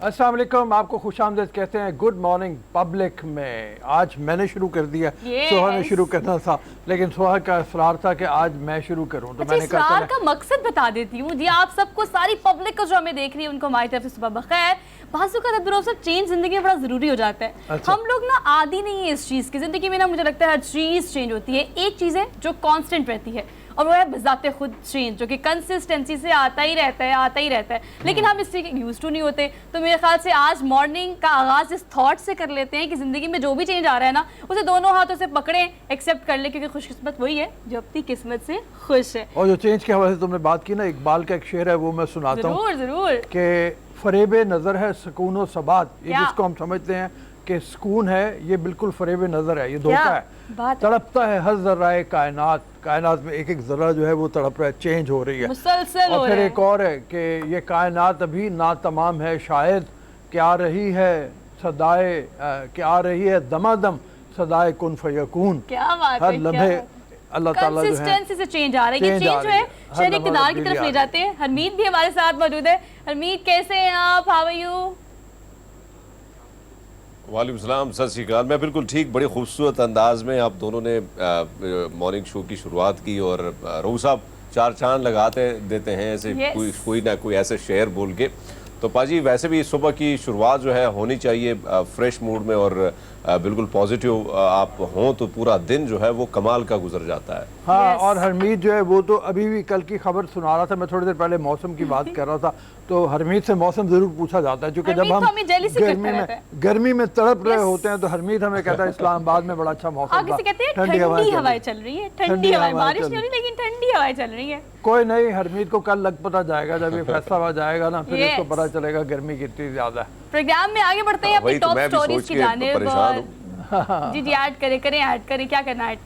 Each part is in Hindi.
अस्सलाम वालेकुम, आपको खुशामदीद कहते हैं गुड मॉर्निंग पब्लिक में। आज मैंने शुरू कर दिया, सोहा ने शुरू करना था, लेकिन सोहा का इसरार था कि आज मैं शुरू करूं, तो मैंने कहा इसरार का मकसद बता देती हूँ जी आप सबको, सारी पब्लिक को जो हमें देख रही है उनको हमारी तरफ से सुबह बखैर। बाजू का सब चेंज जिंदगी में बड़ा जरूरी हो जाता है। अच्छा। हम लोग ना आदी नहीं है इस चीज की, जिंदगी में ना मुझे लगता है हर चीज चेंज होती है। एक चीज है जो कांस्टेंट रहती है और वो है बजाते खुद चेंज, जो कि कंसिस्टेंसी से आता ही रहता है, लेकिन हम इससे यूज टू नहीं होते। तो मेरे ख्याल से आज मॉर्निंग का आगाज इस थॉट से कर लेते हैं कि जिंदगी में जो भी चेंज आ रहा है ना, उसे दोनों हाथों से पकड़े, एक्सेप्ट कर ले, क्योंकि खुशकिस्मत वही है जो अपनी किस्मत से खुश है। और जो चेंज के हवाले से तुमने बात की ना, इकबाल का एक शेर है, वो मैं सुनाता हूँ। जरूर कि फरेब नज़र है सुकून व सबात, ये जिसको हम समझते हैं कि सुकून है, ये बिल्कुल फरेब नज़र है, ये धोखा है। तड़पता है हर जर्राए कायनात, कायनात में एक एक जर्रा जो है वो तड़प रहा है, चेंज हो रही है मुसलसल। और फिर एक और है कि ये कायनात अभी ना तमाम है, शायद कि आ रही है सदाए, कि आ रही है दमादम सदाए कुन फयकून। क्या बात हर है, लम्हे अल्लाह ताला जो है कंसिस्टेंसी से चेंज आ रहा है। ये चेंज जो है शहरी इक़्तिदार की तरफ ले जाते हैं। हरमीत भी हमारे साथ मौजूद है। हरमीत कैसे हैं आप? How are you? वालेकुम सलाम, सत श्री अकाल। मैं बिल्कुल ठीक, बड़े खूबसूरत अंदाज में आप दोनों ने मॉर्निंग शो की शुरुआत की और रहू साहब चार चांद लगाते देते हैं ऐसे कोई ना कोई ऐसे शेर बोल के। तो पाजी वैसे भी सुबह की शुरुआत जो है होनी चाहिए फ्रेश मूड में और बिल्कुल पॉजिटिव आप हों तो पूरा दिन जो है वो कमाल का गुजर जाता है। हाँ, और हरमीत जो है वो तो अभी भी कल की खबर सुना रहा था। मैं थोड़ी देर पहले मौसम की बात कर रहा था, तो हरमीत से मौसम जरूर पूछा जाता है, क्योंकि जब हम गर्मी में तड़प रहे होते हैं तो हरमीत हमें कहता है इस्लामाबाद में बड़ा अच्छा मौसम था, ठंडी हवाएं चल रही है, ठंडी हवाएं, बारिश नहीं हो रही लेकिन ठंडी हवाएं चल रही है। कोई नहीं, हरमीत को कल लग पता जाएगा, जब ये फैसला हो जाएगा ना, फिर इसको पता चलेगा गर्मी कितनी ज्यादा है। प्रोग्राम में आगे बढ़ते हैं अपनी टॉप स्टोरीज की जानिब। जी जी ऐड करें क्या करना है?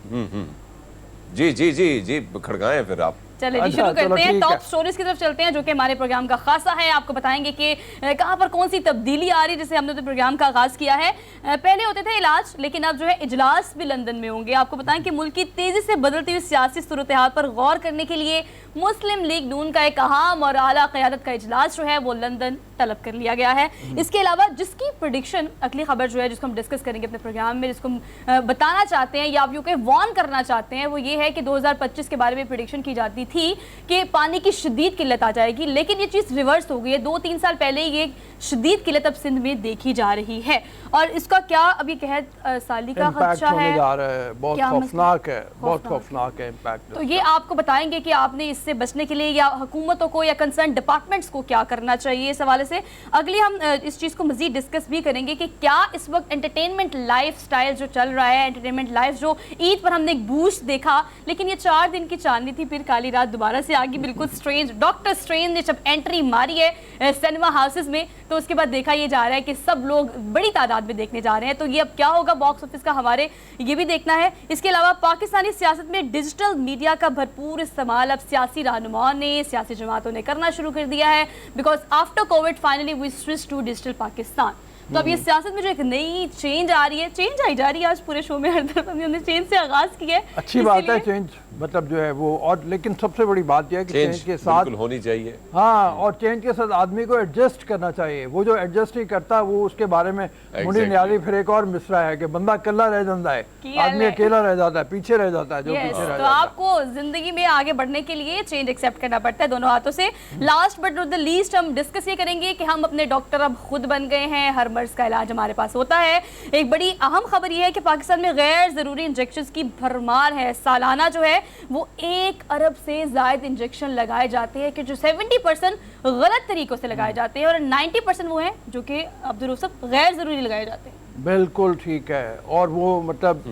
जी जी जी जी खड़काएं फिर आप। चलिए जी शुरू करते हैं, टॉप स्टोरीज की तरफ चलते हैं, जो कि हमारे प्रोग्राम का खासा है। आपको बताएंगे कि कहां पर कौन सी तब्दीली आ रही है, जिसे हमने तो प्रोग्राम का आगाज किया है। पहले होते थे इलाज, लेकिन अब जो है इजलास भी लंदन में होंगे। आपको बताएं कि मुल्क की तेजी से बदलती हुई सियासी सूरत हाल पर गौर करने के लिए मुस्लिम लीग नून का एक अहम और आला क़यादत का इजलास जो है वो लंदन तलब कर लिया गया है। इसके अलावा जिसकी प्रेडिक्शन, अगली खबर जो है जिसको हम डिस्कस करेंगे अपने प्रोग्राम में, जिसको हम बताना चाहते हैं या आप यूँ के वार्न करना चाहते हैं, वो ये है कि 2025 के बारे में प्रेडिक्शन की जाती थी कि पानी की शदीद किल्लत आ जाएगी, लेकिन ये चीज़ रिवर्स हो गई है। 2-3 साल पहले ये शदीद किल्लत अब सिंध में देखी जा रही है। और इसका क्या अब ये कहत साली का खदशा है, बहुत खौफनाक है, बहुत खौफनाक है इम्पैक्ट। तो ये आपको बताएंगे कि आपने इससे बचने के लिए या हुकूमतों को या कंसर्न डिपार्टमेंट्स को क्या करना चाहिए इस हवाले से। अगली हम इस चीज़ को मजीद डिस्कस भी करेंगे कि क्या इस वक्त एंटरटेनमेंट लाइफ स्टाइल जो चल रहा है, एंटरटेनमेंट लाइफ जो ईद पर हमने एक बूस्ट देखा, लेकिन ये 4 दिन की चांदनी थी, फिर काली रात दोबारा से आगे। बिल्कुल स्ट्रेंज, डॉक्टर स्ट्रेंज ने जब एंट्री मारी है सिनेमा हाउसेस में, तो उसके बाद देखा ये जा रहा है कि सब लोग बड़ी तादाद में देखने जा रहे हैं। तो ये अब क्या होगा बॉक्स ऑफिस का, हमारे ये भी देखना है। इसके अलावा पाकिस्तानी सियासत में डिजिटल मीडिया का भरपूर इस्तेमाल अब सियासी रहनुमाओं ने, सियासी जमातों ने करना शुरू कर दिया है, because after COVID finally we switch to digital Pakistan. तो अब ये सियासत में जो एक नई चेंज आ रही है, चेंज आई जा रही है। आज पूरे शो में हर तरफ हमने चेंज से आगाज किया है, अच्छी बात है चेंज, मतलब जो है वो। और लेकिन सबसे बड़ी बात यह है कि चेंज के साथ होनी चाहिए। हाँ, और चेंज के साथ आदमी को एडजस्ट करना चाहिए। वो जो एडजस्ट नहीं करता, वो उसके बारे में मुनी न्याली फिर एक और मिसरा है कि बंदा अकेला रह जाता है, आदमी अकेला रह जाता है, पीछे रह जाता है, जो पीछे रह जाता है। तो आपको जिंदगी में आगे बढ़ने के लिए चेंज एक्सेप्ट करना पड़ता है दोनों हाथों से। Last but not the least हम डिस्कस ये करेंगे कि हम अपने डॉक्टर अब खुद बन गए हैं, हर मर्ज का इलाज हमारे पास होता है। एक बड़ी अहम खबर यह है कि पाकिस्तान में गैर जरूरी इंजेक्शंस की भरमार है। सालाना जो है वो 1 अरब से ज्यादा इंजेक्शन लगाए जाते हैं, कि जो 70% गलत तरीकों से लगाए जाते हैं और 90% वो हैं जो कि अब्दुल रऊफ गैर जरूरी लगाए जाते हैं। बिल्कुल ठीक है। और वो मतलब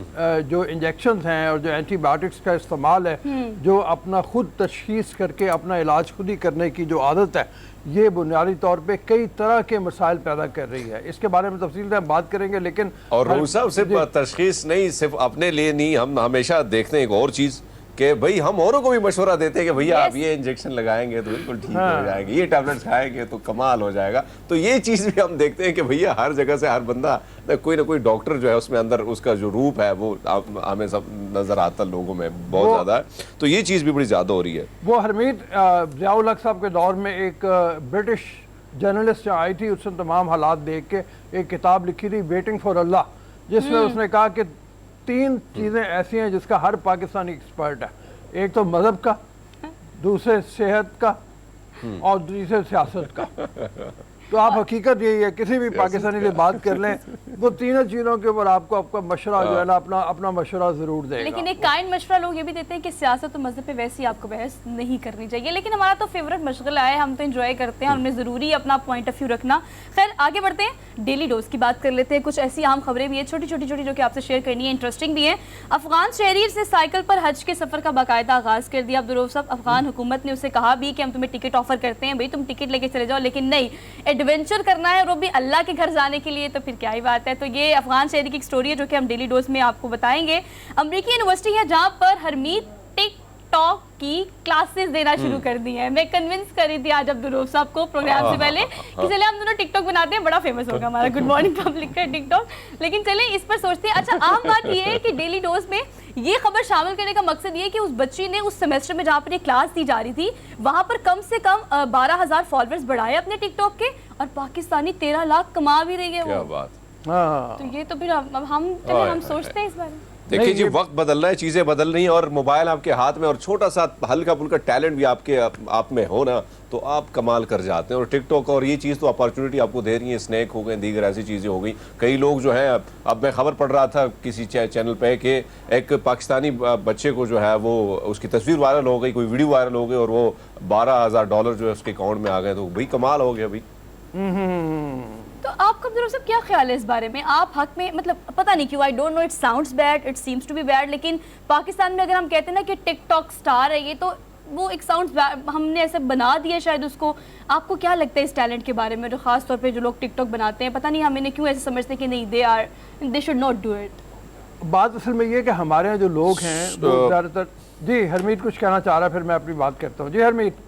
जो इंजेक्शंस हैं और जो एंटीबायोटिक्स का इस्तेमाल है, जो अपना खुद तशखीस करके अपना इलाज खुद ही करने की जो आदत है, ये बुनियादी तौर पे कई तरह के मसाइल पैदा कर रही है। इसके बारे में तफसील से हम बात करेंगे, लेकिन और रहू साहब सिर्फ तशखीस नहीं, सिर्फ अपने लिए नहीं, हम हमेशा देखते हैं एक और चीज़ कि भाई हम औरों को भी मशवरा देते हैं कि भैया आप ये इंजेक्शन लगाएंगे तो बिल्कुल ठीक हो जाएंगे, ये टैबलेट्स खाएंगे तो कमाल हो जाएगा। तो ये चीज़ भी हम देखते हैं कि भैया हर जगह से हर बंदा कोई ना कोई डॉक्टर जो है उसमें अंदर उसका जो रूप है वो हमें सब नजर आता लोगों में बहुत ज़्यादा है। तो ये चीज़ भी बड़ी ज़्यादा हो रही है। वो हरमीत ज़ियाउल हक साहब के दौर में एक ब्रिटिश जर्नलिस्ट आई थी, उसने तमाम हालात देख के एक किताब लिखी थी वेटिंग फॉर अल्लाह, जिसमें उसने कहा कि 3 चीज़ें ऐसी हैं जिसका हर पाकिस्तानी एक्सपर्ट है। एक तो मज़हब का, दूसरे सेहत का और तीसरे सियासत का। तो आप हकीकत यही है, किसी भी पाकिस्तानी से बात कर लें, वो तीनों चीज़ों के ऊपर आपको आपका मशवरा जो है ना अपना मशवरा ज़रूर देगा। लेकिन एक काइंड मशवरा लोग ये भी देते हैं कि सियासत और मजहब पे वैसे ही आपको बहस नहीं करनी चाहिए, लेकिन हमारा तो फेवरेट मशगला है, हम तो एंजॉय करते हैं, हमें ज़रूरी है अपना पॉइंट ऑफ व्यू रखना। खैर आगे बढ़ते हैं, डेली डोज की बात कर लेते हैं। कुछ ऐसी आम खबरें भी है छोटी छोटी जो कि आपसे शेयर करनी है, इंटरेस्टिंग भी है। अफगान शहरी से साइकिल पर हज के सफ़र का बाकायदा आगाज़ कर दिया अब्दुल रऊफ साहब। अफगान हुकूमत ने उसे कहा भी कि हम तुम्हें टिकट ऑफर करते हैं, भाई तुम टिकट लेके चले जाओ, लेकिन नहीं, एडवेंचर करना है और वो भी अल्लाह के घर जाने के लिए, तो फिर क्या ही बात है। तो ये अफगान शहरी की एक स्टोरी है जो कि हम डेली डोज में आपको बताएंगे। अमेरिकी यूनिवर्सिटी है जहां पर हरमीत टिकटॉक की क्लासेस देना शुरू कर दी है। मैं कन्विंस कर रही थी आज अब्दुल रऊफ साहब को प्रोग्राम से पहले कि चले हम दोनों टिकटॉक बनाते हैं, बड़ा फेमस होगा हमारा गुड मॉर्निंग पब्लिक का टिकटॉक। लेकिन चले इस पर सोचते हैं। अच्छा, आम बात ये है कि डेली डोज में ये खबर शामिल करने का मकसद ये है कि उस बच्ची ने उस सेमेस्टर में जहाँ पर ये क्लास दी जा रही थी वहां पर कम से कम 12,000 फॉलोअर्स बढ़ाए अपने टिकटॉक के, और पाकिस्तानी 13 लाख कमा भी रही है वो। क्या बात। तो ये तो फिर अब हम सोचते हैं इस बारे में। देखिए जी, वक्त बदल रहा है, चीज़ें बदल रही हैं, और मोबाइल आपके हाथ में और छोटा सा हल्का फुल्का टैलेंट भी आप में हो ना, तो आप कमाल कर जाते हैं। और टिकटॉक और ये चीज़ तो अपॉर्चुनिटी आपको दे रही है, स्नैक हो गए, दीगर ऐसी चीज़ें हो गई। कई लोग जो है, अब मैं खबर पढ़ रहा था किसी चैनल पे कि एक पाकिस्तानी बच्चे को जो है वो उसकी तस्वीर वायरल हो गई, कोई वीडियो वायरल हो गई और वो $12,000 जो है उसके अकाउंट में आ गए। तो भाई कमाल हो गया भाई। तो आपका अब्दुल रऊफ क्या ख्याल है इस बारे में? आप हक में, मतलब पता नहीं क्यों, I don't know, it sounds bad, it seems to be bad, लेकिन पाकिस्तान में अगर हम कहते हैं ना कि टिकटॉक स्टार है ये, तो वो एक साउंड हमने ऐसे बना दिया शायद उसको। आपको क्या लगता है इस टैलेंट के बारे में, जो खास तौर पे जो लोग टिकटॉक बनाते हैं, पता नहीं हम इन्हें क्यों ऐसे समझते हैं कि नहीं, they should not do it? बात असल में ये कि हमारे यहाँ जो लोग हैं वो ज़्यादातर, जी हरमीत कुछ कहना चाह रहा है, फिर मैं अपनी बात करता हूँ। जी हरमीत।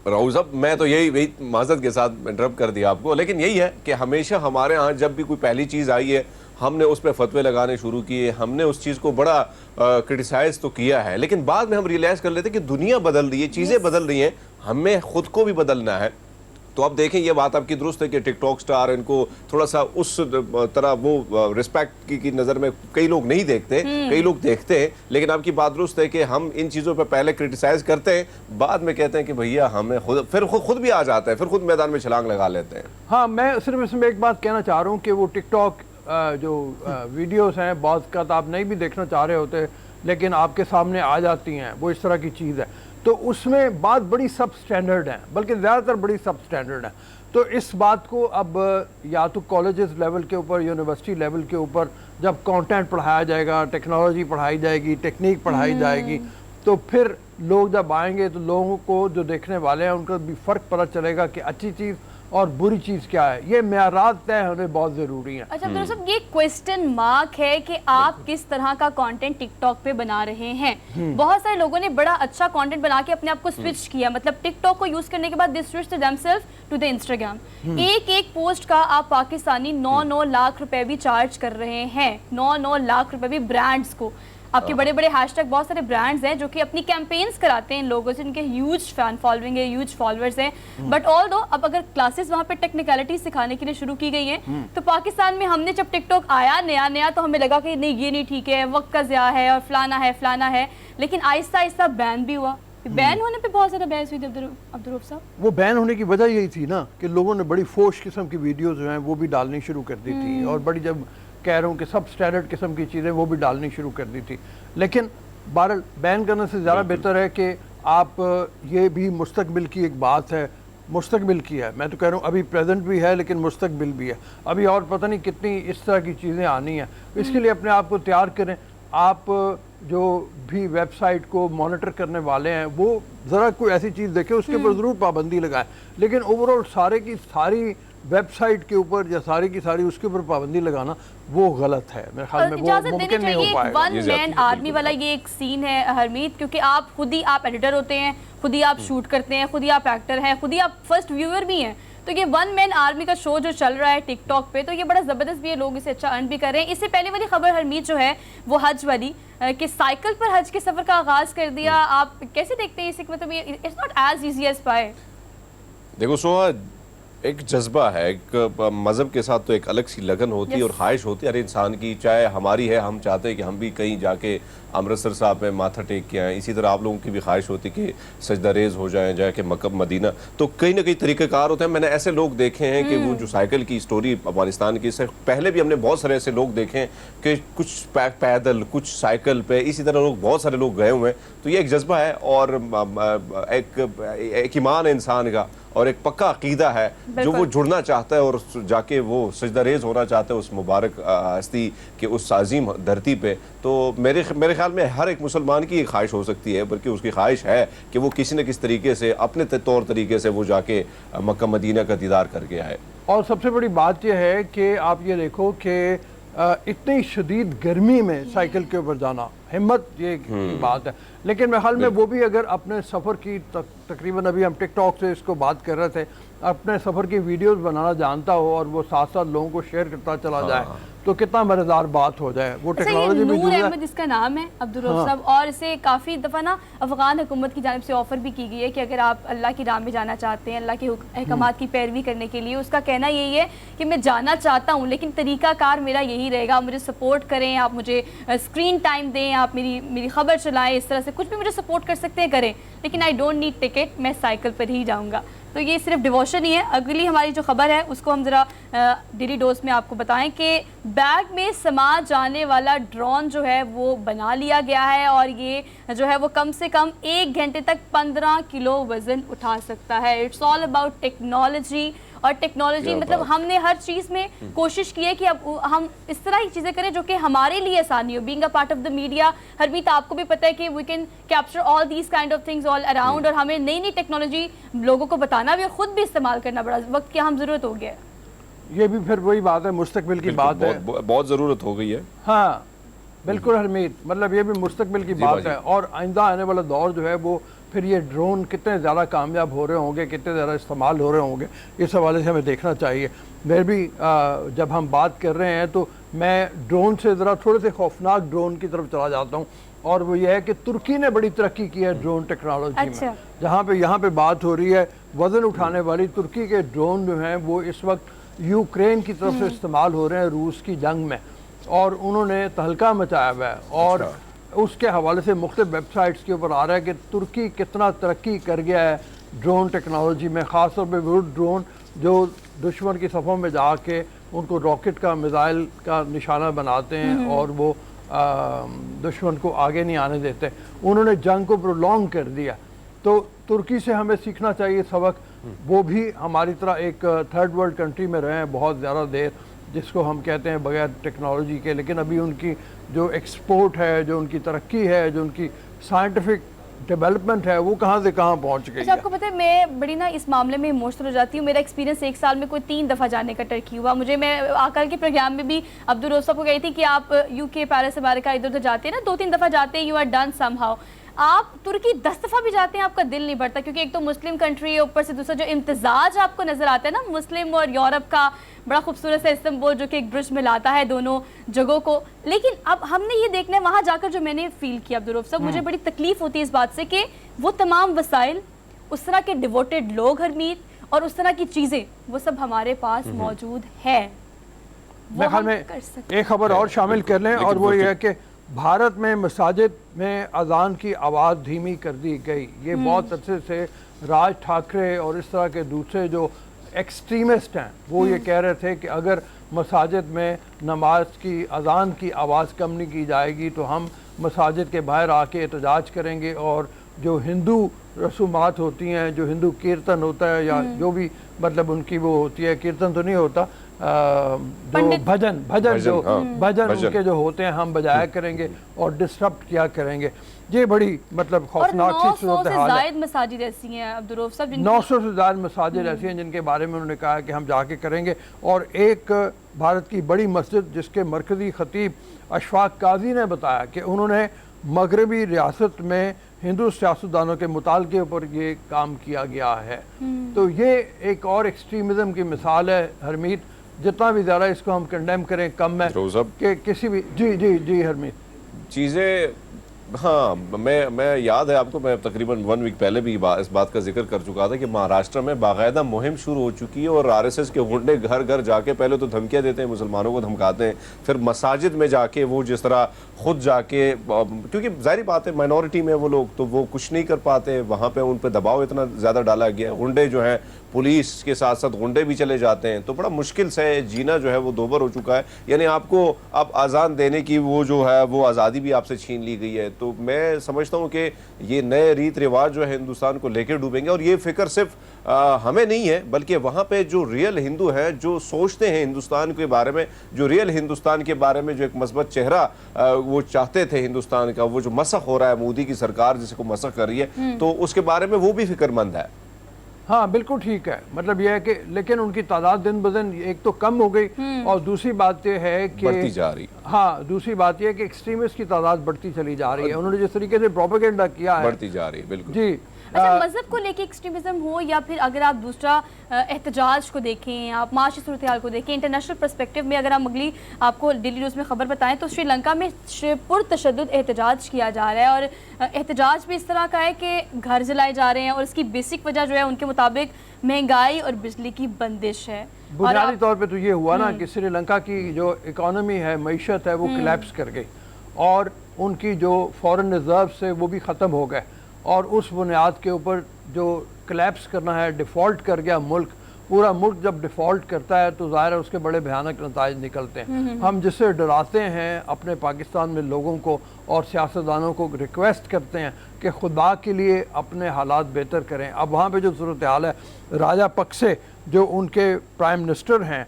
राउज़ साहब, मैं तो यही माजरत के साथ इंटरप्ट कर दिया आपको, लेकिन यही है कि हमेशा हमारे यहाँ जब भी कोई पहली चीज़ आई है हमने उस पर फतवे लगाने शुरू किए, हमने उस चीज़ को बड़ा क्रिटिसाइज तो किया है, लेकिन बाद में हम रियलाइज़ कर लेते हैं कि दुनिया बदल रही है, चीज़ें बदल रही हैं, हमें खुद को भी बदलना है। तो अब देखें, ये बात आपकी दुरुस्त है कि टिकटॉक स्टार, इनको थोड़ा सा उस तरह वो रिस्पेक्ट की नज़र में कई लोग नहीं देखते, कई लोग देखते हैं, लेकिन आपकी बात दुरुस्त है कि हम इन चीज़ों पर पहले क्रिटिसाइज करते हैं, बाद में कहते हैं कि भैया हमें खुद भी आ जाता है, फिर खुद मैदान में छलांग लगा लेते हैं। हाँ, मैं सिर्फ इसमें एक बात कहना चाह रहा हूँ कि वो टिकटॉक जो वीडियोस हैं, बहुत का आप नहीं भी देखना चाह रहे होते, लेकिन आपके सामने आ जाती हैं, वो इस तरह की चीज़ है, तो उसमें बात बड़ी सब स्टैंडर्ड है, बल्कि ज़्यादातर बड़ी सब स्टैंडर्ड है। तो इस बात को अब या तो कॉलेजेस लेवल के ऊपर, यूनिवर्सिटी लेवल के ऊपर जब कंटेंट पढ़ाया जाएगा, टेक्नोलॉजी पढ़ाई जाएगी, टेक्निक पढ़ाई जाएगी, तो फिर लोग जब आएंगे तो लोगों को, जो देखने वाले हैं, उनको भी फ़र्क पता चलेगा कि अच्छी चीज़ और बुरी चीज़ क्या है। ये मेयारात तय होने बहुत ज़रूरी है। अच्छा अब्दुल साहब, ये क्वेश्चन मार्क है कि आप किस तरह का कंटेंट टिकटॉक पे बना रहे हैं। बहुत सारे लोगों ने बड़ा अच्छा कंटेंट बना के अपने आप को स्विच किया, मतलब टिकटॉक को यूज करने के बाद they switched themselves to the Instagram. एक पोस्ट का आप पाकिस्तानी 9 लाख रुपए भी चार्ज कर रहे हैं, 9 लाख रुपए भी ब्रांड्स को। आपके बड़े बड़े हैशटैग, बहुत सारे ब्रांड्स हैं जो कि अपनी कैंपेन्स कराते हैं इन लोगों से, इनके ह्यूज फैन फॉलोइंग है, ह्यूज फॉलोअर्स हैं। बट ऑल दो अब अगर क्लासेस वहाँ पे टेक्निकलिटी सिखाने के लिए शुरू की गई हैं, तो पाकिस्तान में हमने जब टिकटॉक आया नया तो हमें लगा कि नहीं, ये नहीं ठीक है, वक्त का ज़िया है और फलाना है, लेकिन आहिस्ता आहिस्ता बैन भी हुआ। बैन होने पे बहुत ज़्यादा बहस हुई थी अब्दुल रऊफ साहब। वो बैन होने की वजह यही थी ना कि लोगों ने बड़ी फोश किस्म की वीडियोस जो हैं वो भी डालनी शुरू कर दी थी, और बड़ी, जब कह रहा हूँ कि सब स्टैंडर्ड किस्म की चीज़ें वो भी डालनी शुरू कर दी थी। लेकिन बहरहाल बैन करने से ज़्यादा बेहतर है कि आप, ये भी मुस्तकबिल की एक बात है, मुस्तकबिल की है, मैं तो कह रहा हूँ अभी प्रेजेंट भी है लेकिन मुस्तकबिल भी है, अभी और पता नहीं कितनी इस तरह की चीज़ें आनी हैं। इसके लिए अपने आप को तैयार करें। आप जो भी वेबसाइट को मॉनिटर करने वाले हैं वो ज़रा कोई ऐसी चीज़ देखें, उसके ऊपर ज़रूर पाबंदी लगाएं, लेकिन ओवरऑल सारे की सारी वेबसाइट के ऊपर या सारी की सारी उसके ऊपर पाबंदी लगाना वो गलत है। मेरे ख्याल में वो मुमकिन नहीं हो पाएगा। वन मैन आर्मी वाला ये एक सीन है हरमीत, क्योंकि आप खुद ही आप एडिटर होते हैं, खुद ही आप शूट करते हैं, खुद ही आप एक्टर हैं, खुद ही आप फर्स्ट व्यूअर भी हैं, तो ये वन मैन आर्मी का शो जो चल रहा है टिकटॉक पे, तो ये बड़ा ज़बरदस्त भी है, लोग इसे अच्छा अर्न भी कर रहे हैं। इससे पहले वाली खबर हरमीत जो है वो हज वाली, कि साइकिल पर हज के सफ़र का आगाज़ कर दिया, आप कैसे देखते हैं इसे? मतलब it's not as easy as pie. देखो सोहा, एक जज्बा है, एक मज़हब के साथ तो एक अलग सी लगन होती है और ख्वाहिश होती है हर इंसान की, चाहे हमारी है, हम चाहते हैं कि हम भी कहीं जाके अमृतसर साहब में माथा टेक के आएँ। इसी तरह आप लोगों की भी ख्वाहिश होती कि सजदा रेज हो जाएं, जाके मक्का मदीना। तो कहीं ना कहीं तरीक़ेकार होते हैं। मैंने ऐसे लोग देखे हैं कि वो जो साइकिल की स्टोरी अफगानिस्तान की, इससे पहले भी हमने बहुत सारे ऐसे लोग देखे हैं कि कुछ पैदल, कुछ साइकिल पे, इसी तरह लोग बहुत सारे लोग गए हुए हैं। तो ये एक जज्बा है और एक ईमान है इंसान का और एक पक्का अकीदा है जो वो जुड़ना चाहता है और जाके वो सजदा रेज होना चाहता है उस मुबारक हस्ती के उस अजीम धरती पे। तो मेरे ख्याल में हर एक मुसलमान की ख्वाहिश हो सकती है, बल्कि उसकी ख्वाहिश है कि वो किसी न किसी तरीके से अपने तौर तरीके से वो जाके मक्का मदीना का दीदार करके आए। और सबसे बड़ी बात यह है कि आप ये देखो कि इतनी शदीद गर्मी में साइकिल के ऊपर जाना, हिम्मत ये बात है। लेकिन मेरे ख्याल में वो भी अगर अपने सफ़र की तकरीबन अभी हम टिकटॉक से इसको बात कर रहे थे, अपने सफ़र की वीडियोस बनाना जानता हो और वो साथ साथ लोगों को शेयर करता चला जाए तो कितना मज़ेदार बात हो जाए। वो टेक्नोलॉजी भी नूर अहमद इसका नाम है, अब्दुल रऊफ साहब, और इसे काफ़ी दफ़ा ना अफ़गान हुकूमत की जानिब से ऑफ़र भी की गई है कि अगर आप अल्लाह की राह में जाना चाहते हैं, अल्लाह के अहकामात की पैरवी करने के लिए, उसका कहना यही है कि मैं जाना चाहता हूँ लेकिन तरीक़ाकार मेरा यही रहेगा, आप मुझे सपोर्ट करें, आप मुझे स्क्रीन टाइम दें, आप मेरी खबर चलाएं, इस तरह से कुछ भी मुझे सपोर्ट कर सकते हैं करें, लेकिन आई डोंट नीड टिकट, मैं साइकिल पर ही जाऊँगा। तो ये सिर्फ डिवोशन ही है। अगली हमारी जो खबर है उसको हम ज़रा डेली डोज में आपको बताएं कि बैग में समा जाने वाला ड्रोन जो है वो बना लिया गया है और ये जो है वो कम से कम 1 घंटे तक 15 किलो वज़न उठा सकता है। इट्स ऑल अबाउट टेक्नोलॉजी, और टेक्नोलॉजी मतलब हमने हर चीज़ में कोशिश की है कि अब हम इस तरह की चीज़ें करें जो कि हमारे लिए आसानी हो। Being a part of the media, Harmeet आपको भी पता है कि we can capture all these kind of things all around, और हमें नई नई टेक्नोलॉजी लोगों को बताना भी और ख़ुद भी इस्तेमाल करना बड़ा वक्त की हम ज़रूरत हो गया है। ये भी फिर वही बात है, मुस्तकबिल की बात है, बहुत ज़रूरत हो गई है। हाँ बिल्कुल हरमीत, मतलब ये भी मुस्तकबिल की बात है और आइंदा आने वाला दौर जो है वो फिर ये ड्रोन कितने ज़्यादा कामयाब हो रहे होंगे, कितने ज़्यादा इस्तेमाल हो रहे होंगे, इस हवाले से हमें देखना चाहिए। मैं भी जब हम बात कर रहे हैं तो मैं ड्रोन से ज़रा थोड़े से खौफनाक ड्रोन की तरफ चला जाता हूँ, और वो ये है कि तुर्की ने बड़ी तरक्की की है ड्रोन टेक्नोलॉजी में। जहाँ पे यहाँ पे बात हो रही है वज़न उठाने वाली, तुर्की के ड्रोन जो हैं वो इस वक्त यूक्रेन की तरफ से इस्तेमाल हो रहे हैं रूस की जंग में, और उन्होंने तहलका मचाया हुआ है। और उसके हवाले से मुख्तलिफ वेबसाइट्स के ऊपर आ रहा है कि तुर्की कितना तरक्की कर गया है ड्रोन टेक्नोलॉजी में, ख़ास तौर पर वो ड्रोन जो दुश्मन की सफ़ों में जाके उनको रॉकेट का, मिसाइल का निशाना बनाते हैं और वो दुश्मन को आगे नहीं आने देते। उन्होंने जंग को प्रोलॉन्ग कर दिया। तो तुर्की से हमें सीखना चाहिए सबक। वो भी हमारी तरह एक थर्ड वर्ल्ड कंट्री में रहे हैं बहुत ज़्यादा देर, जिसको हम कहते हैं बगैर टेक्नोलॉजी के, लेकिन अभी उनकी जो एक्सपोर्ट है, जो उनकी तरक्की है, जो उनकी साइंटिफिक डेवलपमेंट है, वो कहाँ से कहाँ पहुँच गई है। आपको पता है मैं बड़ी ना इस मामले में इमोशनल हो जाती हूँ। मेरा एक्सपीरियंस 1 साल में कोई 3 दफ़ा जाने का टर्की हुआ। मैं आकर के प्रोग्राम में भी अब्दुल रऊफ साहब को गई थी कि आप UK, पेरिस, अमेरिका इधर उधर जाते हैं ना, 2-3 दफ़ा जाते हैं, यू आर डन समहाउ। आप तुर्की 10 दफ़ा भी जाते हैं आपका दिल नहीं भरता, क्योंकि एक तो मुस्लिम कंट्री है, ऊपर से दूसरा जो इम्तिजाज आपको नज़र आता है ना मुस्लिम और यूरोप का, बड़ा खूबसूरत सा इस्तांबुल जो कि एक ब्रिज मिलाता है दोनों जगहों को। लेकिन अब हमने ये देखना है, वहाँ जाकर जो मैंने फील किया अब्दुल रऊफ साहब, मुझे बड़ी तकलीफ होती है इस बात से कि वो तमाम वसाइल, उस तरह के डिवोटेड लोग हरमीत, और उस तरह की चीज़ें वो सब हमारे पास मौजूद है। मेरे ख्याल में एक खबर और शामिल कर लें, और वो ये है कि भारत में मसाजिद में अजान की आवाज़ धीमी कर दी गई। ये बहुत अरसे से राज ठाकरे और इस तरह के दूसरे जो एक्सट्रीमिस्ट हैं वो ये कह रहे थे कि अगर मसाजिद में नमाज की अजान की आवाज़ कम नहीं की जाएगी तो हम मसाजिद के बाहर आके एहतजाज करेंगे, और जो हिंदू रसूमात होती हैं, जो हिंदू कीर्तन होता है या जो भी मतलब उनकी वो होती है, कीर्तन तो नहीं होता, जो भजन उनके जो होते हैं हम बजाया करेंगे और डिस्टर्ब किया करेंगे। ये बड़ी मतलब खौफनाक सी सूरत हाल है। मसाजिद ऐसी हैं अब्दुल रऊफ साहब, 900 से ज़्यादा मसाजिद ऐसी हैं जिनके बारे में उन्होंने कहा कि हम जाके करेंगे। और एक भारत की बड़ी मस्जिद जिसके मरकज़ी खतीब अशफाक काजी ने बताया कि उन्होंने मगरबी रियासत में हिंदू सियासतदानों के मुतालके ऊपर ये काम किया गया है। तो ये एक और एक्सट्रीमिज़म की मिसाल है हरमीत। जितना भी ज़्यादा इसको हम कंडेम करें कम है कि किसी भी जी जी जी हरमीत चीज़ें हाँ, मैं याद है आपको, मैं तकरीबन 1 वीक पहले भी इस बात का जिक्र कर चुका था कि महाराष्ट्र में बाकायदा मुहिम शुरू हो चुकी है और आरएसएस के गुंडे घर घर जाके पहले तो धमकियां देते हैं, मुसलमानों को धमकाते हैं, फिर मसाजिद में जाके वो जिस तरह खुद जाके, क्योंकि जाहिर बात है माइनॉरिटी में वो लोग, तो वो कुछ नहीं कर पाते, वहाँ पे उन पर दबाव इतना ज़्यादा डाला गया, गुंडे जो हैं पुलिस के साथ साथ गुंडे भी चले जाते हैं, तो बड़ा मुश्किल से जीना जो है वो दोबर हो चुका है। यानी आपको अब अजान देने की वो जो है वो आज़ादी भी आपसे छीन ली गई है। तो मैं समझता हूँ कि ये नए रीत रिवाज जो है हिंदुस्तान को लेकर डूबेंगे, और ये फिक्र सिर्फ हमें नहीं है बल्कि वहाँ पे जो रियल हिंदू हैं, जो सोचते हैं हिंदुस्तान के बारे में, जो रियल हिंदुस्तान के बारे में, जो एक मस्बत चेहरा वो चाहते थे हिंदुस्तान का, वो जो मसख हो रहा है, मोदी की सरकार जिसको मसख कर रही है, तो उसके बारे में वो भी फिक्रमंद है। हाँ बिल्कुल ठीक है, मतलब यह है कि लेकिन उनकी तादाद दिन ब दिन एक तो कम हो गई, और दूसरी बात यह है कि बढ़ती जा रही। हाँ, दूसरी बात यह है कि एक्सट्रीमिस्ट की तादाद बढ़ती चली जा रही है। उन्होंने जिस तरीके से प्रोपेगेंडा किया है, बढ़ती जा रही है। बिल्कुल जी। अच्छा, मजहब को लेके एक्सट्रीमिज्म हो या फिर अगर आप दूसरा एहतजाज को देखें, आप माशी सूरत हाल को देखें, इंटरनेशनल पर्सपेक्टिव में अगर हम अगली आपको डेली न्यूज़ में खबर बताएं तो श्रीलंका में पुरतशद्दुद एहतजाज किया जा रहा है, और एहतजाज भी इस तरह का है कि घर जलाए जा रहे हैं, और इसकी बेसिक वजह जो है उनके मुताबिक महंगाई और बिजली की बंदिश है। बुनियादी तौर पे तो ये हुआ ना कि श्रीलंका की जो इकोनॉमी है, मईशत है, वो कोलैप्स कर गई, और उनकी जो फॉरेन रिजर्व्स है वो भी ख़त्म हो गए, और उस बुनियाद के ऊपर जो कोलैप्स करना है, डिफ़ॉल्ट कर गया मुल्क। पूरा मुल्क जब डिफ़ॉल्ट करता है तो ज़ाहिर है उसके बड़े भयानक नताइज निकलते हैं। हम जिससे डराते हैं अपने पाकिस्तान में लोगों को और सियासतदानों को रिक्वेस्ट करते हैं कि खुदा के लिए अपने हालात बेहतर करें। अब वहाँ पे जो सूरत हाल है, राजा पक्से जो उनके प्राइम मिनिस्टर हैं,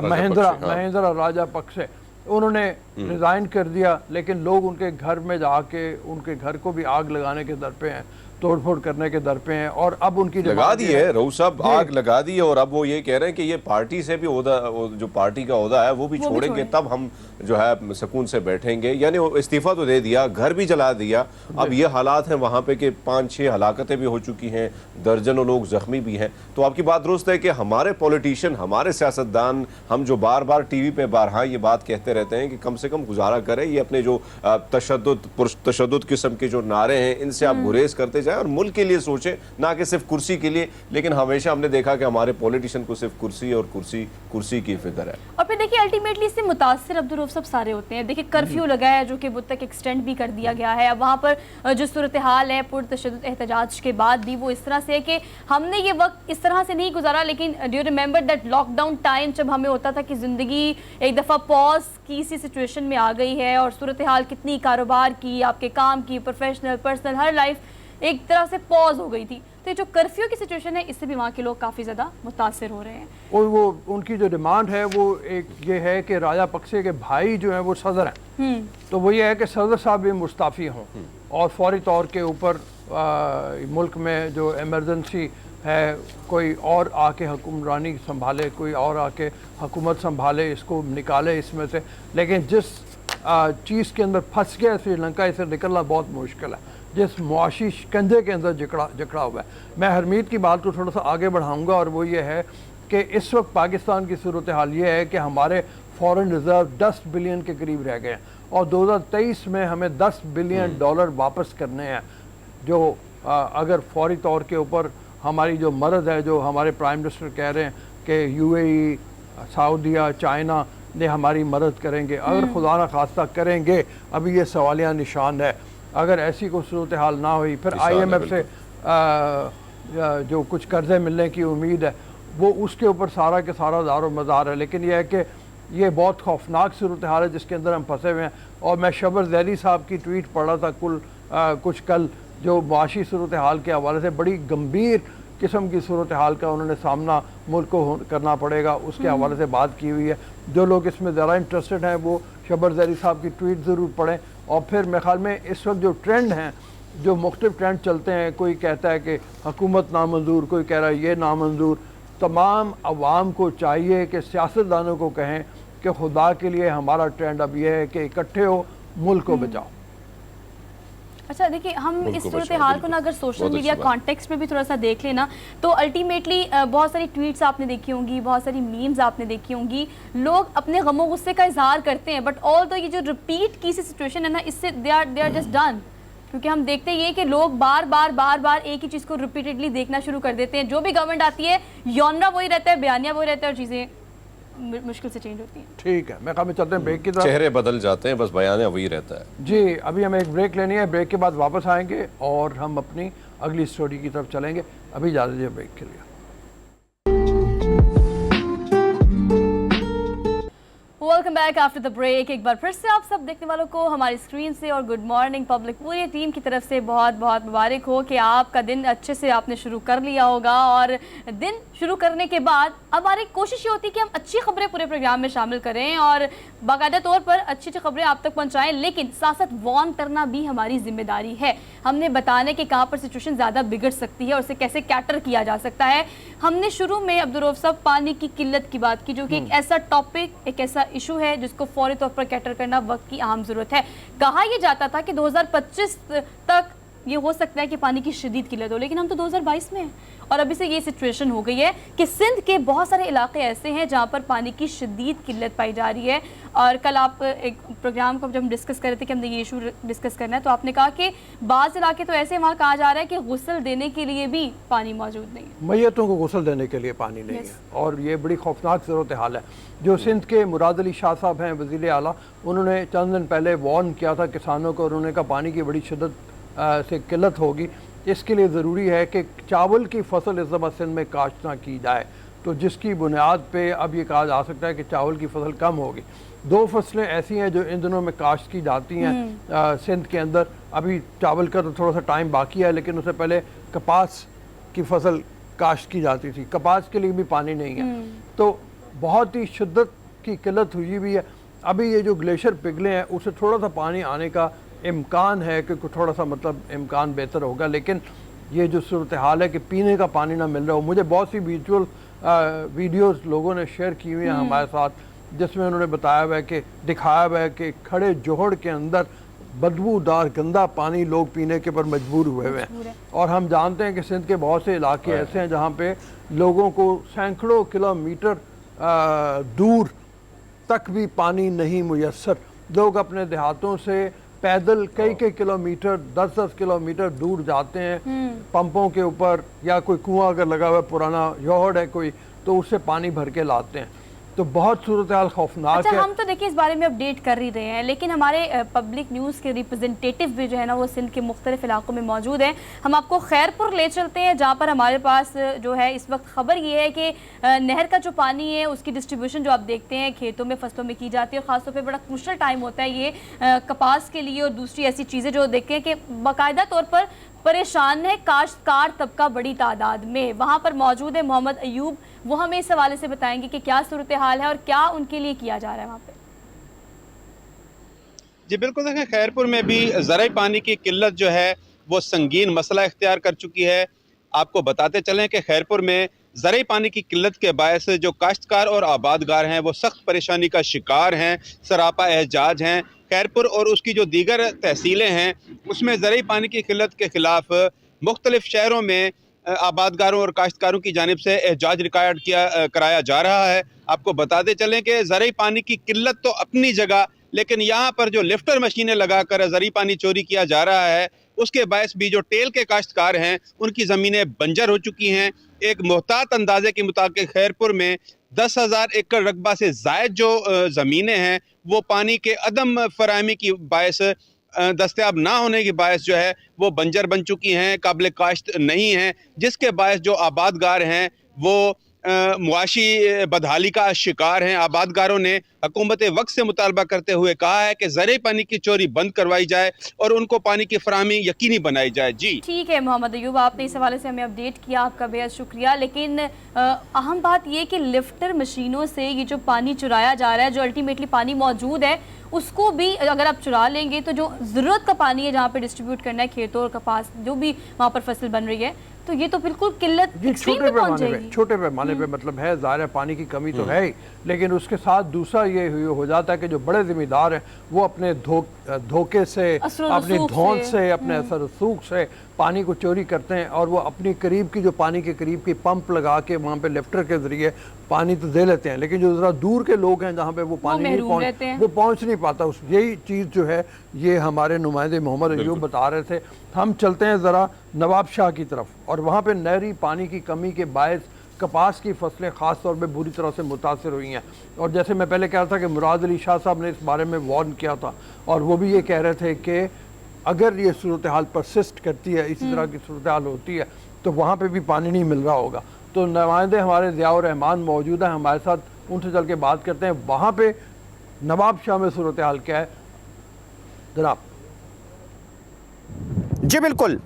महेंद्रा राजा पक्से, उन्होंने रिज़ाइन कर दिया, लेकिन लोग उनके घर में जाके उनके घर को भी आग लगाने के दर पे हैं, तोड़फोड़ करने के दर पे हैं, और अब उनकी लगा दी है रऊफ साहब, आग लगा दी है, और अब वो ये कह रहे हैं कि ये पार्टी से भी ओहदा, जो पार्टी का ओहदा है वो भी छोड़ेंगे, तब हम जो है सुकून से बैठेंगे। यानी इस्तीफा तो दे दिया, घर भी जला दिया। अब ये हालात हैं वहाँ पे कि 5-6 हलाकतें भी हो चुकी हैं, दर्जनों लोग जख्मी भी हैं। तो आपकी बात दुरुस्त है कि हमारे पॉलिटिशियन, हमारे सियासतदान, हम जो बार बार टीवी पे बारहा ये बात कहते रहते हैं कि कम से कम गुजारा करें, ये अपने जो तशद्दुद किस्म के जो नारे हैं इनसे आप गुरेज करते जाए और मुल्क के लिए सोचें, ना कि सिर्फ कुर्सी के लिए। लेकिन हमेशा हमने देखा कि हमारे पॉलिटिशियन को सिर्फ कुर्सी और कुर्सी की फिक्र है। और फिर देखिए अल्टीमेटली इससे मुतासिर अब्दुल रऊफ सब सारे होते हैं। देखिए कर्फ्यू लगा है जो कि बुध तक एक्सटेंड भी कर दिया गया है। अब वहाँ पर जो सूरत हाल है पुरतशद्दुद एहतजाज के बाद भी वो इस तरह से है कि हमने ये वक्त इस तरह से नहीं गुजारा, लेकिन do you remember that lockdown time जब हमें होता था कि ज़िंदगी एक दफ़ा पॉज की इसी सिचुएशन में आ गई है, और सूरत हाल कितनी कारोबार की, आपके काम की, प्रोफेशनल पर्सनल हर लाइफ एक तरह से पॉज हो गई थी। तो ये जो कर्फ्यू की सिचुएशन है इससे भी वहाँ के लोग काफ़ी ज़्यादा मुतासिर हो रहे हैं। और वो उनकी जो डिमांड है वो एक ये है कि राजा पक्से के भाई जो हैं वो सदर हैं, तो वो ये है कि सदर साहब भी मुस्ताफ़ी हों और फौरी तौर के ऊपर मुल्क में जो एमरजेंसी है कोई और आके हुक्मरानी संभाले, कोई और आके हुकूमत संभाले, इसको निकाले इसमें से। लेकिन जिस चीज़ के अंदर फंस गया श्रीलंका, इसे निकलना बहुत मुश्किल है, जिस मुआशी शिकंजे के अंदर जकड़ा हुआ है। मैं हरमीत की बात को थोड़ा सा आगे बढ़ाऊंगा, और वो ये है कि इस वक्त पाकिस्तान की सूरत हाल ये है कि हमारे फॉरेन रिज़र्व 10 बिलियन के करीब रह गए हैं, और 2023 में हमें $10 बिलियन वापस करने हैं, जो अगर फौरी तौर के ऊपर हमारी जो मदद है, जो हमारे प्राइम मिनिस्टर कह रहे हैं कि UAE, सऊदीया, चाइना ने हमारी मदद करेंगे, अगर खुदा न खास्ता करेंगे, अभी ये सवालिया निशान है। अगर ऐसी कोई सूरत हाल ना हुई, फिर IMF से जो कुछ कर्जे मिलने की उम्मीद है, वो उसके ऊपर सारा के सारा दारो मज़ार है। लेकिन यह है कि ये बहुत खौफनाक सूरत हाल है जिसके अंदर हम फंसे हुए हैं। और मैं शबर ज़ैदी साहब की ट्वीट पढ़ रहा था कुछ कल, जो मुआशी सूरत हाल के हवाले से बड़ी गंभीर किस्म की सूरत हाल का उन्होंने सामना मुल्क को करना पड़ेगा, उसके हवाले से बात की हुई है। जो लोग इसमें ज़रा इंटरेस्टेड हैं वो शबर ज़ैदी साहब की ट्वीट ज़रूर पढ़ें। और फिर मेरे ख्याल में इस वक्त जो ट्रेंड हैं, जो मुख्तलिफ ट्रेंड चलते हैं, कोई कहता है कि हुकूमत नामंजूर, कोई कह रहा है ये नामंजूर, तमाम अवाम को चाहिए कि सियासतदानों को कहें कि खुदा के लिए हमारा ट्रेंड अब यह है कि इकट्ठे हो, मुल्क को बचाओ। अच्छा देखिए, हम इस सूरत हाल को ना अगर सोशल मीडिया कॉन्टेक्स्ट में भी थोड़ा सा देख लेना, तो अल्टीमेटली बहुत सारी ट्वीट्स आपने देखी होंगी, बहुत सारी मीम्स आपने देखी होंगी, लोग अपने गमो गुस्से का इजहार करते हैं, बट ऑल तो ये जो रिपीट की सी सिचुएशन है ना, इससे दे आर जस्ट डन। क्योंकि हम देखते ये कि लोग बार बार एक ही चीज़ को रिपीटेडली देखना शुरू कर देते हैं। जो भी गवर्नमेंट आती है यौनरा वही रहता है, बयानिया वही रहता है और चीज़ें मुश्किल से चेंज होती हैं। ठीक है, मैं कहा चलते हैं ब्रेक की तरफ। चेहरे बदल जाते हैं, बस बयानिया वही रहता है। जी, अभी हमें एक ब्रेक लेनी है, ब्रेक के बाद वापस आएंगे और हम अपनी अगली स्टोरी की तरफ चलेंगे। अभी इजाज़त दीजिए ब्रेक के लिए। Welcome back after the break. एक बार फिर से आप सब देखने वालों को हमारी स्क्रीन से और गुड मॉर्निंग पब्लिक पूरी टीम की तरफ से बहुत बहुत मुबारक हो कि आपका दिन अच्छे से आपने शुरू कर लिया होगा। और दिन शुरू करने के बाद हमारी कोशिश ये होती है कि हम अच्छी खबरें पूरे प्रोग्राम में शामिल करें और बाकायदा तौर पर अच्छी अच्छी खबरें आप तक पहुँचाएँ, लेकिन साथ साथ वार्न करना भी हमारी जिम्मेदारी है। हमने बताने कि कहाँ पर सिचुएशन ज़्यादा बिगड़ सकती है और उसे कैसे कैटर किया जा सकता है। हमने शुरू में अब्दुल रऊफ साहब पानी की किल्लत की बात की, जो कि एक ऐसा टॉपिक, एक ऐसा इशू है जिसको फौरी तौर पर कैटर करना वक्त की अहम ज़रूरत है। कहा यह जाता था कि 2025 तक ये हो सकता है कि पानी की शदीद किल्लत हो, लेकिन हम तो 2022 में हैं और अभी से ये सिचुएशन हो गई है कि सिंध के बहुत सारे इलाके ऐसे हैं जहाँ पर पानी की शदीद किल्लत पाई जा रही है। और कल आप एक प्रोग्राम को जब हम डिस्कस कर रहे थे कि हमने ये इशू डिस्कस करना है, तो आपने कहा कि बाज़ इलाके तो ऐसे वहाँ कहा जा रहा है कि गुस्ल देने के लिए भी पानी मौजूद नहीं है, मैयतों को गुस्ल देने के लिए पानी नहीं है और ये बड़ी खौफनाक सूरत हाल है। जो सिंध के मुराद अली शाह साहब हैं, वज़ीर आला, उन्होंने चंद दिन पहले वार्न किया था किसानों को और उन्होंने कहा पानी की बड़ी शिद्दत से किल्लत होगी। इसके लिए ज़रूरी है कि चावल की फसल इस दफ़ा सिंध में काश्त ना की जाए, तो जिसकी बुनियाद पे अब ये कहा जा सकता है कि चावल की फसल कम होगी। दो फसलें ऐसी हैं जो इन दिनों में काश्त की जाती हैं सिंध के अंदर। अभी चावल का तो थोड़ा सा टाइम बाकी है, लेकिन उससे पहले कपास की फसल काश्त की जाती थी। कपास के लिए भी पानी नहीं है, तो बहुत ही शिद्दत की किल्लत हुई भी है। अभी ये जो ग्लेशियर पिघले हैं उससे थोड़ा सा पानी आने का इम्कान है कि थोड़ा सा मतलब इम्कान बेहतर होगा, लेकिन ये जो सूरत हाल है कि पीने का पानी ना मिल रहा हो। मुझे बहुत सी वीडियोस लोगों ने शेयर की हुई हैं हमारे साथ, जिसमें उन्होंने बताया हुआ है कि दिखाया हुआ है कि खड़े जोहड़ के अंदर बदबूदार गंदा पानी लोग पीने के पर मजबूर हुए हुए हैं। और हम जानते हैं कि सिंध के बहुत से इलाके ऐसे हैं जहाँ पे लोगों को सैकड़ों किलोमीटर दूर तक भी पानी नहीं मुयस्सर। लोग अपने देहातों से पैदल कई किलोमीटर 10-10 किलोमीटर दूर जाते हैं पंपों के ऊपर, या कोई कुआं अगर लगा हुआ है, पुराना जोहड़ है कोई, तो उससे पानी भर के लाते हैं। तो बहुत सूरत हाल खौफनाक है। हम तो देखिए इस बारे में अपडेट कर ही रहे हैं, लेकिन हमारे पब्लिक न्यूज़ के रिप्रेजेंटेटिव भी जो है ना वो सिंध के मुख्तलिफ इलाकों में मौजूद हैं। हम आपको खैरपुर ले चलते हैं, जहाँ पर हमारे पास जो है इस वक्त खबर ये है कि नहर का जो पानी है उसकी डिस्ट्रीब्यूशन जो आप देखते हैं खेतों में फसलों में की जाती है, और ख़ासतौर पर बड़ा क्रूशल टाइम होता है ये कपास के लिए और दूसरी ऐसी चीज़ें जो देखते हैं कि बाकायदा तौर पर परेशान है काश्तकार तबका बड़ी तादाद में। वहाँ पर मौजूद है मोहम्मद अयूब, वो हमें इस हवाले से बताएंगे कि क्या सूरत हाल है और क्या उनके लिए किया जा रहा है वहाँ पे। जी बिल्कुल, देखें खैरपुर में भी ज़राई पानी की किल्लत जो है वो संगीन मसला इख्तियार कर चुकी है। आपको बताते चलें कि खैरपुर में ज़राई पानी की किल्लत के बायस जो काश्तकार और आबादगार हैं वो सख्त परेशानी का शिकार हैं, सरापा एहजाज हैं। खैरपुर और उसकी जो दीगर तहसीलें हैं उसमें ज़राई पानी की किल्लत के ख़िलाफ़ मुख्तलिफ शहरों में आबादगारों और काश्तकारों की जानिब से एहजाज रिकॉर्ड कराया जा रहा है। आपको बताते चलें कि ज़राई पानी की किल्लत तो अपनी जगह, लेकिन यहाँ पर जो लिफ्टर मशीनें लगाकर ज़राई पानी चोरी किया जा रहा है उसके बायस भी जो टेल के काश्तकार हैं उनकी ज़मीनें बंजर हो चुकी हैं। एक मोहतात अंदाजे के मुताबिक खैरपुर में 10,000 एकड़ रकबा से ज़ायद जो ज़मीनें हैं वो पानी के अदम फराहमी की बायस दस्तयाब ना होने की बायस जो है वो बंजर बन चुकी हैं, काबिल काश्त नहीं हैं, जिसके बायस जो आबादगार हैं वो मुआशी बदहाली का शिकार हैं। आबादगारों ने हुकूमत वक्त से मुतालबा करते हुए कहा है कि ज़राई पानी की चोरी बंद करवाई जाए और उनको पानी की फराहमी यकीनी बनाई जाए। जी ठीक है मोहम्मद अयूब, आपने इस हवाले से हमें अपडेट किया, आपका बेहद शुक्रिया। लेकिन अहम बात ये कि लिफ्टर मशीनों से ये जो पानी चुराया जा रहा है, जो अल्टीमेटली पानी मौजूद है उसको भी अगर आप चुरा लेंगे तो जो ज़रूरत का पानी है जहाँ पे डिस्ट्रीब्यूट करना है खेतों और कपास जो भी वहाँ पर फसल बन रही है, तो ये तो बिल्कुल किल्लत छोटे पैमाने पे मतलब है। ज़ाहिर है पानी की कमी तो है ही, लेकिन उसके साथ दूसरा ये हो जाता है कि जो बड़े जिम्मेदार हैं वो अपने धोखे से, अपनी धौंस से, अपने असर रसूख से पानी को चोरी करते हैं और वो अपनी करीब की जो पानी के करीब की पंप लगा के वहाँ पे लिफ्टर के ज़रिए पानी तो दे लेते हैं, लेकिन जो ज़रा दूर के लोग हैं जहाँ पे वो पानी नहीं महरूम रहते हैं। वो पहुँच नहीं पाता। उस यही चीज़ जो है ये हमारे नुमाइंदे मोहम्मद अयूब बता रहे थे। हम चलते हैं ज़रा नवाब शाह की तरफ, और वहाँ पे नहरी पानी की कमी के बायस कपास की फसलें ख़ास तौर पे बुरी तरह से मुतासर हुई हैं। और जैसे मैं पहले कह रहा था कि मुराद अली शाह साहब ने इस बारे में वार्न किया था, और वो भी ये कह रहे थे कि अगर ये सूरत हाल परसिस्ट करती है, इसी तरह की सूरत हाल होती है, तो वहाँ पे भी पानी नहीं मिल रहा होगा। तो नुमाइंदे हमारे ज़ियाउर रहमान मौजूद हैं हमारे साथ, उनसे चल के बात करते हैं वहाँ पे नवाब शाह में सूरत हाल क्या है। जनाब जी बिल्कुल,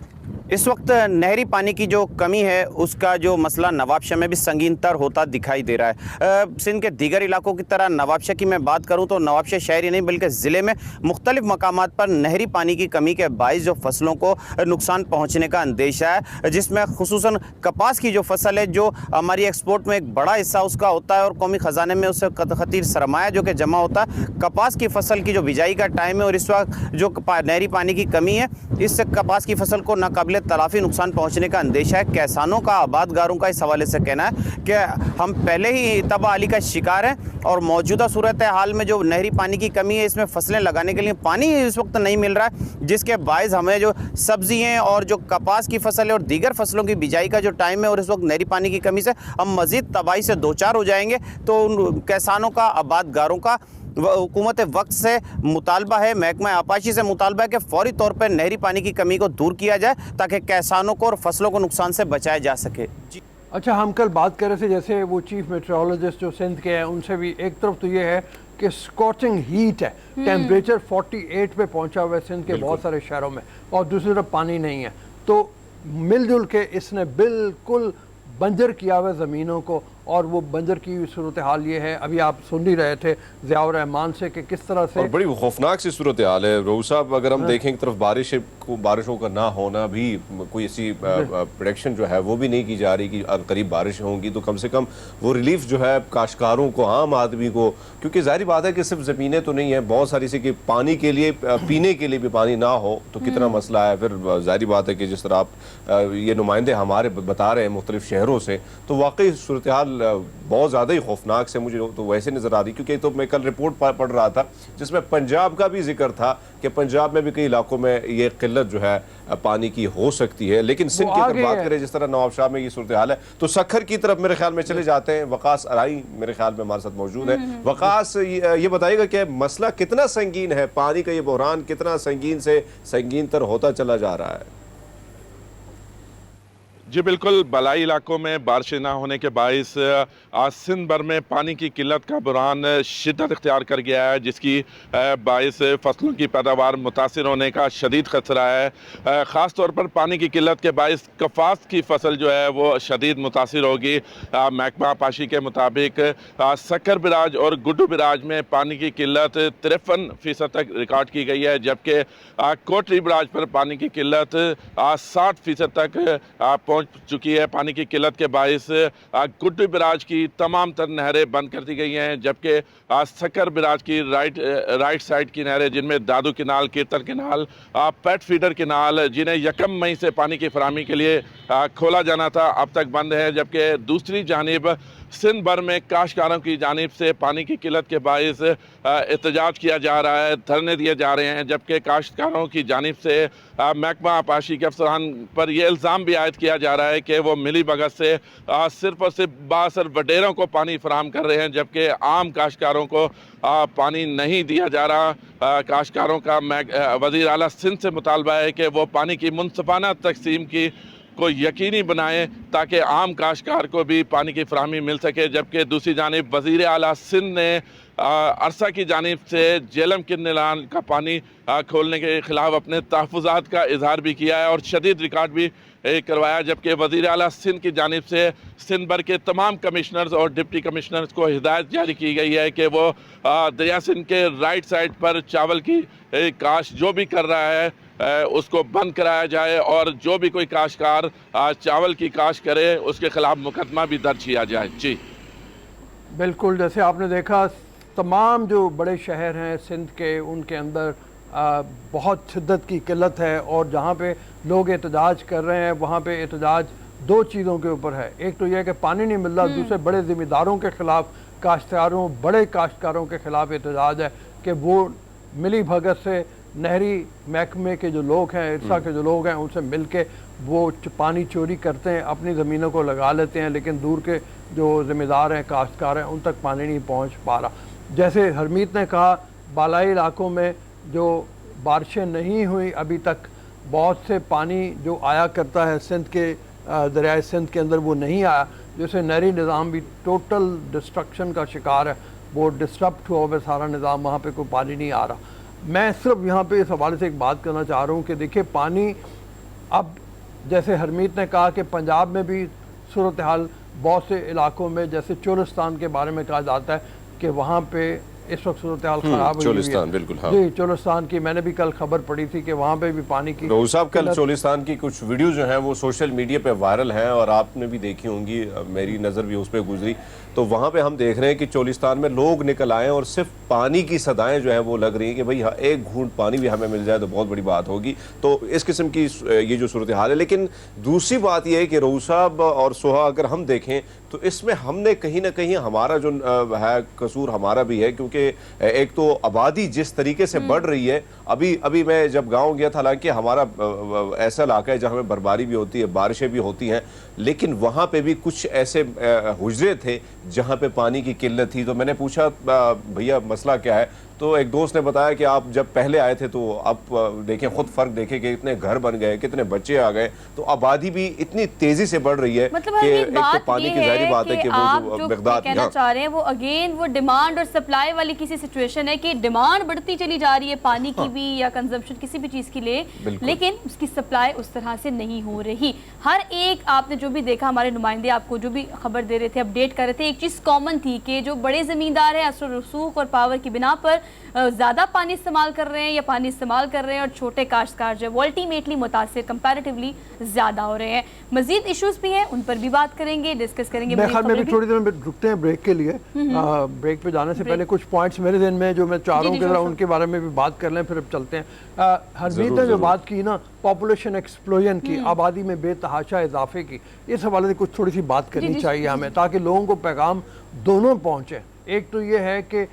इस वक्त नहरी पानी की जो कमी है उसका जो मसला नवाबशाह में भी संगीनतर होता दिखाई दे रहा है। सिंध के दीगर इलाकों की तरह नवाबशाह की मैं बात करूं तो नवाबशाह शहर ही नहीं बल्कि ज़िले में मुख्तलिफ मकामात पर नहरी पानी की कमी के बाइस जो फसलों को नुकसान पहुंचने का अंदेशा है, जिसमें खुसूसन कपास की जो फसल है जो हमारी एक्सपोर्ट में एक बड़ा हिस्सा उसका होता है और कौमी ख़जाने में उससे खतीर सरमाया जो कि जमा होता है। कपास की फसल की जो बिजाई का टाइम है और इस वक्त जो नहरी पानी की कमी है, इससे कपास की फसल को नाकाबिले तलाफी नुकसान पहुंचने का अंदेशा है। किसानों का, आबादगारों का इस हवाले से कहना है कि हम पहले ही तबाही का शिकार हैं और मौजूदा सूरत हाल में जो नहरी पानी की कमी है, इसमें फसलें लगाने के लिए पानी इस वक्त नहीं मिल रहा है, जिसके बायस हमें जो सब्जियाँ और जो कपास की फसल है और दीगर फसलों की बिजाई का जो टाइम है और इस वक्त नहरी पानी की कमी से हम मज़ीद तबाही से दो चार हो जाएंगे। तो उन किसानों का, आबादगारों का हुकूमत वक्त से मुतालबा है, महकमा आपाशी से मुतालबा है कि फौरी तौर पर नहरी पानी की कमी को दूर किया जाए ताकि किसानों को और फसलों को नुकसान से बचाया जा सके। जी अच्छा, हम कल बात कर रहे थे जैसे वो चीफ मेट्रोलॉजिस्ट जो सिंध के हैं उनसे भी, एक तरफ तो ये है कि स्कॉचिंग हीट है, टेम्परेचर 48 पे पहुंचा हुआ है सिंध के बहुत सारे शहरों में, और दूसरी तरफ पानी नहीं है। तो मिलजुल के इसने बिल्कुल बंजर किया हुआ ज़मीनों को, और वो बंजर की सूरत हाल ये है, अभी आप सुन ही रहे थे ज़ियाउर रहमान से कि किस तरह से बड़ी खौफनाक सी सूरत हाल है। रोहू साहब, अगर हम देखें एक तरफ बारिशों का ना होना भी, कोई ऐसी प्रोडक्शन जो है वो भी नहीं की जा रही कि करीब बारिश होंगी तो कम से कम वो रिलीफ जो है काश्तकारों को, आम आदमी को, क्योंकि जाहिर बात है कि सिर्फ ज़मीनें तो नहीं है, बहुत सारी सी कि पानी के लिए, पीने के लिए भी पानी ना हो तो कितना मसला है। फिर जाहिर बात है कि जिस तरह आप ये नुमाइंदे हमारे बता रहे हैं मुख्तलिफ शहरों से, तो वाकई सूरत हाल बहुत ज़्यादा ही खौफनाक से मुझे तो वैसे नज़र आ रही। क्योंकि तो मैं कल रिपोर्ट पढ़ रहा था जिसमें पंजाब का भी जिक्र था कि पंजाब में भी कई इलाकों में ये किल्लत जो है पानी की हो सकती है। लेकिन सिंध की अगर बात करें, जिस तरह नवाब शाह में ये सूरत हाल है, तो सखर की तरफ मेरे ख्याल में चले जाते हैं। वकास अराई मेरे ख्याल में हमारे साथ मौजूद है। वकास, ये बताइएगा कि मसला कितना संगीन है, पानी का ये बहरान कितना संगीन से संगीन तर होता चला जा रहा है? जी बिल्कुल, बलाई इलाकों में बारिश ना होने के बाइस आज सिंध भर में पानी की किल्लत का बुरान शिद्दत इख्तियार कर गया है, जिसकी बाइस फसलों की पैदावार मुतासिर होने का शदीद खतरा है। ख़ास तौर पर पानी की किल्लत के बाइस कपास की फसल जो है वो शदीद मुतासिर होगी। महकमा आपाशी के मुताबिक सक्कर बिराज और गुड्डू बिराज में पानी की किल्लत 53% तक रिकॉर्ड की गई है, जबकि कोटरी बिराज पर पानी की किल्लत 60% तक पहुँच चुकी है। पानी की किल्लत के बाइस गुड्डू बिराज की तमाम तर नहरें बंद कर दी गई हैं, जबकि सक्कर बिराज की राइट साइड की नहरें, जिनमें दादू किनाल, कीर्तन किनाल, पेट फीडर किनाल, जिन्हें 1 मई से पानी की फराहमी के लिए खोला जाना था, अब तक बंद है। जबकि दूसरी जानिब सिंध भर में काश्तकारों की जानिब से पानी की किल्लत के बाइस एहतजाज किया जा रहा है, धरने दिए जा रहे हैं, जबकि काश्तकारों की जानिब से महकमा आपाशी के अफसरान पर यह इल्ज़ाम भी आयद किया जा रहा है कि वो मिली भगत से सिर्फ और सिर्फ बासर वडेरों को पानी फराहम कर रहे हैं, जबकि आम काश्तकारों को पानी नहीं दिया जा रहा। काश्तकारों का वज़ीर आला सिंध से मुतालबा है कि वो पानी की मुनसिफाना तकसीम की को यकीनी बनाएं ताकि आम काश्तकार को भी पानी की फराहमी मिल सके। जबकि दूसरी जानिब वज़ीर आला सिंध ने अरसा की जानिब से जेलम के नीलान का पानी खोलने के ख़िलाफ़ अपने तहफ़्फ़ुज़ात का इजहार भी किया है और शदीद रिकॉर्ड भी करवाया। जबकि वज़ीर आला सिंध की जानिब से सिंध भर के तमाम कमिश्नर्स और डिप्टी कमिश्नर्स को हिदायत जारी की गई है कि वो दरिया सिंध के राइट साइड पर चावल की काश्त जो भी कर रहा है उसको बंद कराया जाए, और जो भी कोई काश्तकार चावल की काश्त करे उसके खिलाफ मुकदमा भी दर्ज किया जाए। जी बिल्कुल, जैसे आपने देखा तमाम जो बड़े शहर हैं सिंध के, उनके अंदर बहुत शिद्दत की किल्लत है, और जहाँ पे लोग एहतजाज कर रहे हैं वहाँ पे एहतजाज दो चीज़ों के ऊपर है। एक तो यह है कि पानी नहीं मिल रहा, दूसरे बड़े ज़िम्मेदारों के ख़िलाफ़, काश्तकारों, बड़े काश्तकारों के ख़िलाफ़ एहतजाज है कि वो मिली भगत से नहरी महकमे के जो लोग हैं, इरसा के जो लोग हैं, उनसे मिल के वो पानी चोरी करते हैं, अपनी ज़मीनों को लगा लेते हैं, लेकिन दूर के जो ज़िम्मेदार हैं, काश्तकार हैं, उन तक पानी नहीं पहुँच पा रहा। जैसे हरमीत ने कहा, बालाई इलाकों में जो बारिशें नहीं हुई अभी तक, बहुत से पानी जो आया करता है सिंध के दरियाए सिंध के अंदर वो नहीं आया, जैसे नहरी निज़ाम भी टोटल डिस्ट्रक्शन का शिकार है, वो डिस्टर्ब हुआ हुआ सारा निज़ाम, वहाँ पे कोई पानी नहीं आ रहा। मैं सिर्फ यहाँ पे इस हवाले से एक बात करना चाह रहा हूँ कि देखिए पानी अब, जैसे हरमीत ने कहा कि पंजाब में भी सूरत हाल बहुत से इलाकों में, जैसे चोलिस्तान के बारे में कहा जाता है कि वहाँ पे इस वक्त सूरत हाल खराब हुई चोलिस्तान, बिल्कुल, हाँ। जी, चोलिस्तान की मैंने भी कल खबर पढ़ी थी कि वहाँ पे भी पानी की रोहू साहब, कल चोलिस्तान की कुछ वीडियो जो हैं वो सोशल मीडिया पे वायरल हैं और आपने भी देखी होंगी, मेरी नज़र भी उस पर गुजरी। तो वहाँ पे हम देख रहे हैं कि चोलिस्तान में लोग निकल आए और सिर्फ पानी की सदाएं जो है वो लग रही हैं कि भाई हाँ, एक घूंट पानी भी हमें मिल जाए तो बहुत बड़ी बात होगी। तो इस किस्म की ये जो सूरत हाल है। लेकिन दूसरी बात यह है कि रोहू साहब और सोहा, अगर हम देखें तो इसमें हमने कहीं ना कहीं हमारा जो है कसूर हमारा भी है, क्योंकि एक तो आबादी जिस तरीके से बढ़ रही है, अभी मैं जब गांव गया था, हालांकि हमारा ऐसा इलाका है जहां में बर्फबारी भी होती है, बारिशें भी होती हैं, लेकिन वहां पे भी कुछ ऐसे हुजरे थे जहां पे पानी की किल्लत थी। तो मैंने पूछा भैया मसला क्या है, तो एक दोस्त ने बताया कि आप जब पहले आए थे तो आप देखें, खुद फर्क देखें कि इतने घर बन गए, कितने बच्चे आ गए, तो आबादी भी इतनी तेजी से बढ़ रही है मतलब कि एक तो पानी की जाहिर बात है कि वो जो मिक़दार कहना चाह रहे हैं वो अगेन वो डिमांड और सप्लाई वाली किसी सिचुएशन है कि डिमांड बढ़ती चली जा रही है पानी की भी या कंजम्पशन किसी भी चीज के लिए, लेकिन उसकी सप्लाई उस तरह से नहीं हो रही। हर एक आपने जो भी देखा, हमारे नुमाइंदे आपको जो भी खबर दे रहे थे, अपडेट कर रहे थे, एक चीज कॉमन थी कि जो बड़े जमींदार हैं असर रसूख और पावर की बिना पर ज़्यादा पानी इस्तेमाल कर रहे हैं या पानी इस्तेमाल कर रहे हैं, और छोटे काश्तकार जो है वो अल्टीमेटली मुतासिर कंपैरेटिवली ज़्यादा हो रहे हैं। मजीद इश्यूज भी हैं, उन पर भी बात करेंगे, डिस्कस करेंगे। में भी थोड़ी देर में रुकते हैं ब्रेक के लिए। ब्रेक पे जाने से पहले कुछ पॉइंट्स मेरे दिन में जो मैं चाह रहा हूँ कि उनके बारे में भी बात कर लें, फिर अब चलते हैं। हरमीत ने जो बात की ना पॉपुलेशन एक्सप्लोजन की, आबादी में बेतहाशा इजाफे की, इस हवाले से कुछ थोड़ी सी बात करनी चाहिए हमें, ताकि लोगों को पैगाम दोनों पहुँचे। एक तो ये है कि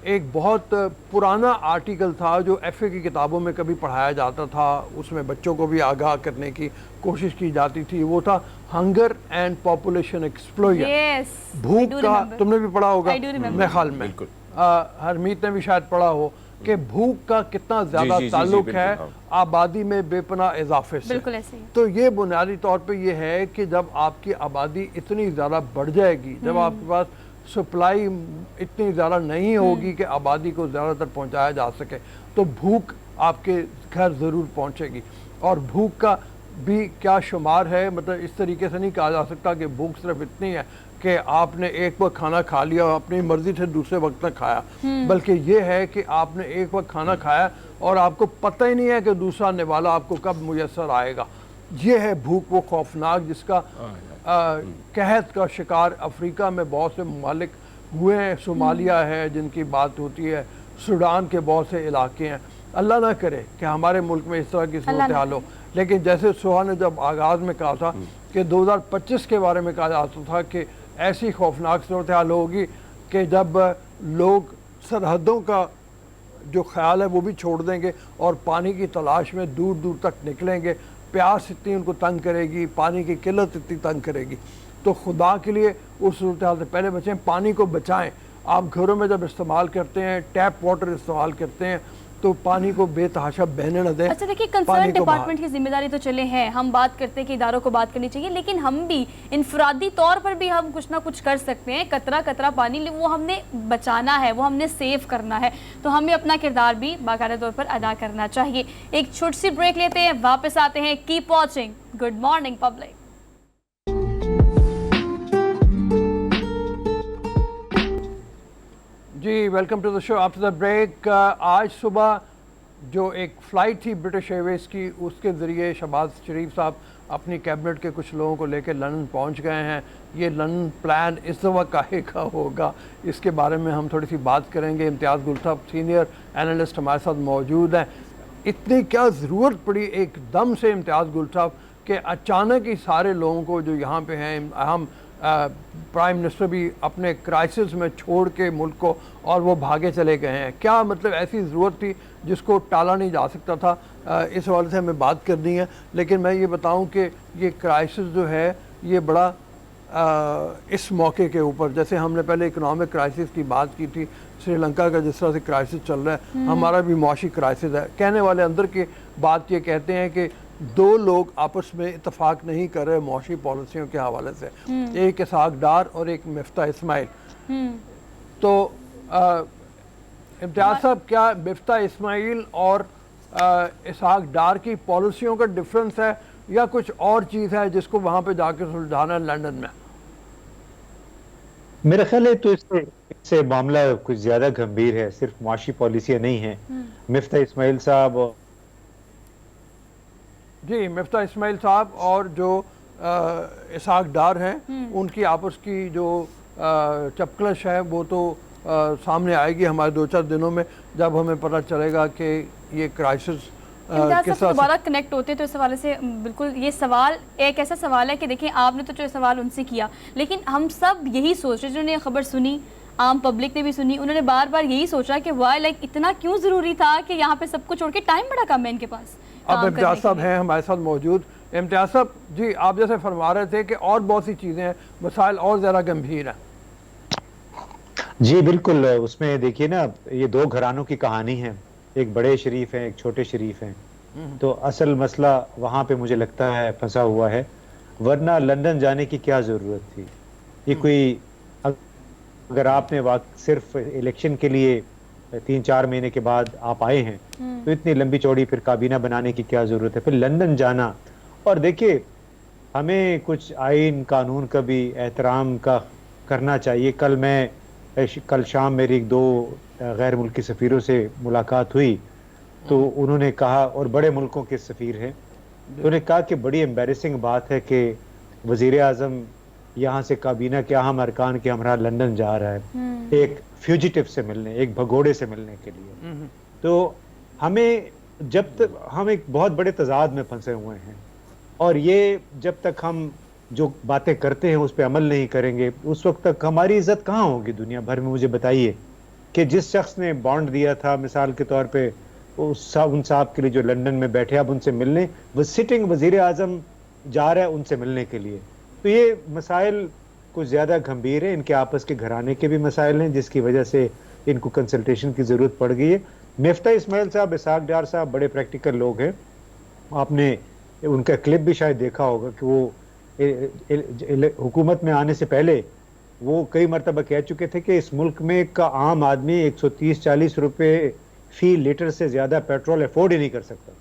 एक बहुत पुराना आर्टिकल था जो एफए की किताबों में कभी पढ़ाया जाता था, उसमें बच्चों को भी आगाह करने की कोशिश की जाती थी, वो था हंगर एंड पॉपुलेशन एक्सप्लोजन। भूख का तुमने भी पढ़ा होगा मेरे ख्याल में, हरमीत ने भी शायद पढ़ा हो कि भूख का कितना ज्यादा ताल्लुक है आबादी में बेपनाह इजाफे से। तो ये बुनियादी तौर पे ये है कि जब आपकी आबादी इतनी ज़्यादा बढ़ जाएगी, जब आपके पास सप्लाई इतनी ज़्यादा नहीं होगी कि आबादी को ज़्यादातर पहुंचाया जा सके, तो भूख आपके घर ज़रूर पहुंचेगी। और भूख का भी क्या शुमार है, मतलब इस तरीके से नहीं कहा जा सकता कि भूख सिर्फ इतनी है कि आपने एक वक्त खाना खा लिया और अपनी मर्जी से दूसरे वक्त तक खाया, बल्कि ये है कि आपने एक वक्त खाना खाया और आपको पता ही नहीं है कि दूसरा निवाला आपको कब मुयसर आएगा। ये है भूख, वो खौफनाक जिसका कहत का शिकार अफ्रीका में बहुत से ममालिक हुए हैं। सोमालिया है जिनकी बात होती है, सूडान के बहुत से इलाके हैं। अल्लाह ना करे कि हमारे मुल्क में इस तरह की सूरत हाल हो, लेकिन जैसे सोहा ने जब आगाज़ में कहा था कि 2025 के बारे में कहा जाता था कि ऐसी खौफनाक सूरत हाल होगी कि जब लोग सरहदों का जो ख्याल है वो भी छोड़ देंगे और पानी की तलाश में दूर दूर तक निकलेंगे। प्यास इतनी उनको तंग करेगी, पानी की किल्लत इतनी तंग करेगी। तो खुदा के लिए उस सूरत हाल से पहले बचें, पानी को बचाएं। आप घरों में जब इस्तेमाल करते हैं, टैप वाटर इस्तेमाल करते हैं, तो पानी को बेतहाशा बहने न दें। अच्छा देखिए, कंसर्न डिपार्टमेंट की जिम्मेदारी तो चले हैं, हम बात करते हैं कि इदारों को बात करनी चाहिए, लेकिन हम भी इनफरादी तौर पर भी हम कुछ ना कुछ कर सकते हैं। कतरा कतरा पानी वो हमने बचाना है, वो हमने सेव करना है, तो हमें अपना किरदार भी बाकायदा तौर पर अदा करना चाहिए। एक छोटी सी ब्रेक लेते हैं, वापस आते हैं। Keep watching good morning public. जी, welcome to the show after the break. आज सुबह जो एक फ़्लाइट थी ब्रिटिश एयरवेज़ की, उसके ज़रिए शहबाज शरीफ साहब अपनी कैबिनेट के कुछ लोगों को लेकर लंदन पहुंच गए हैं। ये लंदन प्लान इस दफ़ा काहे का होगा, इसके बारे में हम थोड़ी सी बात करेंगे। इम्तियाज़ गुलताफ़ सीनियर एनालिस्ट हमारे साथ मौजूद हैं। इतनी क्या ज़रूरत पड़ी एकदम से इम्तियाज़ गुलताफ़ कि अचानक ही सारे लोगों को जो यहाँ पे हैं, हम प्राइम मिनिस्टर भी अपने क्राइसिस में छोड़ के मुल्क को और वो भागे चले गए हैं। क्या मतलब ऐसी ज़रूरत थी जिसको टाला नहीं जा सकता था? इस हवाले से हमें बात करनी है। लेकिन मैं ये बताऊं कि ये क्राइसिस जो है ये बड़ा इस मौके के ऊपर, जैसे हमने पहले इकोनॉमिक क्राइसिस की बात की थी, श्रीलंका का जिस तरह से क्राइसिस चल रहा है, हमारा भी मुआशी क्राइसिस है। कहने वाले अंदर की बात ये कहते हैं कि दो लोग आपस में इतफाक नहीं कर रहे मुआशी पॉलिसियों के हवाले से, एक इसहाक डार और एक मिफ्ता इस्माइल। तो इम्तियाज साहब, क्या मिफ्ता इस्माइल और इसहाक डार की पॉलिसियों का डिफरेंस है या कुछ और चीज़ है जिसको वहाँ पे जाकर सुलझाना है लंदन में? मेरा ख्याल है तो इससे मामला कुछ ज़्यादा गंभीर है, सिर्फ मुआशी पॉलिसियाँ नहीं हैं। मिफ्ता इस्माइल साहब जी, मिफ्ता इस्माइल साहब और जो इसहाक डार हैं, उनकी आपस की जो चपकलश है वो तो सामने आएगी हमारे 2-4 दिनों में, जब हमें पता चलेगा कि ये क्राइसिस दोबारा कनेक्ट होते हैं। तो इस हवाले से बिल्कुल ये सवाल एक ऐसा सवाल है कि देखिए, आपने तो जो सवाल उनसे किया, लेकिन हम सब यही सोच रहे, जिन्होंने खबर सुनी, आम पब्लिक ने भी सुनी, उन्होंने बार बार यही सोचा कि वाह, लाइक इतना क्यों ज़रूरी था कि यहाँ पे सब कुछ छोड़ के, टाइम बड़ा कम है इनके पास। अब इम्तियाज साहब हैं हमारे साथ मौजूद। इम्तियाज साहब जी, आप जैसे फरमा रहे थे कि और बहुत सी चीज़ें हैं, मसाइल और ज़्यादा गंभीर हैं। जी बिल्कुल, उसमें देखिए ना, ये दो घरानों की कहानी है, एक बड़े शरीफ हैं, एक छोटे शरीफ हैं। तो असल मसला वहाँ पे मुझे लगता है फंसा हुआ है, वरना लंदन जाने की क्या ज़रूरत थी? ये कोई, अगर आपने सिर्फ इलेक्शन के लिए 3-4 महीने के बाद आप आए हैं, तो इतनी लंबी चौड़ी फिर काबीना बनाने की क्या ज़रूरत है? फिर लंदन जाना। और देखिए, हमें कुछ आइन कानून का भी एहतराम का करना चाहिए। कल शाम मेरी 2 गैर मुल्की सफ़ीरों से मुलाकात हुई, तो उन्होंने कहा, और बड़े मुल्कों के सफ़ीर हैं, तो उन्होंने कहा कि बड़ी एम्बेरसिंग बात है कि वज़ीर आज़म यहाँ से काबीना के अहम अरकान के हमरा लंदन जा रहा है एक फ्यूजिटिव से मिलने, एक भगोड़े से मिलने के लिए। तो हमें, जब तक हम एक बहुत बड़े तजाद में फंसे हुए हैं, और ये जब तक हम जो बातें करते हैं उस पर अमल नहीं करेंगे, उस वक्त तक हमारी इज्जत कहाँ होगी दुनिया भर में? मुझे बताइए कि जिस शख्स ने बॉन्ड दिया था, मिसाल के तौर पे उन साहब के लिए जो लंदन में बैठे, अब उनसे मिलने, वो सिटिंग वज़ीर आज़म जा रहा है उनसे मिलने के लिए। तो ये मसाइल कुछ ज़्यादा गंभीर है, इनके आपस के घराने के भी मसाइल हैं, जिसकी वजह से इनको कंसल्टेशन की ज़रूरत पड़ गई है। मिफ्ता इस्माइल साहब, इसहाक डार साहब बड़े प्रैक्टिकल लोग हैं। आपने उनका क्लिप भी शायद देखा होगा कि वो हुकूमत में आने से पहले वो कई मरतबा कह चुके थे कि इस मुल्क में का आम आदमी 130-40 रुपये फी लीटर से ज़्यादा पेट्रोल अफोर्ड ही नहीं कर सकता,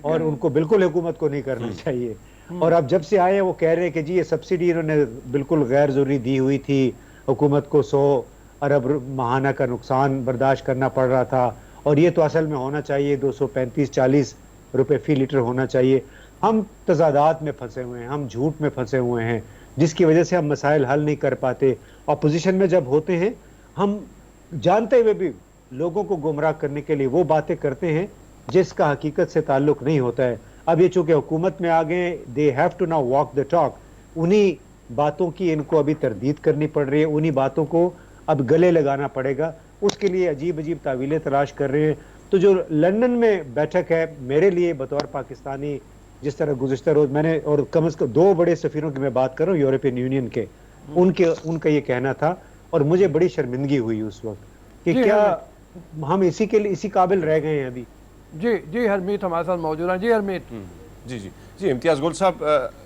और उनको बिल्कुल हुकूमत को नहीं करना चाहिए। और अब जब से आए हैं वो कह रहे हैं कि जी ये सब्सिडी इन्होंने बिल्कुल गैर ज़रूरी दी हुई थी, हुकूमत को 100 अरब माहाना का नुकसान बर्दाश्त करना पड़ रहा था, और ये तो असल में होना चाहिए 235-40 रुपये फ़ी लीटर होना चाहिए। हम तजादात में फंसे हुए हैं, हम झूठ में फंसे हुए हैं, जिसकी वजह से हम मसाइल हल नहीं कर पाते। अपोजिशन में जब होते हैं, हम जानते हुए भी लोगों को गुमराह करने के लिए वो बातें करते हैं जिसका हकीकत से ताल्लुक़ नहीं होता है। अब ये चूँकि हुकूमत में आ गए, they have to now walk the talk, उन्हीं बातों की इनको अभी तरदीद करनी पड़ रही है, उन्हीं बातों को अब गले लगाना पड़ेगा। उसके लिए अजीब अजीब तावीलें तलाश कर रहे हैं। तो जो लंदन में बैठक है, मेरे लिए बतौर पाकिस्तानी, जिस तरह गुज़िश्ता रोज़ मैंने, और कम से कम 2 बड़े सफ़ीरों की मैं बात कर रहा हूँ यूरोपियन यूनियन के, उनका ये कहना था, और मुझे बड़ी शर्मिंदगी हुई उस वक्त कि क्या हम इसी काबिल रह गए हैं अभी। जी हरमीत हमारे साथ मौजूद हैं। जी हरमीत। जी इम्तियाज़ गुल साहब,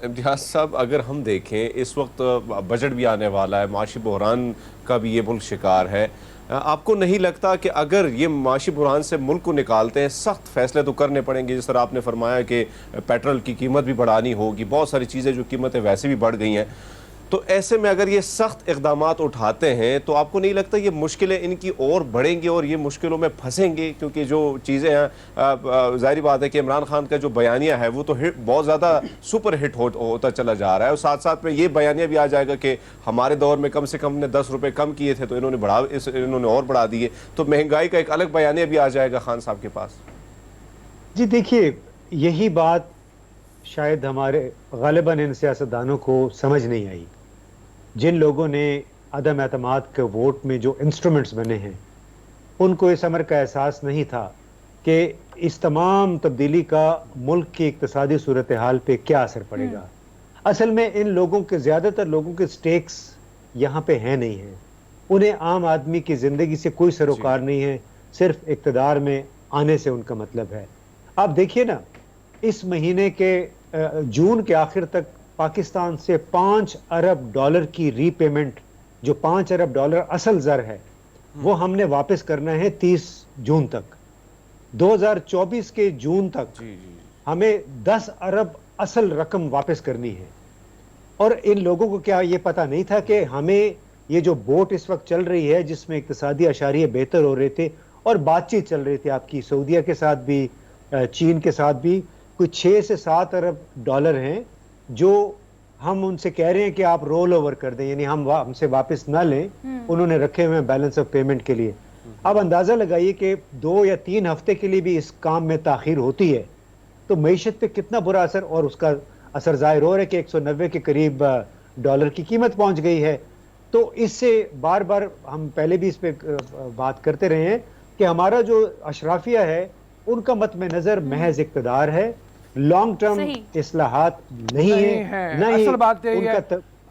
इम्तियाज़ साहब, अगर हम देखें इस वक्त बजट भी आने वाला है, माशी बहरान का भी ये मुल्क शिकार है, आपको नहीं लगता कि अगर ये माशी बुरहान से मुल्क को निकालते हैं, सख्त फैसले तो करने पड़ेंगे, जिस तरह आपने फरमाया कि पेट्रोल की कीमत भी बढ़ानी होगी, बहुत सारी चीज़ें जो कीमतें वैसे भी बढ़ गई हैं, तो ऐसे में अगर ये सख्त इक़दामात उठाते हैं तो आपको नहीं लगता ये मुश्किलें इनकी और बढ़ेंगी और ये मुश्किलों में फंसेंगे? क्योंकि जो चीज़ें हैं, ज़ाहिर बात है कि इमरान खान का जो बयानिया है वो तो बहुत ज़्यादा सुपर हिट होता चला जा रहा है, और साथ साथ में ये बयानिया भी आ जाएगा कि हमारे दौर में कम से कम ने 10 रुपये कम किए थे तो इन्होंने और बढ़ा दिए, तो महंगाई का एक अलग बयानिया भी आ जाएगा खान साहब के पास। जी देखिए, यही बात शायद हमारे गालिबन इन सियासतदानों को समझ नहीं आई। जिन लोगों ने अदम एतमाद के वोट में जो इंस्ट्रूमेंट्स बने हैं, उनको इस अमर का एहसास नहीं था कि इस तमाम तब्दीली का मुल्क की इक्तिसादी सूरत हाल पे क्या असर पड़ेगा। असल में इन लोगों के, ज़्यादातर लोगों के स्टेक्स यहाँ पे हैं नहीं हैं। उन्हें आम आदमी की ज़िंदगी से कोई सरोकार नहीं है, सिर्फ इक़्तिदार में आने से उनका मतलब है। आप देखिए ना, इस महीने के जून के आखिर तक पाकिस्तान से $5 अरब की रीपेमेंट, जो $5 अरब असल ज़र है, वो हमने वापस करना है 30 जून तक। 2024 के जून तक हमें 10 अरब असल रकम वापस करनी है। और इन लोगों को क्या ये पता नहीं था कि हमें ये जो बोट इस वक्त चल रही है, जिसमें इक्तिसादी अशारिये बेहतर हो रहे थे और बातचीत चल रही थी आपकी सऊदीया के साथ भी, चीन के साथ भी, कोई 6 से 7 अरब हैं जो हम उनसे कह रहे हैं कि आप रोल ओवर कर दें, यानी हमसे वापस ना लें। उन्होंने रखे हुए हैं बैलेंस ऑफ पेमेंट के लिए। अब अंदाजा लगाइए कि 2 या 3 हफ्ते के लिए भी इस काम में ताखीर होती है तो मईशत पे कितना बुरा असर, और उसका असर जाहिर हो रहा है कि 190 के करीब डॉलर की कीमत पहुंच गई है। तो इससे बार बार हम पहले भी इस पे बात करते रहे हैं कि हमारा जो अशराफिया है उनका मत में नजर महज इक़्तिदार है, लॉन्ग टर्म इस्लाहात नहीं है।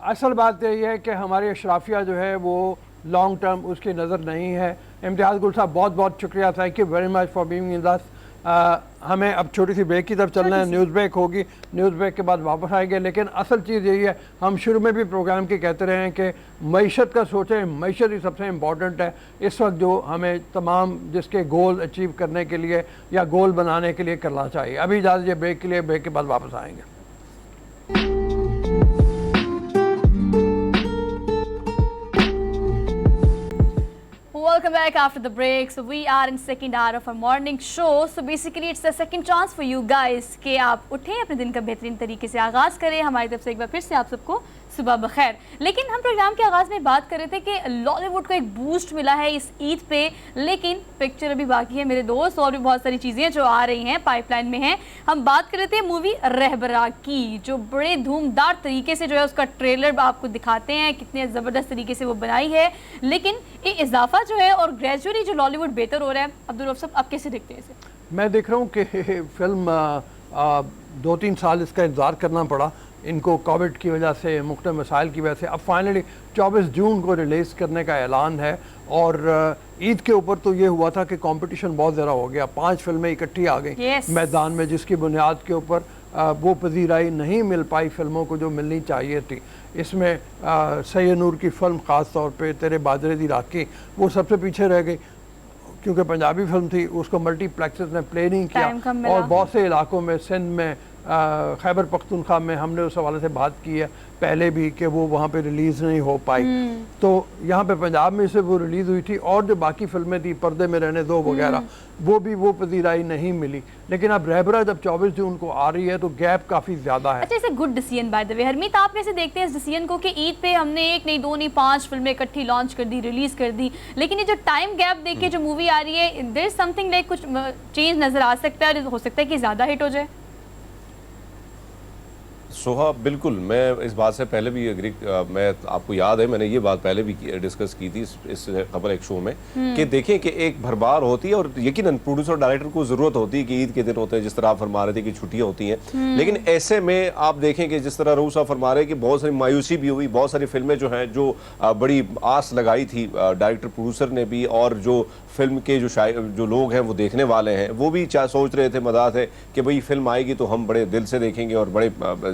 असल बात यही है कि हमारी अशराफिया जो है वो लॉन्ग टर्म उसकी नज़र नहीं है। इम्तियाज़ गुल साहब, बहुत बहुत शुक्रिया, thank you very much for being with us. हमें अब छोटी सी ब्रेक की तरफ चलना है, न्यूज़ ब्रेक होगी, न्यूज़ ब्रेक के बाद वापस आएंगे। लेकिन असल चीज़ यही है, हम शुरू में भी प्रोग्राम के कहते रहे हैं कि मईशत का सोचें, मईशत ही सबसे इम्पॉर्टेंट है इस वक्त, जो हमें तमाम जिसके गोल अचीव करने के लिए या गोल बनाने के लिए करना चाहिए। अभी इजाज़त दीजिए ब्रेक के लिए, ब्रेक के बाद वापस आएंगे। Welcome back after the break. So we are in second hour of our morning show. So basically it's a second chance for you guys कि आप उठें, अपने दिन का बेहतरीन तरीके से आगाज़ करें। हमारी तरफ से एक बार फिर से आप सबको सुबह बखैर। लेकिन हम प्रोग्राम के आगाज़ में बात कर रहे थे कि लॉलीवुड को एक बूस्ट मिला है इस ईद पे, लेकिन पिक्चर अभी बाकी है मेरे दोस्त, और भी बहुत सारी चीज़ें जो आ रही हैं, पाइपलाइन में हैं। हम बात कर रहे थे मूवी रहबरा की, जो बड़े धूमदार तरीके से जो है उसका ट्रेलर आपको दिखाते हैं, कितने ज़बरदस्त तरीके से वो बनाई है। लेकिन ये इजाफा जो है और ग्रेजुअली जो लॉलीवुड बेहतर हो रहा है, अब्दुल रऊफ साहब आप कैसे देखते हैं इसे? मैं देख रहा हूँ कि फिल्म 2-3 साल इसका इंतज़ार करना पड़ा इनको, कोविड की वजह से, मुख्तलिफ मसाइल की वजह से। अब फाइनली 24 जून को रिलीज़ करने का ऐलान है। और ईद के ऊपर तो ये हुआ था कि कंपटीशन बहुत ज़्यादा हो गया, 5 फिल्में इकट्ठी आ गई मैदान में, जिसकी बुनियाद के ऊपर वो पजीराई नहीं मिल पाई फिल्मों को जो मिलनी चाहिए थी। इसमें सैयद नूर की फ़िल्म ख़ास तौर पे तेरे बादरे दी राखी, वो सबसे पीछे रह गई क्योंकि पंजाबी फिल्म थी, उसको मल्टीप्लेक्सेस ने प्ले नहीं किया। और बहुत से इलाकों में, सिंध में, खैबर पख्तूनख्वा में हमने उस हवाले से बात की है पहले भी कि वो वहाँ पे रिलीज़ नहीं हो पाई। तो यहाँ पे पंजाब में से वो रिलीज़ हुई थी, और जो बाकी फिल्में थी, पर्दे में रहने दो वगैरह, वो भी वो पजीराई नहीं मिली। लेकिन अब रहबरा जब 24 जून को आ रही है तो गैप काफ़ी ज़्यादा है। अच्छा, इसे good decision by the way. Harmeet, आप कैसे देखते हैं इस डिसीजन को कि ईद पे हमने 1 नहीं 2 नहीं 5 फिल्में इकट्ठी लॉन्च कर दी, रिलीज़ कर दी, लेकिन ये जो टाइम गैप देख के जो मूवी आ रही है, देयर इज समथिंग लाइक कुछ चेंज नज़र आ सकता है, हो सकता है कि ज़्यादा हिट हो जाए? सोहा, बिल्कुल, मैं इस बात से पहले भी एग्री, मैं आपको याद है मैंने ये बात पहले भी डिस्कस की थी इस खबर एक शो में कि देखें कि एक भरमार होती है, और यकीनन प्रोड्यूसर और डायरेक्टर को ज़रूरत होती है कि ईद के दिन होते हैं, जिस तरह आप फरमा रहे थे कि छुट्टियां होती हैं। लेकिन ऐसे में आप देखें कि जिस तरह रऊफ साहब फरमा रहे हैं कि बहुत सारी मायूसी भी हुई, बहुत सारी फिल्में जो हैं जो बड़ी आस लगाई थी डायरेक्टर प्रोड्यूसर ने भी, और जो फिल्म के जो लोग हैं वो देखने वाले हैं वो भी सोच रहे थे, मदाद है कि भाई फिल्म आएगी तो हम बड़े दिल से देखेंगे और बड़े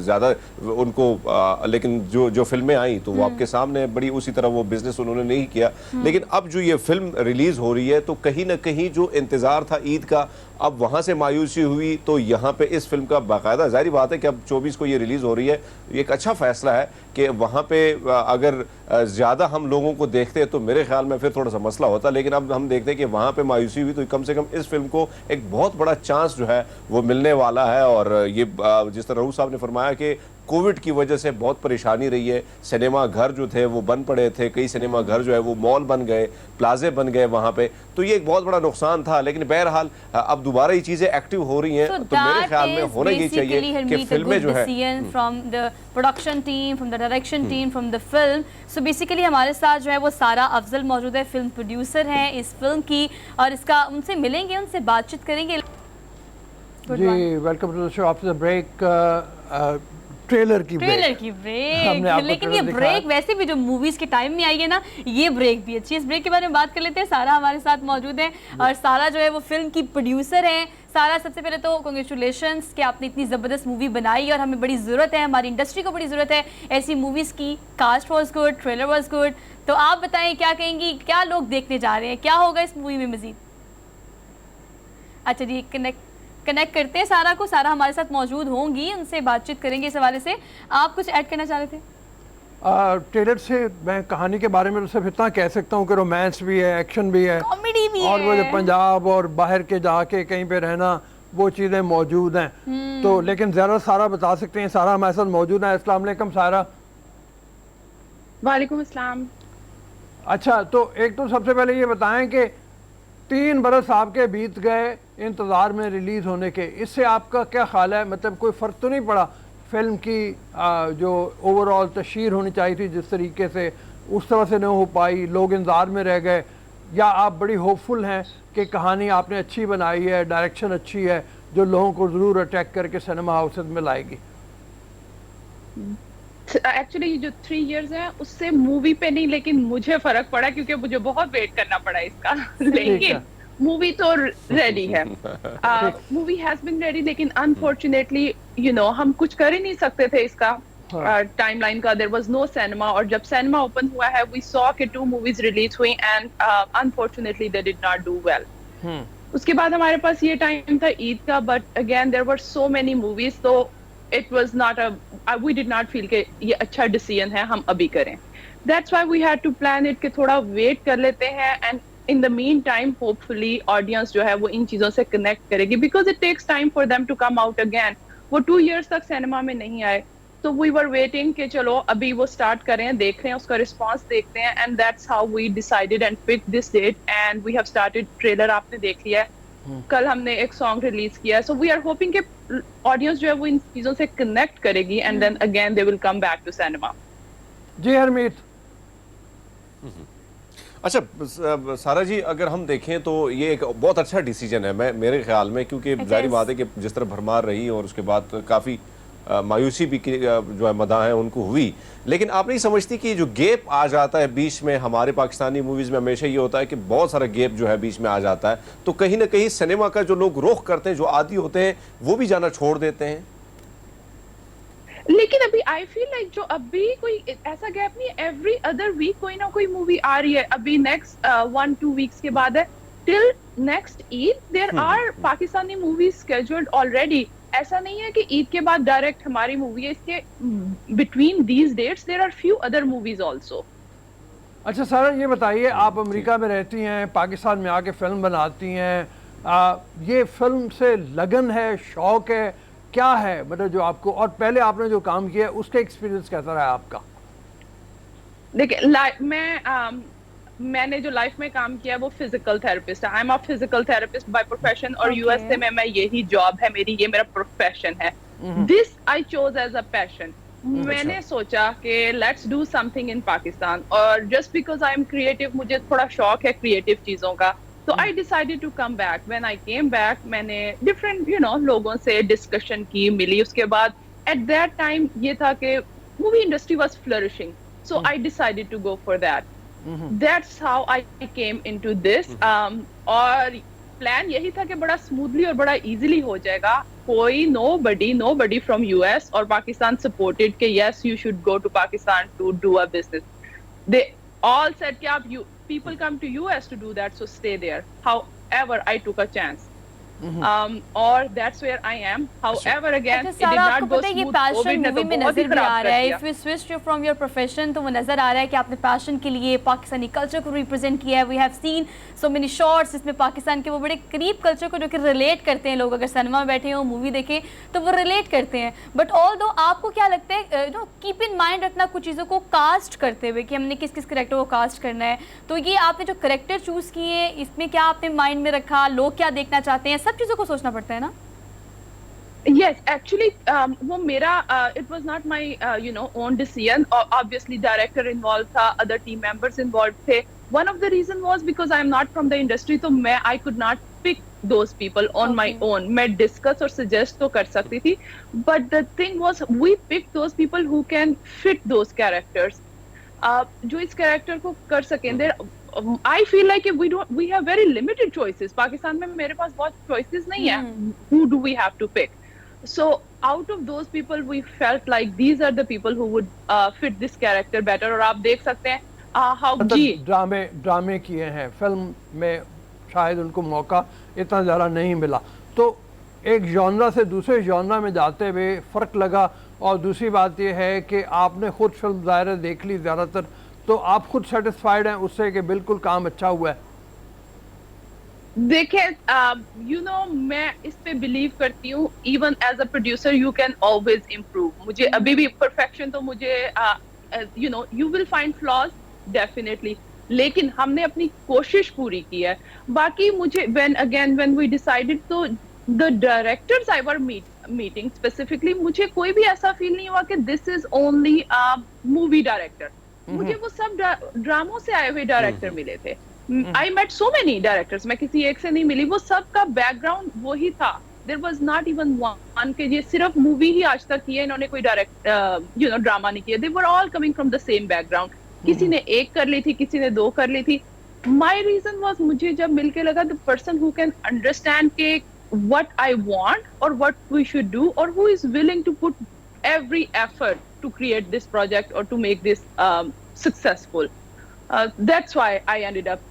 ज़्यादा उनको लेकिन जो फिल्में आई तो वो आपके सामने बड़ी उसी तरह वो बिजनेस उन्होंने नहीं किया। लेकिन अब जो ये फिल्म रिलीज़ हो रही है तो कहीं ना कहीं जो इंतज़ार था ईद का, अब वहाँ से मायूसी हुई, तो यहाँ पे इस फिल्म का बाकायदा जाहिर बात है कि अब 24 को ये रिलीज़ हो रही है, एक अच्छा फैसला है कि वहाँ पे अगर ज़्यादा हम लोगों को देखते तो मेरे ख्याल में फिर थोड़ा सा मसला होता। लेकिन अब हम देखते हैं कि वहाँ पे मायूसी हुई तो कम से कम इस फिल्म को एक बहुत बड़ा चांस जो है वो मिलने वाला है। और ये जिस तरह रऊफ साहब ने फरमाया कि कोविड की वजह से बहुत परेशानी रही है। सिनेमा घर जो थे वो बंद पड़े थे, कई सिनेमा घर जो है वो मॉल बन गए, प्लाजे बन गए वहाँ पे, तो ये एक बहुत बड़ा नुकसान था। लेकिन बहरहाल अब दोबारा ये चीज़ें एक्टिव हो रही हैं, तो मेरे ख्याल में होना ये चाहिए कि फिल्में जो है from the production team, from the direction team, from the film. So basically हमारे साथ जो है वो सारा अफजल मौजूद है, फिल्म प्रोड्यूसर हैं इस फिल्म की, और इसका उनसे मिलेंगे, उनसे बातचीत करेंगे। जी welcome to the show. After the break trailer की ब्रेक, लेकिन ये ब्रेक वैसे भी जो मूवीज के टाइम में आई है ना, ये ब्रेक भी अच्छी है। इस ब्रेक के बारे में बात कर लेते हैं। सारा हमारे साथ मौजूद है और सारा जो है वो फिल्म की प्रोड्यूसर है। सारा, सबसे पहले तो कॉन्ग्रेचुलेशंस कि आपने इतनी ज़बरदस्त मूवी बनाई और हमें बड़ी ज़रूरत है, हमारी इंडस्ट्री को बड़ी ज़रूरत है ऐसी मूवीज़ की। Cast was good, trailer was good. तो आप बताएं क्या कहेंगी, क्या लोग देखने जा रहे हैं, क्या होगा इस मूवी में मजीद? अच्छा जी, कनेक्ट करते हैं सारा को। सारा हमारे साथ मौजूद होंगी, उनसे बातचीत करेंगे इस हवाले से। आप कुछ ऐड करना चाह रहे थे? ट्रेलर से मैं कहानी के बारे में तो सिर्फ इतना कह सकता हूँ कि रोमांस भी है, एक्शन भी है, कॉमेडी भी और है, वो जो पंजाब और बाहर के जाके कहीं पे रहना, वो चीज़ें मौजूद हैं। तो लेकिन ज़्यादा सारा बता सकते हैं। सारा हमारे साथ मौजूद है। अस्सलाम वालेकुम सारा। वालेकुम अस्सलाम। अच्छा, तो एक तो सबसे पहले ये बताएं कि 3 बरस आपके बीत गए इंतज़ार में रिलीज़ होने के, इससे आपका क्या ख्याल है? मतलब कोई फ़र्क तो नहीं पड़ा फिल्म की जो ओवरऑल तशहीर होनी चाहिए थी जिस तरीके से, उस तरह से नहीं हो पाई, लोग इंतज़ार में रह गए, या आप बड़ी होपफुल हैं कि कहानी आपने अच्छी बनाई है, डायरेक्शन अच्छी है, जो लोगों को ज़रूर अटैक करके सिनेमा हाउसेस में लाएगी? एक्चुअली जो 3 इयर्स है उससे मूवी पे नहीं, लेकिन मुझे फर्क पड़ा क्योंकि मुझे बहुत वेट करना पड़ा इसका। लेकिन मूवी तो रेडी है, मूवी हैज बीन रेडी, लेकिन अनफॉर्चुनेटली हम कुछ कर ही नहीं सकते थे इसका टाइमलाइन का। देयर वाज नो सिनेमा, और जब सिनेमा ओपन हुआ है वी सॉ कि 2 मूवीज रिलीज हुई and unfortunately they did not do well. उसके बाद हमारे पास ये टाइम था ईद का, but again there were so many movies, तो it was not we did not feel कि ये अच्छा डिसीजन है हम अभी करें। That's why we had to plan it कि थोड़ा वेट कर लेते हैं, and in the meantime hopefully audience जो है वो इन चीजों से कनेक्ट करेगी, because it takes time for them to come out again। वो 2 years तक सिनेमा में नहीं आए, तो we were waiting कि चलो अभी वो स्टार्ट करें, देख रहे हैं उसका रिस्पॉन्स देखते हैं, and that's how we decided and picked this date and we have started। Trailer आपने देख लिया है, कल हमने एक सॉन्ग रिलीज किया, सो वी आर होपिंग कि ऑडियंस जो है वो इन चीजों से कनेक्ट करेगी and then again they will come back to cinema. जी हरमीत। अच्छा सारा जी, अगर हम देखें तो ये एक बहुत अच्छा डिसीजन है मेरे ख्याल में, क्योंकि जाहिर बात है कि जिस तरह भरमार रही और उसके बाद काफ़ी मायूसी भी जो है मदा है उनको हुई, लेकिन आप नहीं समझती कि जो गैप आ जाता है बीच में, हमारे पाकिस्तानी मूवीज़ में हमेशा ये होता है कि बहुत सारा गैप जो है बीच में आ जाता है, तो कहीं ना कहीं सिनेमा का जो लोग रुख करते हैं, जो आदी होते हैं, वो भी जाना छोड़ देते हैं। लेकिन अभी आई फील लाइक जो अभी कोई ऐसा गैप नहीं है, एवरी अदर वीक कोई ना कोई मूवी आ रही है। अभी नेक्स्ट 1-2 वीक्स के बाद है, till next Eid there are Pakistani movies scheduled already. ऐसा नहीं है कि ईद के बाद डायरेक्ट हमारी मूवी है, इसके between these dates there are few other movies also. अच्छा सारा, ये बताइए, आप अमेरिका में रहती हैं, पाकिस्तान में आके फिल्म बनाती हैं, ये फिल्म से लगन है, शौक है, क्या है मतलब जो आपको, और पहले आपने जो काम किया उसका एक्सपीरियंस कैसा रहा आपका? देखिए मैंने जो लाइफ में काम किया है वो फिजिकल थेरेपिस्ट है। I am a physical therapist by profession, और यूएसए में मैं यही जॉब है मेरी, ये मेरा प्रोफेशन है। This I chose as a passion. मैंने सोचा कि let's do something in Pakistan, और just because I am creative, मुझे थोड़ा शौक है क्रिएटिव चीजों का, तो I decided to come back. When I came back मैंने डिफरेंट लोगों से डिस्कशन की, मिली। उसके बाद एट दैट टाइम ये था कि movie industry was flourishing, so I decided to go for that. That's how I came into this। और प्लान यही था कि बड़ा स्मूथली और बड़ा इजीली हो जाएगा। कोई nobody from US और पाकिस्तान supported कि yes you should go to Pakistan to do a business। They all said कि आप people come to US to do that, so stay there। However I took a chance। और that's where I am. However, again, अच्छा it did सारा, not आपको go पता है ये smooth. पैशन COVID ने मूवी तो में बहुत ही नजर भी खराब आ कर रहा है। दिया। If you switch you from your profession तो वो नजर आ रहा है कि आपने पैशन के लिए पाकिस्तानी कल्चर को रिप्रेजेंट किया है। We have seen so many shots इसमें पाकिस्तान के वो बड़े करीब कल्चर को जो कि रिलेट करते हैं लोग, अगर सिनेमा में बैठे हो मूवी देखें तो वो रिलेट करते हैं। बट ऑल दो आपको क्या लगता है, you know, keep in mind रखना कुछ चीज़ों को कास्ट करते हुए कि हमने किस किस करेक्टर को कास्ट करना है, तो ये आपने जो करेक्टर चूज़ किए हैं इसमें क्या आपने माइंड में रखा, लोग क्या देखना चाहते हैं, सब चीज़ों को सोचना पड़ता है ना? Yes, actually, वो मेरा it was not my own decision. Obviously, director involved था, other team members involved थे. One of the reason was because I am not from the industry, तो मैं I could not pick those people on my own. मैं discuss और suggest तो कर सकती थी, but the thing was we picked those people who can fit those characters. जो इस character को कर सकें. I feel like we have very limited choices. Pakistan में मेरे पास बहुत choices नहीं है. Who do we have to pick? So out of those people, we felt like these are the people who would fit this character better. और आप देख सकते हैं how जी ड्रामे किए हैं, फिल्म में शायद उनको मौका इतना ज़्यादा नहीं मिला, तो एक जॉनरा से दूसरे जॉनरा में जाते हुए फ़र्क लगा। और दूसरी बात यह है कि आपने खुद फिल्म ज़ाहिर देख ली ज़्यादातर, तो आप खुद सेटिस्फाइड हैं उससे कि बिल्कुल काम अच्छा हुआ है? देखें, मैं इस पे बिलीव करती हूँ, even as a producer you can always improve. मुझे अभी भी परफेक्शन तो मुझे you will find flaws definitely, लेकिन हमने अपनी कोशिश पूरी की है। बाकी मुझे व्हेन वी डिसाइडेड, तो the directors I were meeting specifically, मुझे कोई भी ऐसा फील नहीं हुआ कि this is only movie director. मुझे वो सब ड्रामों से आए हुए डायरेक्टर मिले थे। I met so many directors, मैं किसी एक से नहीं मिली, वो सब का बैकग्राउंड वही था। There was not even one के ये सिर्फ मूवी ही आज तक की है, इन्होंने कोई डायरेक्ट ड्रामा नहीं किया। They were all coming from the same background. किसी ने एक कर ली थी, किसी ने दो कर ली थी। माई रीजन वॉज, मुझे जब मिलके लगा the person who can understand के what I want or what we should do, or who is willing to put every effort to create this project or to make this successful. That's why I ended up,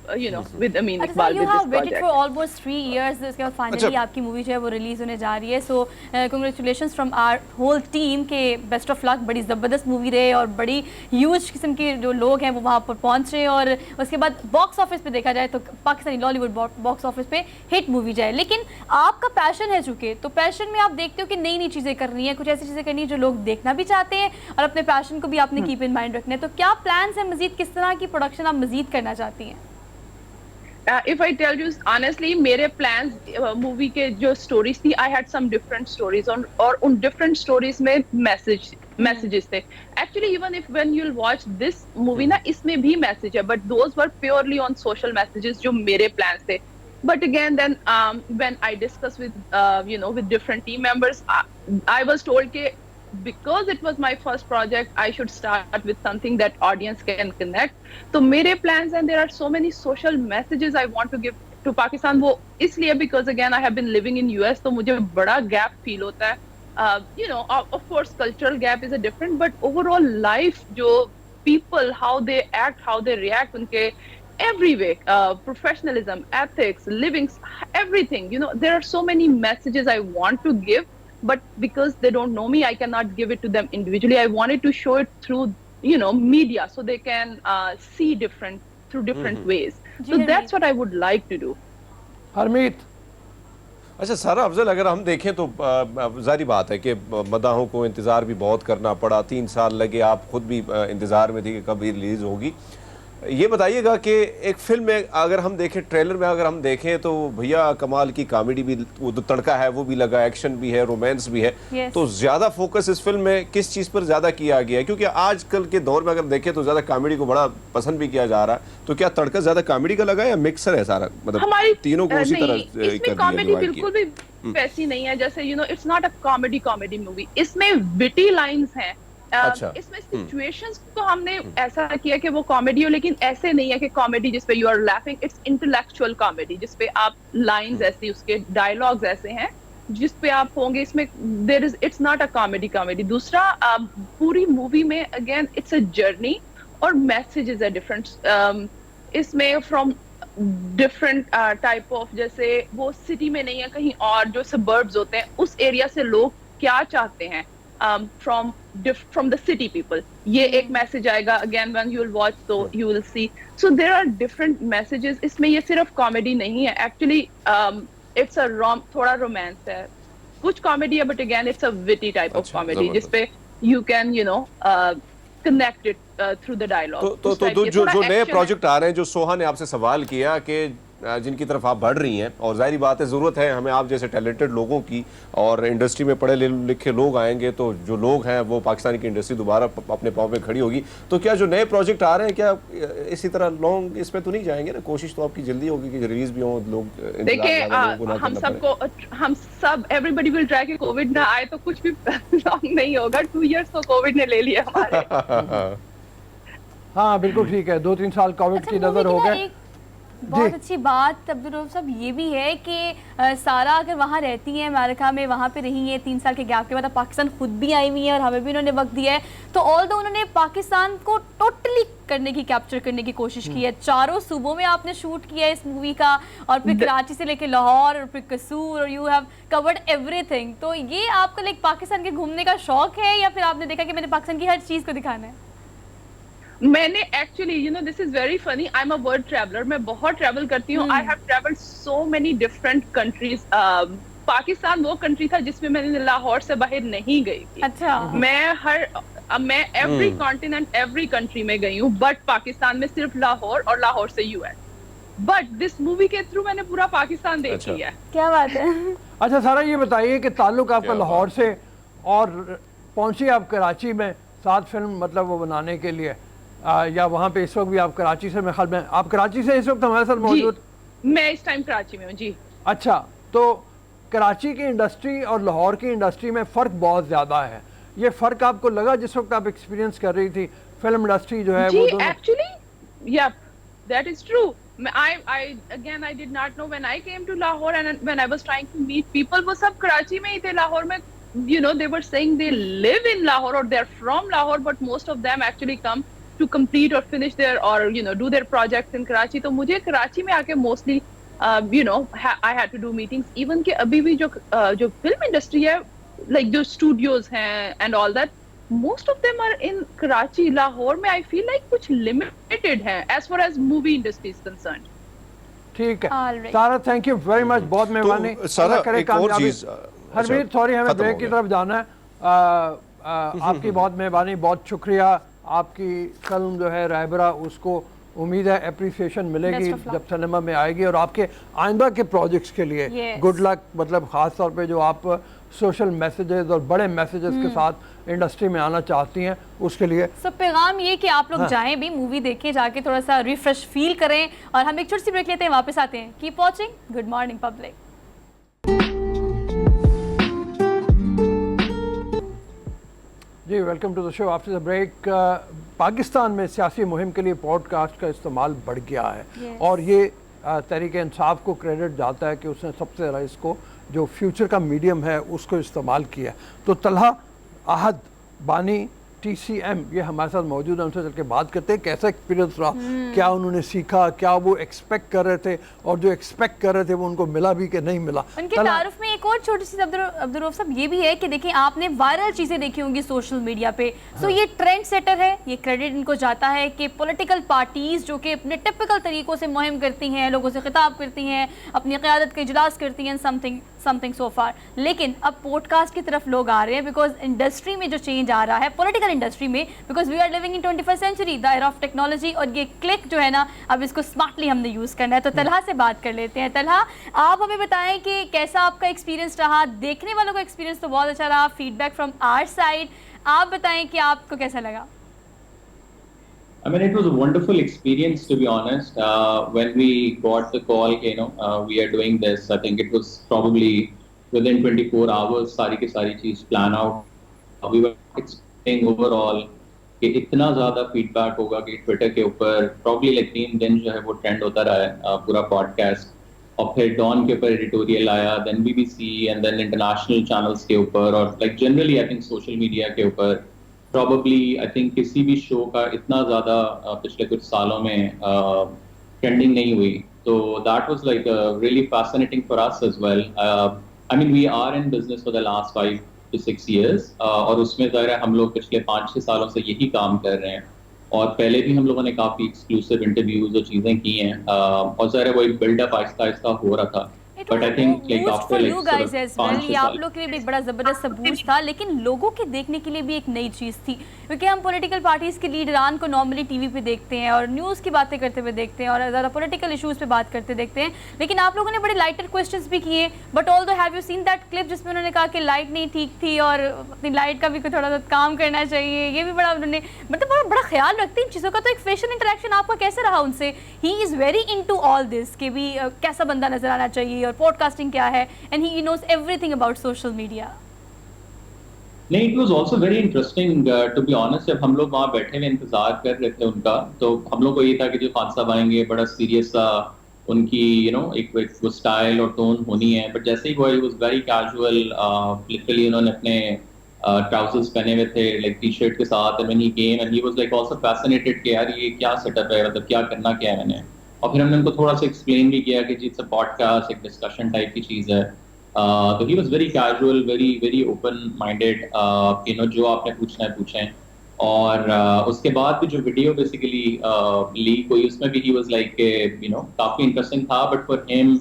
with Amin Iqbal you with have this waited project. for almost 3 years. इसके बाद फाइनली आपकी मूवी जो है वो रिलीज होने जा रही है। So congratulations from our whole team के बेस्ट ऑफ लक। बड़ी ज़बरदस्त मूवी रहे और बड़ी ह्यूज किस्म के जो लोग हैं वो वहाँ पर पहुँच रहे हैं, और उसके बाद बॉक्स ऑफिस पे देखा जाए तो पाकिस्तानी लॉलीवुड बॉक्स ऑफिस पे हिट मूवी जाए। लेकिन आपका पैशन है चूँकि, तो पैशन में आप देखते हो कि नई नई चीज़ें करनी है, कुछ ऐसी चीज़ें करनी है जो लोग देखना भी चाहते हैं, और अपने पैशन को भी आपने कीप इन माइंड रखना है। तो क्या प्लान्स हैं मजीद, किस तरह की प्रोडक्शन आप मजीद करना चाहती हैं? If I tell you honestly, मेरे plans मूवी के जो stories थी, I had some different stories और उन different stories में messages थे. Actually, even if when you'll watch this movie ना, इसमें भी message है, but those were purely on social messages जो मेरे plans थे. But again, then when I discussed with with different team members, I was told कि because it was my first project, I should start with something that audience can connect. तो मेरे plans, and there are so many social messages I want to give to Pakistan. वो इसलिए because again I have been living in US, तो मुझे बड़ा gap feel होता है. Of course cultural gap is a different, but overall life जो people, how they act, how they react, उनके every way, professionalism, ethics, living, everything. There are so many messages I want to give. But because they don't know me, I cannot give it to them individually. I wanted to show it through, media, so they can see through different ways. So that's what I would like to do. Harmeet, अच्छा सारा अफजल, अगर हम देखें तो जारी बात है कि मदाहों को इंतज़ार भी बहुत करना पड़ा, 3 साल लगे, आप खुद भी इंतज़ार में थी कि कब रिलीज़ होगी। ये बताइएगा कि एक फिल्म में अगर हम देखें, ट्रेलर में अगर हम देखें तो भैया कमाल की कॉमेडी भी, वो जो तड़का है वो भी लगा, एक्शन भी है, रोमांस भी है। तो ज़्यादा फोकस इस फिल्म में किस चीज़ पर ज़्यादा किया गया है? क्योंकि आजकल के दौर में अगर देखें तो ज़्यादा कॉमेडी को बड़ा पसंद भी किया जा रहा है। तो क्या तड़का ज़्यादा कॉमेडी का लगा या मिक्सर है सारा, मतलब तीनों को उसी तरह? इसमें कॉमेडी बिल्कुल भी वैसी नहीं है, जैसे it's not a comedy movie. इसमें विटी लाइन्स हैं। अच्छा। इसमें सिचुएशंस को हमने ऐसा किया कि वो कॉमेडी हो, लेकिन ऐसे नहीं है कि कॉमेडी जिसपे you are laughing. It's intellectual comedy जिसपे आप लाइंस ऐसी, उसके डायलॉग्स ऐसे हैं जिसपे आप होंगे। इसमें इट्स नॉट अ कॉमेडी। दूसरा, पूरी मूवी में अगेन इट्स अ जर्नी और मैसेजेस है डिफरेंट। इसमें फ्रॉम डिफरेंट टाइप ऑफ, जैसे वो सिटी में नहीं है, कहीं और जो सबर्ब्स होते हैं उस एरिया से लोग क्या चाहते हैं फ्रॉम द सिटी पीपल, ये एक मैसेज आएगा. Again when you will watch तो you will see. So there are different messages. इसमें ये सिर्फ कॉमेडी नहीं है, एक्चुअली इट्स अ थोड़ा रोमांस है, कुछ कॉमेडी है, but again it's a witty type of comedy जिसपे you can connect it through the dialogue. तो जो नए प्रोजेक्ट आ रहे हैं, जो सोहा ने आपसे सवाल किया कि जिनकी तरफ आप बढ़ रही हैं, और जाहिर बात है ज़रूरत है हमें आप जैसे टैलेंटेड लोगों की, और इंडस्ट्री में पढ़े लिखे लोग आएंगे तो जो लोग हैं वो पाकिस्तान की इंडस्ट्री दोबारा अपने पाँव पे खड़ी होगी. तो क्या जो नए प्रोजेक्ट आ रहे हैं, क्या इसी तरह लॉन्ग इसमें तो नहीं जाएंगे ना? कोशिश तो आपकी जल्दी होगी कि रिलीज भी हो, लोग. देखिए हम सब एवरीबॉडी विल ट्राई कि कोविड ना आए, तो कुछ भी लॉन्ग नहीं होगा. 2 इयर्स तो कोविड ने ले लिया हमारे. हाँ बिल्कुल ठीक है, 2-3 साल कोविड की नजर हो गए. बहुत अच्छी बात अब्दुल रऊफ साहब ये भी है कि सारा अगर वहाँ रहती हैं अमेरिका में, वहाँ पे रही है 3 साल के गैप के बाद, पाकिस्तान खुद भी आई हुई है और हमें भी उन्होंने वक्त दिया है. तो ऑल्दो उन्होंने पाकिस्तान को टोटली कैप्चर करने की कोशिश की है. 4 सूबों में आपने शूट किया है इस मूवी का, और फिर कराची से लेकर लाहौर और फिर कसूर, और यू हैव कवर्ड एवरीथिंग. तो ये आपका लाइक पाकिस्तान के घूमने का शौक है, या फिर आपने देखा कि मैंने पाकिस्तान की हर चीज़ को दिखाना है? मैंने actually this is very funny, I am a world traveller. मैं बहुत ट्रैवल करती हूँ. I have travelled so many different countries. Pakistan वो कंट्री था जिसमें मैंने लाहौर से बाहर नहीं गई थी. अच्छा. मैं एवरी कॉन्टिनेंट, एवरी कंट्री में गई हूँ, बट पाकिस्तान में सिर्फ लाहौर, और लाहौर से यूएस. बट दिस मूवी के थ्रू मैंने पूरा पाकिस्तान देख लिया. क्या बात है. अच्छा सारा ये बताइए कि ताल्लुक आपका लाहौर से, और पहुंची आप कराची में साथ फिल्म मतलब वो बनाने के लिए, या वहाँ पे इस वक्त भी आप कराची से, मैं ख्याल में आप कराची से इस वक्त हमारे साथ मौजूद? मैं इस टाइम कराची में हूँ जी. अच्छा, तो कराची की इंडस्ट्री और लाहौर की इंडस्ट्री में फ़र्क बहुत ज़्यादा है. ये फ़र्क आपको लगा जिस वक्त आप एक्सपीरियंस कर रही थी फिल्म इंडस्ट्री जो है वो दोनों? एक्चुअली या that is true. I did not know when I came to Lahore and when I was trying to meet people, वो सब कराची में ही थे. लाहौर में they were saying they live in Lahore or they're from Lahore, but most of them actually come to complete or finish their or do their projects in Karachi. तो मुझे कराची में आके mostly I had to do meetings. Even कि अभी भी जो film industry है, like जो studios हैं and all that, most of them are in Karachi. Lahore में I feel like कुछ limited है as far as movie industry is concerned. ठीक है सारा, थैंक यू वेरी मच, बहुत मेहरबानी. सारा एक और चीज, हरमीत सॉरी हमें ब्रेक की तरफ जाना है. आपकी बहुत मेहरबानी, बहुत शुक्रिया. आपकी फिल्म जो है रहबरा, उसको उम्मीद है अप्रिसिएशन मिलेगी जब सिनेमा में आएगी, और आपके आइंदा के प्रोजेक्ट्स के लिए गुड लक. मतलब ख़ास तौर पे जो आप सोशल मैसेजेस और बड़े मैसेजेस के साथ इंडस्ट्री में आना चाहती हैं उसके लिए. सो पैगाम ये कि आप लोग जाएं भी, मूवी देखें, जाके थोड़ा सा रिफ्रेश फील करें. और हम एक छोटी सी ब्रेक लेते हैं, वापस आते हैं. Keep watching good morning public. जी welcome to the show. After the break, Pakistan में सियासी मुहिम के लिए पॉडकास्ट का इस्तेमाल बढ़ गया है. और ये तहरीक इंसाफ को क्रेडिट जाता है कि उसने सबसे ज़्यादा इसको जो फ्यूचर का मीडियम है उसको इस्तेमाल किया. तो तलहा आहद बानी TCM ये हमारे साथ मौजूद है. उनसे चल के बात करते हैं कैसा एक्सपीरियंस रहा, क्या उन्होंने सीखा, क्या वो एक्सपेक्ट कर रहे थे, और जो एक्सपेक्ट कर रहे थे वो उनको मिला भी कि नहीं मिला. उनके तारुफ में एक और छोटी सी अब्दुल रऊफ साहब ये भी है कि देखिए आपने वायरल चीज़ें देखी होंगी सोशल मीडिया पे. सो ये ट्रेंड सेटर है, ये क्रेडिट इनको जाता है कि पॉलिटिकल पार्टीज जो कि अपने टिपिकल तरीक़ों से मुहिम करती हैं, लोगों से खिताब करती हैं, अपनी क़यादत के इजलास करती हैं, समथिंग सो फार. लेकिन अब पॉडकास्ट की तरफ लोग आ रहे हैं बिकॉज इंडस्ट्री में जो चेंज आ रहा है, पॉलिटिकल इंडस्ट्री में, because we are living in 21st century, the era of technology. और ये क्लिक जो है ना, अब इसको स्मार्टली हमने यूज़ करना है. तो तलहा से बात कर लेते हैं. तलहा, आप हमें बताएं कि कैसा आपका एक्सपीरियंस रहा. देखने वालों का एक्सपीरियंस तो बहुत अच्छा रहा, फीडबैक फ्रॉम आवर साइड. आप बताएं कि आपको कैसा लगा. I mean, it was a wonderful experience, to be honest. When we got the call, we are doing this, I think it was probably within 24 hours, सारी की सारी चीज plan out. We were expecting overall कि इतना ज़्यादा feedback होगा कि Twitter के ऊपर probably like 3 दिन जो है वो trend होता रहा है पूरा podcast. और फिर Dawn के ऊपर editorial आया, then BBC and then international channels के ऊपर, और like generally I think social media के ऊपर probably I think किसी भी शो का इतना ज़्यादा पिछले कुछ सालों में ट्रेंडिंग नहीं हुई So that was like really fascinating for us as well. I mean, we are in business for the last 5 to 6 years, और उसमें ज़ाहिर है हम लोग पिछले 5-6 सालों से यही काम कर रहे हैं, और पहले भी हम लोगों ने काफ़ी एक्सक्लूसिव इंटरव्यूज और चीज़ें की हैं, और ज़ाहिर है वो एक बिल्डअप आहिस्ता आहिस्ता हो रहा था. But I think like after like sort of 5-6 ये आप लोग के लिए भी एक बड़ा ज़बरदस्त सबूत था, लेकिन लोगों के देखने के लिए भी एक नई चीज़ थी, क्योंकि हम पॉलिटिकल पार्टीज़ के लीडरान को नॉर्मली टीवी पे देखते हैं और न्यूज़ की बातें करते हुए देखते हैं और ज़्यादा पॉलिटिकल इशूज़ पे बात करते देखते हैं, लेकिन आप लोगों ने बड़े लाइटर क्वेश्चंस भी किए. But although have you seen that clip जिसमें उन्होंने कहा कि लाइट नहीं ठीक थी और अपनी लाइट का भी थोड़ा सा काम करना चाहिए, ये भी बड़ा उन्होंने मतलब बड़ा ख्याल रखते हैं इन चीज़ों का. तो एक फेशियल इंटरेक्शन आपका कैसे रहा उनसे? He is very into all this कि भी कैसा बंदा नजर आना चाहिए और पॉडकास्टिंग क्या है, and he knows everything about social media. नहीं, it was also very interesting to be honest. जब हम लोग वहाँ बैठे हुए इंतजार कर रहे थे उनका, तो हम लोग को ये था कि जो खान साहब आएंगे बड़ा सीरियस सा उनकी एक वो स्टाइल और टोन होनी है. बट जैसे ही वो ही was very casual, literally उन्होंने अपने ट्राउजर्स पहने हुए थे लाइक टी शर्ट के साथ, and when he came and he was like also fascinated कि यार ये क्या सेटअप है, मतलब क्या करना क्या है मैंने. और फिर हमने उनको थोड़ा सा एक्सप्लेन भी किया कि जी इट्स अ पॉडकास्ट, एक डिस्कशन टाइप की चीज़ है. तो he was very casual, very very open minded, जो आपने पूछना है पूछें. और उसके बाद भी जो वीडियो बेसिकली लीक हुई उसमें भी ही वाज लाइक काफ़ी इंटरेस्टिंग था. But for him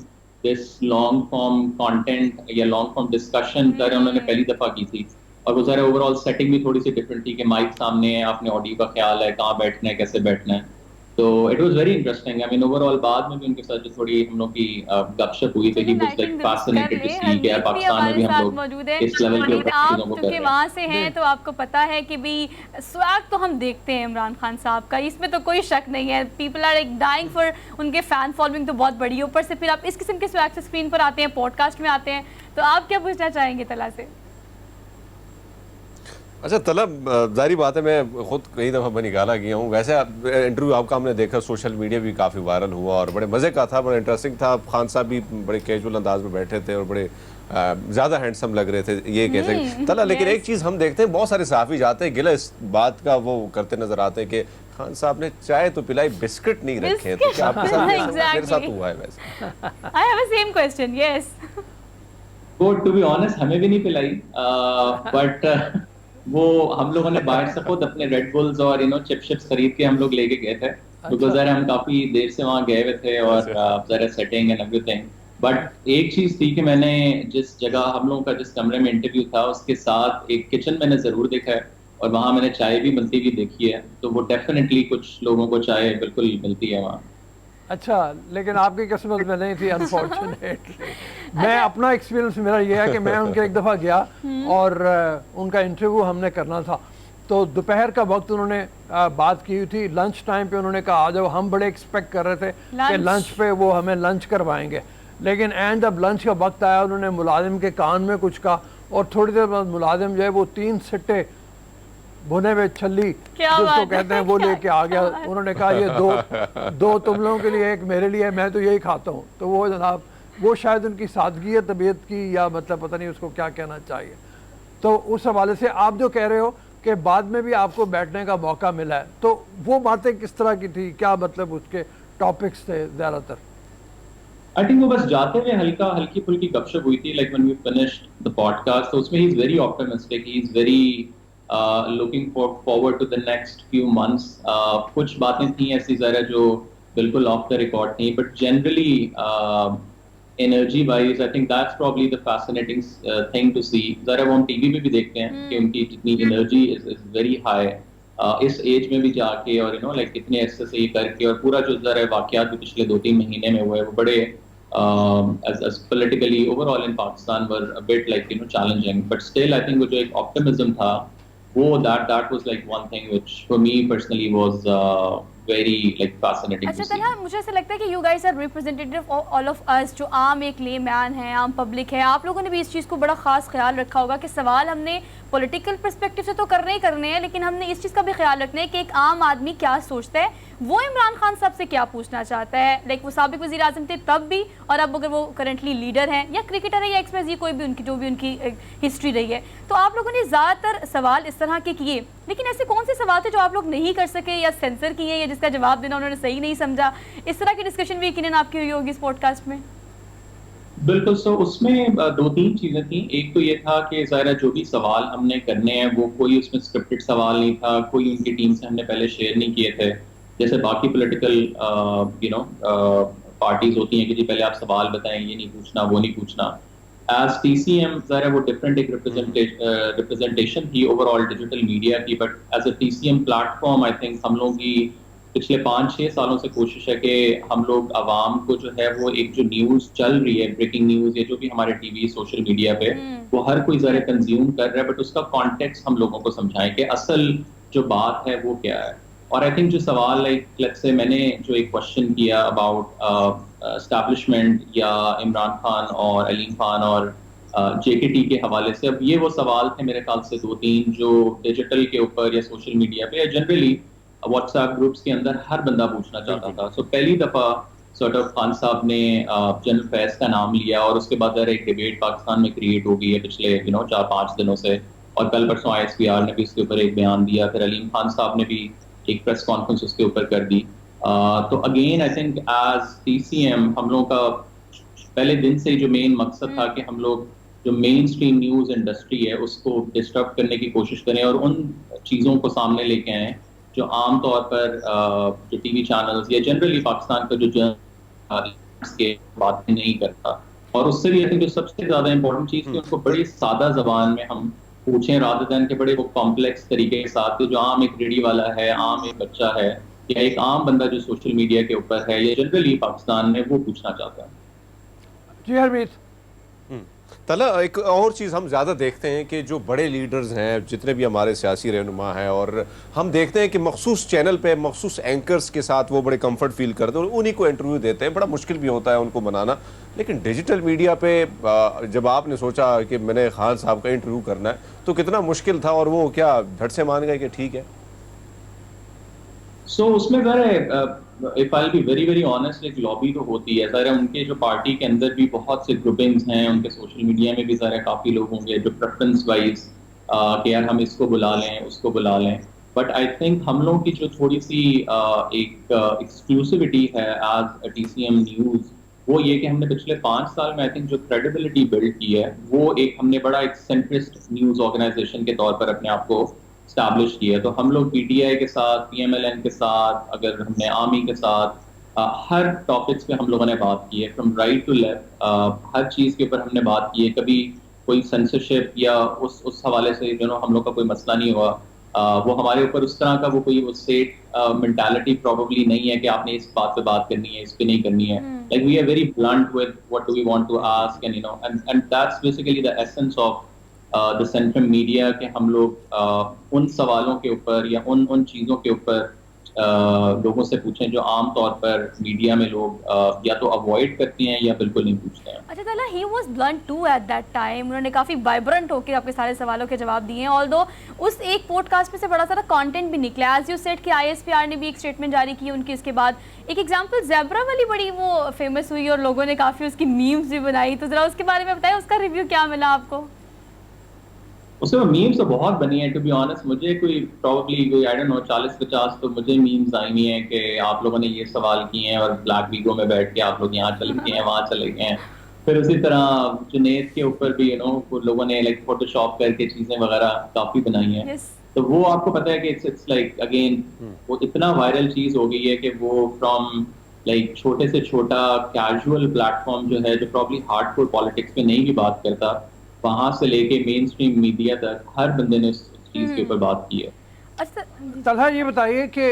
this long form content या लॉन्ग फॉर्म डिस्कशन उन्होंने पहली दफ़ा की थी, और वो ज़रा ओवरऑल सेटिंग भी थोड़ी सी डिफरेंट थी कि माइक सामने है, आपने ऑडियो का ख्याल है, कहाँ बैठना है, कैसे बैठना है. तो it was very interesting. I mean overall बाद में भी उनके साथ जो थोड़ी हम लोग की गपशप हुई थी, he was like fascinated to see कि पाकिस्तान में भी हम लोग इस लेवल के चीजों को कर रहे हैं. वहाँ से हैं तो आपको पता है कि भी स्वैग तो हम देखते हैं इमरान खान साहब का, इसमें तो कोई शक नहीं है. People are like dying for, उनके फैन फॉलोइंग तो बहुत बड़ी है. ऊपर से फिर आप इस किस्म के स्वैग से स्क्रीन पर आते हैं, पॉडकास्ट में आते हैं, तो आप क्या पूछना चाहेंगे तला से? अच्छा तलब, जारी बात है मैं खुद कई दफ़ा मैं निकाला गया हूँ. वैसे इंटरव्यू आपका हमने देखा, सोशल मीडिया भी काफ़ी वायरल हुआ और बड़े मज़े का था, बड़ा इंटरेस्टिंग था. खान साहब भी बड़े कैजुअल अंदाज में बैठे थे और बड़े ज़्यादा हैंडसम लग रहे थे, ये कह सकते तला. लेकिन एक चीज़ हम देखते हैं, बहुत सारे सहाफ़ी जाते हैं गिला इस बात का वो करते नज़र आते हैं कि खान साहब ने चाय तो पिलाई, बिस्किट नहीं रखे. तो क्या आपके साथ मेरे साथ हुआ है? वैसे I have a same question. Yes, वो टू बी ऑनेस्ट हमें भी नहीं पिलाई, बट वो हम लोगों ने बाहर से खुद अपने रेड बुल्स और चिप चिप्स खरीद के हम लोग लेके गए थे, क्योंकि जरा हम काफी देर से वहाँ गए हुए थे और जरा सेटिंग एंड एवरीथिंग. बट एक चीज थी कि मैंने जिस जगह हम लोगों का जिस कमरे में इंटरव्यू था उसके साथ एक किचन मैंने जरूर देखा है, और वहाँ मैंने चाय भी बनती हुई देखी है. तो वो डेफिनेटली कुछ लोगों को चाय बिल्कुल मिलती है वहाँ. अच्छा, लेकिन आपकी किस्मत में नहीं थी अनफॉर्चुनेटली. मैं अपना एक्सपीरियंस मेरा ये है कि मैं उनके एक दफ़ा गया और उनका इंटरव्यू हमने करना था, तो दोपहर का वक्त उन्होंने बात की हुई थी. लंच टाइम पे उन्होंने कहा आ जाओ. हम बड़े एक्सपेक्ट कर रहे थे कि लंच पे वो हमें लंच करवाएंगे, लेकिन एंड जब लंच का वक्त आया उन्होंने मुलाजिम के कान में कुछ कहा, और थोड़ी देर बाद मुलाजिम जो है वो 3 सिट्टे भुने हुए छल्ली जिसको कहते हैं वो लेके आ गया. उन्होंने कहा ये दो तुम लोगों के लिए, एक मेरे लिए, मैं तो यही खाता हूँ. तो वो जनाब वो शायद उनकी सादगी है तबीयत की, या मतलब पता नहीं उसको क्या कहना चाहिए. तो उस हवाले से आप जो कह रहे हो कि बाद में भी आपको बैठने का मौका मिला है, तो वो बातें किस तरह की थी, क्या मतलब उसके टॉपिक्स थे ज़्यादातर? आई थिंक वो बस जाते हुए हल्की फुल्की गपशप हुई थी, like when we finished the podcast. तो उसमें he is very optimistic, he is very looking forward to the next few months. कुछ बातें थी ऐसी जरा जो बिल्कुल ऑफ द रिकॉर्ड थी, but generally energy wise I think that's probably the fascinating thing to see. जरा वो हम टीवी में भी देखते हैं कि उनकी जितनी एनर्जी इज वेरी हाई इस एज में भी जाके, और लाइक कितने ऐसे से ये करके, और पूरा जो जरा वाकयात भी पिछले 2-3 महीने में हुए वो बड़े as politically overall in Pakistan were a bit like challenging, but still I think वो जो एक optimism था वो that was like one thing which for me personally was very like fascinating. अच्छा तन्हा, मुझे ऐसा लगता है कि you guys are representative of all of us जो आम एक लेमैन है, आम पब्लिक है. आप लोगों ने भी इस चीज़ को बड़ा ख़ास ख्याल रखा होगा कि सवाल हमने पॉलिटिकल पर्सपेक्टिव से तो करने ही करने हैं, लेकिन हमने इस चीज़ का भी ख्याल रखना है कि एक आम आदमी क्या सोचता है, वो इमरान खान साहब से क्या पूछना चाहता है। लाइक वो साबिक वज़ीर आज़म थे तब भी, और अब अगर वो करंटली लीडर हैं या क्रिकेटर है या एक्स कोई भी उनकी जो भी उनकी हिस्ट्री रही है। तो आप लोगों ने ज़्यादातर सवाल इस तरह के किए, लेकिन ऐसे कौन से सवाल थे जो आप लोग नहीं कर सके या सेंसर किए या जिसका जवाब देना उन्होंने सही नहीं समझा? इस तरह की डिस्कशन भी यकीनन आपकी हुई होगी इस पॉडकास्ट में। बिल्कुल। सो उसमें दो तीन चीजें थी। एक तो ये था कि ज़ाहिर है जो भी सवाल हमने करने हैं वो कोई उसमें स्क्रिप्टेड सवाल नहीं था, कोई उनकी टीम से हमने पहले शेयर नहीं किए थे, जैसे बाकी पॉलिटिकल पार्टीज होती हैं कि जी पहले आप सवाल बताएं, ये नहीं पूछना, वो नहीं पूछना। एज TCM ज़ाहिर है वो डिफरेंट एक रिप्रेजेंटेशन थी ओवरऑल डिजिटल मीडिया की, but as a TCM platform I think हम लोग की पिछले 5-6 सालों से कोशिश है कि हम लोग आवाम को जो है वो एक जो न्यूज़ चल रही है, ब्रेकिंग न्यूज़, या जो भी हमारे टीवी सोशल मीडिया पे वो हर कोई ज़रा कंज्यूम कर रहा है, बट उसका कॉन्टेक्स्ट हम लोगों को समझाएं कि असल जो बात है वो क्या है। और आई थिंक जो सवाल लाइक लेट्स से मैंने जो एक क्वेश्चन किया अबाउट एस्टैब्लिशमेंट या इमरान खान और अलीम खान और JKT के हवाले से, अब ये वो सवाल थे मेरे ख्याल से 2-3 जो डिजिटल के ऊपर या सोशल मीडिया पे या जनरली व्हाट्सएप ग्रुप्स के अंदर हर बंदा पूछना चाहता था। सो पहली दफा सॉर्ट ऑफ खान साहब ने जनरल फैज का नाम लिया और उसके बाद एक डिबेट पाकिस्तान में क्रिएट हो गई है पिछले 4-5 दिनों से, और कल परसों ISPR ने भी इसके ऊपर एक बयान दिया, फिर अलीम खान साहब ने भी एक प्रेस कॉन्फ्रेंस उसके ऊपर कर दी। तो again I think as TCM हम लोगों का पहले दिन से ही जो मेन मकसद था कि हम लोग जो मेन स्ट्रीम न्यूज़ इंडस्ट्री है उसको डिस्टर्ब करने की कोशिश करें और उन चीज़ों को सामने लेके आएँ जो आम तौर पर जो टीवी चैनल्स या जनरली पाकिस्तान का जो के बातें नहीं करता। और उससे भी आई थिंक जो सबसे ज़्यादा इंपॉर्टेंट चीज़ थी उनको बड़ी सादा ज़बान में हम पूछें रादर देन के बड़े वो कॉम्प्लेक्स तरीके के साथ, जो आम एक रेडी वाला है, आम एक बच्चा है या एक आम बंदा जो सोशल मीडिया के ऊपर है या जनरली पाकिस्तान में वो पूछना चाहता है। जी हरमीत। तला एक और चीज़ हम ज़्यादा देखते हैं कि जो बड़े लीडर्स हैं, जितने भी हमारे सियासी रहनुमा हैं, और हम देखते हैं कि मखसूस चैनल पे मखसूस एंकर्स के साथ वो बड़े कंफर्ट फील करते हैं और उन्हीं को इंटरव्यू देते हैं। बड़ा मुश्किल भी होता है उनको बनाना, लेकिन डिजिटल मीडिया पे जब आपने सोचा कि मैंने खान साहब का इंटरव्यू करना है तो कितना मुश्किल था, और वो क्या झट से मान गए कि ठीक है? सो उसमें ज़रा if I be very very honest, एक लॉबी तो होती है ज़रा, उनके जो पार्टी के अंदर भी बहुत से ग्रुपिंग्स हैं, उनके सोशल मीडिया में भी ज़रा काफ़ी लोग होंगे जो प्रेफरेंस वाइज कि यार हम इसको बुला लें, उसको बुला लें। बट आई थिंक हम लोगों की जो थोड़ी सी एक एक्सक्लूसिविटी है एज TCM न्यूज़, वो ये कि हमने पिछले 5 साल में आई थिंक जो क्रेडिबिलिटी बिल्ड की है वो एक हमने बड़ा एक सेंट्रिस्ट न्यूज़ ऑर्गेनाइजेशन के तौर पर अपने आप को स्टैब्लिश किया है। तो हम लोग PTI के साथ, PMLN के साथ, अगर हमने आर्मी के साथ हर टॉपिक्स पे हम लोगों ने बात की है, फ्रॉम राइट टू लेफ्ट, हर चीज़ के ऊपर हमने बात की है। कभी कोई सेंसरशिप या उस हवाले से हम लोग का कोई मसला नहीं हुआ। वो हमारे ऊपर उस तरह का वो कोई वो सेट मेंटालिटी प्रॉब्ली नहीं है कि आपने इस बात पे बात करनी है, इस पे नहीं करनी है। Like we are very blunt with what do we want to ask, and that's basically the essence of the centrum media, के हम लोग उन सवालों के ऊपर या उन चीज़ों के ऊपर लोगों से पूछें जो आम तौर पर मीडिया में लोग या तो अवॉइड करते हैं या बिल्कुल नहीं पूछते हैं। अच्छा तला, he was blunt to at that time, उन्होंने काफ़ी वाइब्रेंट होकर आपके सारे सवालों के जवाब दिए हैं। ऑल्दो उस एक पॉडकास्ट में से बड़ा सारा कंटेंट भी निकला, एज यू सेड कि ISPR ने भी एक स्टेटमेंट जारी की उनकी। इसके बाद एक एग्जांपल ज़ेब्रा वाली बड़ी वो फेमस हुई और लोगों ने काफ़ी उसकी मीम्स भी बनाई, तो ज़रा उसके बारे में बताइए, उसका रिव्यू क्या मिला आपको? उसमें मीम्स तो बहुत बनी है, टू बी ऑनेस्ट। मुझे कोई प्रॉब्ली कोई आई डोंट नो 40-50 तो मुझे मीम्स आई हुई हैं कि आप लोगों ने ये सवाल किए हैं और ब्लैक वीगो में बैठ के आप लोग यहाँ चले गए हैं, वहाँ चले गए हैं। फिर उसी तरह जुनैद के ऊपर भी वो लोगों ने लाइक फोटोशॉप करके चीज़ें वगैरह काफ़ी बनाई हैं। तो वो आपको पता है कि इट्स लाइक अगेन वो इतना वायरल चीज़ हो गई है कि वो फ्रॉम लाइक छोटे से छोटा कैजुअल प्लेटफॉर्म जो है, जो प्रॉब्ली हार्डकोर पॉलिटिक्स में नहीं भी बात करता, वहां से लेके मेन स्ट्रीम मीडिया तक हर बंदे ने उस चीज के ऊपर बात की है। अच्छा तलहा, ये बताइए कि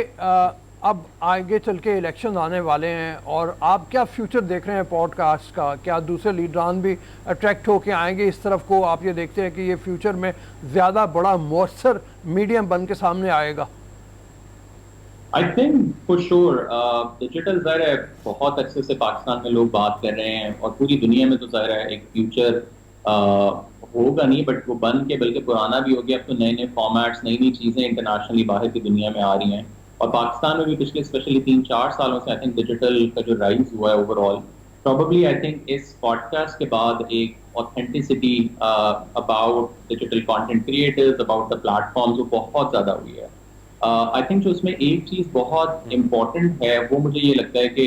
अब आगे चल के इलेक्शन आने वाले हैं और आप क्या फ्यूचर देख रहे हैं पॉडकास्ट का? क्या दूसरे लीडरान भी अट्रैक्ट होके आएंगे इस तरफ को? आप ये देखते हैं कि ये फ्यूचर में ज़्यादा बड़ा मौसर मीडियम बन के सामने आएगा? I think for sure digital ज़ाहिर है बहुत अच्छे से पाकिस्तान में लोग बात कर रहे हैं और पूरी दुनिया में तो ज़ाहिर है एक फ्यूचर होगा नहीं, बट वो बन के बल्कि पुराना भी हो गया। अब तो नए नए फॉर्मेट्स, नई नई चीज़ें इंटरनेशनली बाहर की दुनिया में आ रही हैं। और पाकिस्तान में भी पिछले स्पेशली 3-4 सालों से आई थिंक डिजिटल का जो राइज हुआ है ओवरऑल, प्रॉबली आई थिंक इस पॉडकास्ट के बाद एक authenticity about digital content creators, about the platforms, वो बहुत ज़्यादा हुई है। आई थिंक जो उसमें एक चीज़ बहुत इम्पोर्टेंट है वो मुझे ये लगता है कि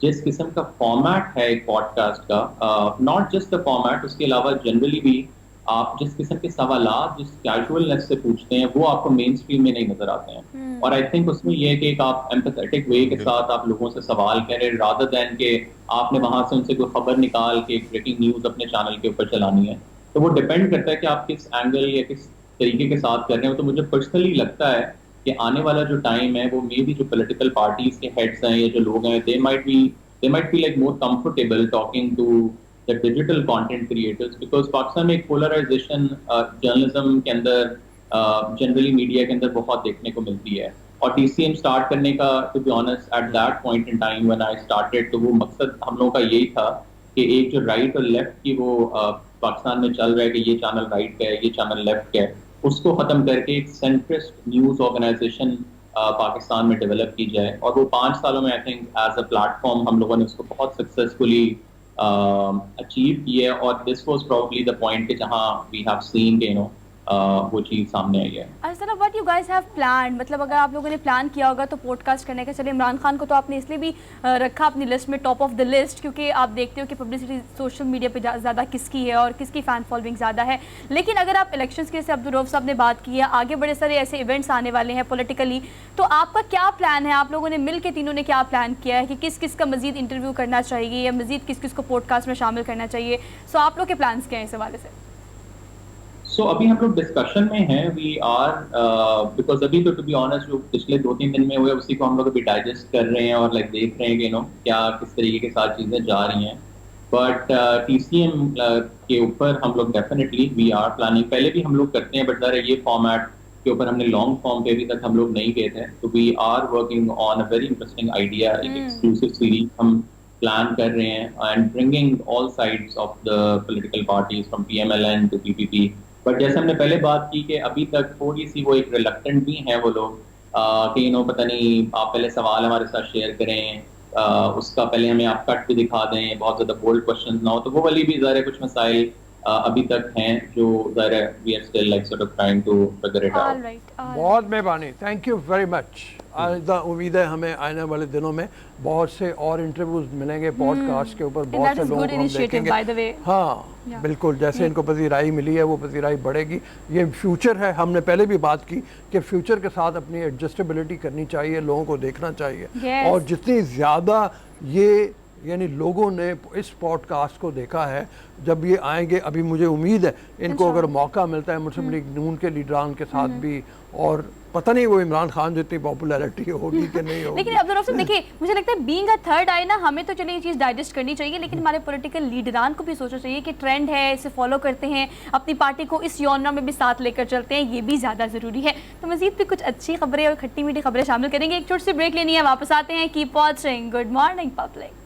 जिस किस्म का फॉर्मेट है एक पॉडकास्ट का, नॉट जस्ट द फॉर्मेट, उसके अलावा जनरली भी आप जिस किस्म के सवालात जिस कैजुअलनेस से पूछते हैं वो आपको मेन स्ट्रीम में नहीं नजर आते हैं। और आई थिंक उसमें यह है कि एक आप एम्पैथेटिक वे के साथ आप लोगों से सवाल करें, रादर दैन के आपने वहां से उनसे कोई खबर निकाल के एक ब्रेकिंग न्यूज अपने चैनल के ऊपर चलानी है। तो वो डिपेंड करता है कि आप किस एंगल या किस तरीके के साथ कर रहे हो। तो मुझे पर्सनली लगता है कि आने वाला जो टाइम है वो मे बी जो पॉलिटिकल पार्टीज के हेड्स हैं या जो लोग हैं, they might feel like more comfortable talking to the digital content creators, because Pakistan में एक पोलराइजेशन जर्नलिज्म के अंदर, जनरली मीडिया के अंदर बहुत देखने को मिलती है। और TCM स्टार्ट करने का, to be honest, at that point in time when I started, तो वो मकसद हम लोगों का यही था कि एक जो राइट और लेफ्ट की वो पाकिस्तान में चल रहा है कि ये चैनल राइट का है, ये चैनल लेफ्ट का है, उसको खत्म करके एक सेंट्रिस्ट न्यूज ऑर्गेनाइजेशन पाकिस्तान में डेवलप की जाए। और वो 5 सालों में I think as a platform हम लोगों ने उसको बहुत सक्सेसफुली अचीव किया है। और this was probably the point कि जहां वी हैव सीन कि वो चीज़ सामने आई है। अच्छा, what you guys have plan, मतलब अगर आप लोगों ने प्लान किया होगा तो पॉडकास्ट करने का, चलिए इमरान खान को तो आपने इसलिए भी रखा अपनी लिस्ट में, टॉप ऑफ द लिस्ट, क्योंकि आप देखते हो कि पब्लिसिटी सोशल मीडिया पे ज़्यादा किसकी है और किसकी फ़ैन फॉलोइंग ज़्यादा है। लेकिन अगर आप इलेक्शंस के, जैसे अब्दुल रऊफ साहब ने बात की है, आगे बड़े सारे ऐसे इवेंट्स आने वाले हैं पॉलिटिकली, तो आपका क्या प्लान है? आप लोगों ने मिल के तीनों ने क्या प्लान किया है कि किस किस का मज़ीद इंटरव्यू करना चाहिए या मज़ीद किस किस को पॉडकास्ट में शामिल करना चाहिए? सो आप लोग के प्लान्स क्या हैं इस हवाले से? सो अभी हम लोग डिस्कशन में हैं, वी आर, बिकॉज अभी तो टू बी ऑनेस्ट जो पिछले 2-3 दिन में हुए उसी को हम लोग अभी डाइजेस्ट कर रहे हैं और लाइक देख रहे हैं कि क्या किस तरीके के साथ चीज़ें जा रही हैं। बट TCM के ऊपर हम लोग डेफिनेटली वी आर प्लानिंग, पहले भी हम लोग करते हैं, बट ज़रा ये फॉर्मेट के ऊपर हमने लॉन्ग फॉर्म पे अभी तक हम लोग नहीं गए थे। तो we are working on a very interesting idea, एक एक्सक्लूसिव सीरीज हम प्लान कर रहे हैं and bringing all sides of the political parties from PMLN to PPP। But जैसे हमने पहले बात की कि अभी तक थोड़ी सी वो एक रिलक्टेंट भी हैं वो लोग कि पता नहीं आप पहले सवाल हमारे साथ शेयर करें, उसका पहले हमें आप कट भी दिखा दें, बहुत ज़्यादा बोल्ड क्वेश्चन ना हो, तो वो वाली भी ज़रा कुछ मसाइल अभी तक हैं जो ज़रा we are still like sort of trying to figure it out. बहुत मेहरबानी, थैंक यू वेरी मच। उम्मीद है हमें आने वाले दिनों में बहुत से और इंटरव्यूज मिलेंगे पॉडकास्ट के ऊपर, बहुत से लोगों को हम देखेंगे। हाँ बिल्कुल, जैसे इनको पजीराई मिली है वो पजीराई बढ़ेगी। ये फ्यूचर है, हमने पहले भी बात की कि फ्यूचर के साथ अपनी एडजस्टेबिलिटी करनी चाहिए, लोगों को देखना चाहिए। और जितनी ज़्यादा ये यानी लोगों ने इस पॉडकास्ट को देखा है, जब ये आएंगे, अभी मुझे उम्मीद है इनको अगर मौका मिलता है मुस्लिम लीग नून के लीडरान के साथ भी, और पता नहीं वो इमरान खान जितनी पॉपुलैरिटी होगी कि नहीं होगी। लेकिन अब्दुल रऊफ साहब देखिए, मुझे लगता है बीइंग अ थर्ड आई ना, हमें तो चलिए ये चीज़ डाइजेस्ट करनी चाहिए, लेकिन हमारे पॉलिटिकल लीडरान को भी सोचना चाहिए कि ट्रेंड है, इसे फॉलो करते हैं, अपनी पार्टी को इस योजना में भी साथ लेकर चलते हैं, ये भी ज़्यादा ज़रूरी है। तो मज़ीद भी कुछ अच्छी खबरें और खट्टी मीठी खबरें शामिल करेंगे। एक छोटी सी ब्रेक लेनी है, वापस आते हैं। Keep watching good morning public.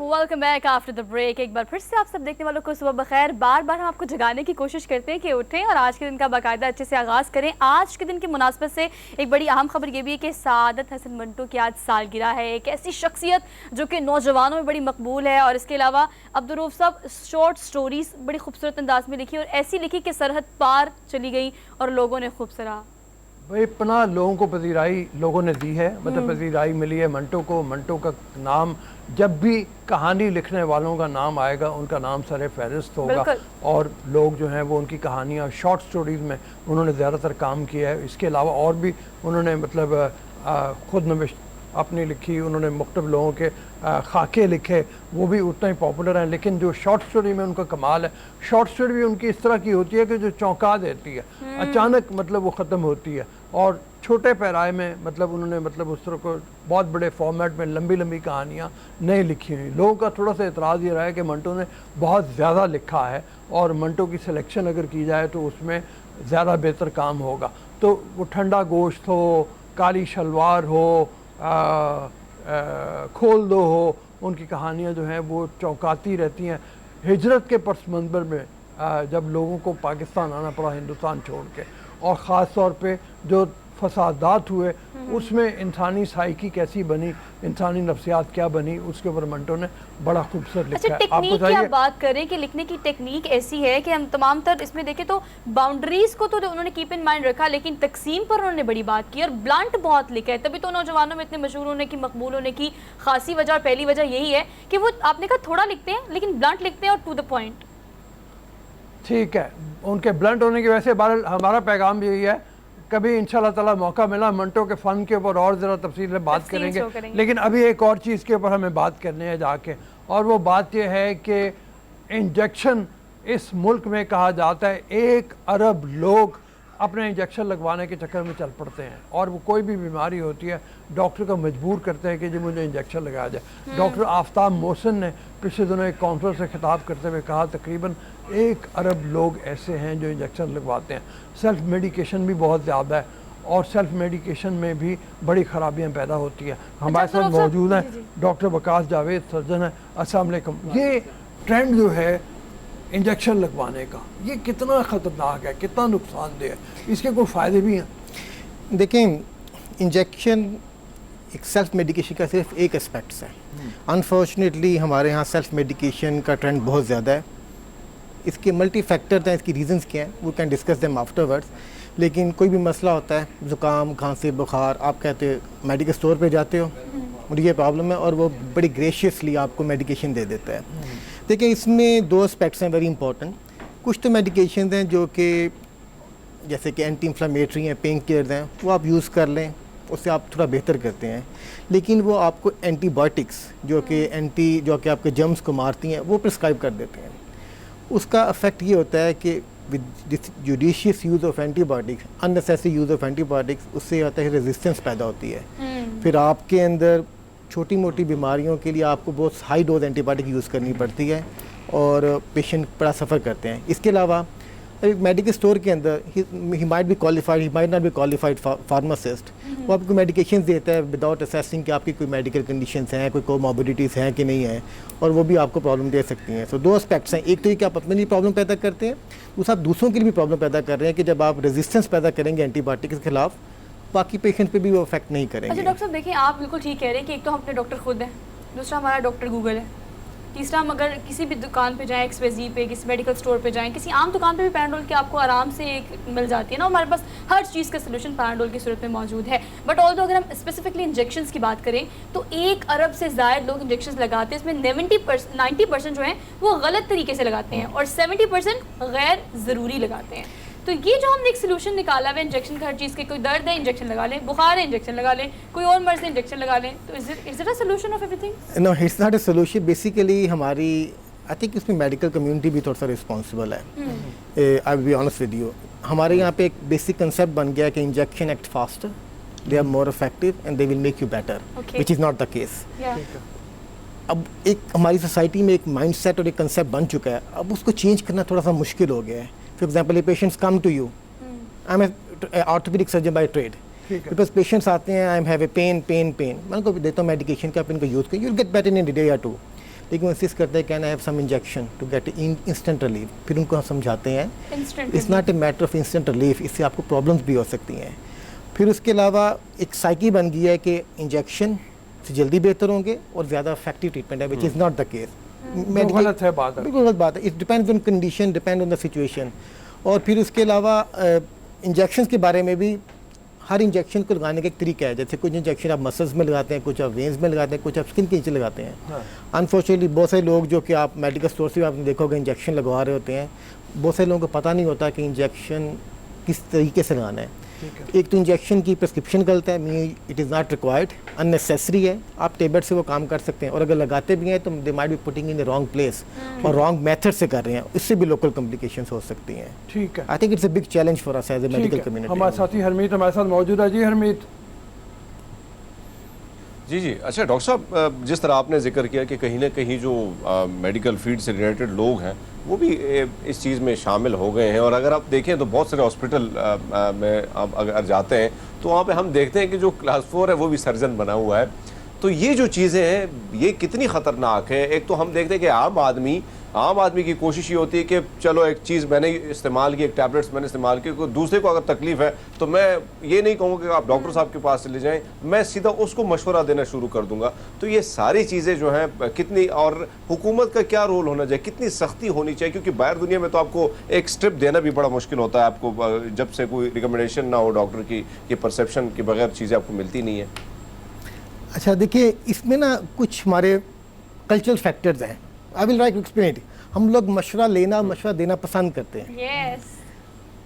Welcome back after the break. एक बार फिर से आप सब देखने वालों को सुबह बखैर। बार बार हम आपको जगाने की कोशिश करते हैं कि उठें और आज के दिन का बाकायदा अच्छे से आगाज़ करें। आज के दिन की मुनासबत से एक बड़ी अहम खबर ये भी है कि सादत हसन मंटो की आज सालगिरह है। एक ऐसी शख्सियत जो कि नौजवानों में बड़ी मकबूल है, और इसके अलावा अब्दुल रऊफ साहब शॉर्ट स्टोरीज़ बड़ी खूबसूरत अंदाज में लिखी, और ऐसी लिखी कि सरहद पार चली गई और लोगों ने खूब सराहा। भाई पना लोगों को पजीराई लोगों ने दी है, मतलब पजीराई मिली है मंटो को। मंटो का नाम, जब भी कहानी लिखने वालों का नाम आएगा उनका नाम सरे फहरिस्त होगा, और लोग जो हैं वो उनकी कहानियाँ शॉर्ट स्टोरीज़ में उन्होंने ज़्यादातर काम किया है। इसके अलावा और भी उन्होंने मतलब ख़ुद नविश्त अपनी लिखी, उन्होंने मुख्तलिफ लोगों के खाके लिखे, वो भी उतना ही पॉपुलर हैं। लेकिन जो शॉर्ट स्टोरी में उनका कमाल है, शॉर्ट स्टोरी भी उनकी इस तरह की होती है कि जो चौंका देती है, अचानक मतलब वो ख़त्म होती है, और छोटे पैराए में मतलब उन्होंने मतलब उस तरह को बहुत बड़े फॉर्मेट में लंबी लंबी कहानियाँ नहीं लिखी हुई। लोगों का थोड़ा सा एतराज़ ये रहा है कि मंटो ने बहुत ज़्यादा लिखा है, और मंटो की सिलेक्शन अगर की जाए तो उसमें ज़्यादा बेहतर काम होगा। तो वो ठंडा गोश्त हो, काली शलवार हो, खोल दो हो, उनकी कहानियाँ जो हैं वो चौंकाती रहती हैं। हिजरत के पस मंज़र में जब लोगों को पाकिस्तान आना पड़ा हिंदुस्तान छोड़ के, और ख़ास तौर पे जो फसादात हुए उसमें इंसानी साइकी कैसी बनी, इंसानी नफ्सियात क्या बनी, उसके ऊपर मंटो ने बड़ा खूबसूरत लिखा है। टेक्निक की आप बात करें कि लिखने की टेक्निक ऐसी है कि हम तमाम तर इसमें देखें तो बाउंड्रीज को तो उन्होंने कीप इन माइंड रखा, लेकिन तकसीम पर उन्होंने बड़ी बात की और ब्लंट बहुत लिखा है। तभी तो नौजवानों में इतने मशहूर होने की, मकबूल होने की खासी वजह और पहली वजह यही है कि वो आपने कहा थोड़ा लिखते हैं लेकिन ब्लंट लिखते हैं और टू द पॉइंट। ठीक है, उनके ब्लंट होने की वजह से हमारा पैगाम भी यही है, कभी इंशाल्लाह ताला मौका मिला मंटो के फ़न के ऊपर और ज़रा तफसील में बात करेंगे। लेकिन अभी एक और चीज़ के ऊपर हमें बात करनी है जाके, और वो बात यह है कि इंजेक्शन इस मुल्क में कहा जाता है 1 अरब लोग अपने इंजेक्शन लगवाने के चक्कर में चल पड़ते हैं, और वो कोई भी बीमारी होती है डॉक्टर को मजबूर करते हैं कि जी मुझे इंजेक्शन लगाया जाए। डॉक्टर आफ्ताब मोहसिन ने पिछले दिनों एक कॉन्फ्रेंस से खिताब करते हुए कहा तकरीबन 1 अरब लोग ऐसे हैं जो इंजेक्शन लगवाते हैं। सेल्फ मेडिकेशन भी बहुत ज़्यादा है, और सेल्फ मेडिकेशन में भी बड़ी ख़राबियाँ पैदा होती हैं। हमारे साथ मौजूद हैं डॉक्टर वकास जावेद, सर्जन है। अस्सलाम वालेकुम। ये ट्रेंड जो है इंजेक्शन लगवाने का, ये कितना ख़तरनाक है, कितना नुकसानदेह है, इसके कोई फ़ायदे भी हैं? देखें, इंजेक्शन एक सेल्फ मेडिकेशन का सिर्फ एक एस्पेक्ट्स है। अनफॉर्चुनेटली हमारे यहाँ सेल्फ मेडिकेशन का ट्रेंड बहुत ज़्यादा है। इसके मल्टी फैक्टर्स हैं, इसकी रीजंस क्या हैं, we can discuss them afterwards. लेकिन कोई भी मसला होता है, ज़ुकाम, खांसी, बुखार, आप कहते हो मेडिकल स्टोर पे जाते हो, मुझे ये प्रॉब्लम है, और वो बड़ी ग्रेशियसली आपको मेडिकेशन दे देता है। देखिए, इसमें 2 एस्पेक्ट्स हैं वेरी इंपॉर्टेंट। कुछ तो मेडिकेशन हैं जो कि जैसे कि एंटी इंफ्लेमेटरी हैं, पेन किलर्स हैं, वो आप यूज़ कर लें, उससे आप थोड़ा बेहतर करते हैं। लेकिन वो आपको एंटीबायोटिक्स जो कि आपके जर्म्स को मारती हैं, वो प्रिस्क्राइब कर देते हैं। उसका इफेक्ट ये होता है कि with judicious use of antibiotics, unnecessary use of antibiotics, उससे होता है रेजिस्टेंस पैदा होती है। फिर आपके अंदर छोटी मोटी बीमारियों के लिए आपको बहुत हाई डोज एंटीबायोटिक यूज़ करनी पड़ती है, और पेशेंट बड़ा सफ़र करते हैं। इसके अलावा एक मेडिकल स्टोर के अंदर he might be qualified, he might not be qualified pharmacist, वो आपको मेडिकेशन देता है विदाउट असेसिंग कि आपकी कोई मेडिकल कंडीशंस हैं, कोई कोमॉर्बिडिटीज़ हैं कि नहीं है, और वो भी आपको प्रॉब्लम दे सकती हैं। सो 2 एस्पेक्ट्स हैं, एक तो ये कि आप अपने लिए प्रॉब्लम पैदा करते हैं, दूसरा आप दूसरों के लिए भी प्रॉब्लम पैदा कर रहे हैं कि जब आप रेजिस्टेंस पैदा करेंगे एंटीबायोटिक के खिलाफ, बाकी पेशेंट पे भी वो इफेक्ट नहीं करेंगे। अच्छा डॉक्टर साहब, देखिए आप बिल्कुल ठीक कह रहे हैं कि एक तो हम अपने डॉक्टर खुद हैं, दूसरा हमारा डॉक्टर गूगल है, तीसरा हम अगर किसी भी दुकान पे जाएं, XYZ पे, किसी मेडिकल स्टोर पे जाएं, किसी आम दुकान पे भी पैराडोल की आपको आराम से एक मिल जाती है ना, हमारे पास हर चीज़ का सोल्यूशन पैराडोल की सूरत में मौजूद है। बट ऑल्दो अगर हम स्पेसिफिकली इंजेक्शंस की बात करें तो 1 अरब से ज़ायद लोग इंजेक्शंस लगाते हैं, इसमें 90% जो हैं वो गलत तरीके से लगाते हैं और 70% गैर ज़रूरी लगाते हैं। तो ये जो हमने एक सोल्यूशन निकाला है इंजेक्शन का, हर चीज़ के, कोई दर्द है इंजेक्शन लगा लें, बुखार है इंजेक्शन लगा लें, कोई और मर्ज है इंजेक्शन लगा लें, तो is it a solution of everything? No, it's not a solution. Basically हमारी आई थिंक इसमें मेडिकल कम्युनिटी भी थोड़ा सा रिस्पॉन्सिबल है। I will be honest with you, हमारे यहाँ पे एक बेसिक कंसेप्ट बन गया कि injection act faster, they are more effective and they will make you better, which is not the case. अब एक हमारी सोसाइटी में एक माइंडसेट और एक कंसेप्ट बन चुका है, अब उसको चेंज करना थोड़ा सा मुश्किल हो गया है। For example, patients come to you, I am a orthopaedic surgeon by trade, because patients आते हैं, I am have a pain, मैं उनको देता हूँ मेडिकेशन का, आप इनको यूज़ करें, you will get better in day या 2, लेकिन वो इंसिस्ट करते हैं can I have some injection to get instant relief. फिर उनको हम समझाते हैं it's not a matter of instant relief, इससे आपको प्रॉब्लम्स भी हो सकती हैं। फिर उसके अलावा एक साइकी बन गई है कि इंजेक्शन से जल्दी बेहतर होंगे और ज़्यादा इफेक्टिव ट्रीटमेंट है, विच इज़ नॉट द केस। गलत है बात, बिल्कुल गलत बात है। It depends on condition, depend on the situation. और फिर उसके अलावा इंजेक्शन के बारे में भी हर इंजेक्शन को लगाने का एक तरीका है। जैसे कुछ इंजेक्शन आप मसल्स में लगाते हैं, कुछ आप वेन्स में लगाते हैं, कुछ आप स्किन के नीचे लगाते हैं। अनफॉर्चुनेटली बहुत सारे लोग जो कि आप मेडिकल स्टोर से आपने देखोगे इंजेक्शन लगवा रहे होते हैं, बहुत सारे लोगों को पता नहीं होता कि इंजेक्शन किस तरीके से लगाना है। एक तो इंजेक्शन की प्रिस्क्रिप्शन गलत है, mean it is not required, unnecessary है, आप टेबलेट से वो काम कर सकते हैं, और अगर लगाते भी हैं तो they might be putting in the wrong place और रॉन्ग मेथड से कर रहे हैं, इससे भी लोकल कॉम्प्लिकेशंस हो सकती हैं। ठीक है, I think it's a big challenge for us as a medical community. हमारे साथी हरमीत हमारे साथ मौजूद है। जी हरमीत। जी जी, अच्छा डॉक्टर साहब, जिस तरह आपने जिक्र किया कि कहीं ना कहीं जो मेडिकल फील्ड से रिलेटेड लोग हैं वो भी इस चीज़ में शामिल हो गए हैं, और अगर आप देखें तो बहुत सारे हॉस्पिटल में आप अगर जाते हैं तो वहाँ पे हम देखते हैं कि जो क्लास 4 है वो भी सर्जन बना हुआ है। तो ये जो चीज़ें हैं ये कितनी ख़तरनाक है। एक तो हम देखते हैं कि आम आदमी की कोशिश ये होती है कि चलो एक चीज़ मैंने इस्तेमाल की, एक टैबलेट्स मैंने इस्तेमाल की, कोई दूसरे को अगर तकलीफ है तो मैं ये नहीं कहूँगा कि आप डॉक्टर साहब के पास चले जाएं, मैं सीधा उसको मशवरा देना शुरू कर दूंगा। तो ये सारी चीज़ें जो हैं कितनी, और हुकूमत का क्या रोल होना चाहिए, कितनी सख्ती होनी चाहिए, क्योंकि बाहर दुनिया में तो आपको एक स्ट्रिप देना भी बड़ा मुश्किल होता है, आपको जब से कोई रिकमेंडेशन ना हो डॉक्टर की, ये परसेप्शन के बगैर चीज़ें आपको मिलती नहीं है। अच्छा देखिए, इसमें ना कुछ हमारे कल्चरल फैक्टर्स हैं। I will write explain it. हम लोग मशवरा लेना, मशवरा देना पसंद करते हैं। यस।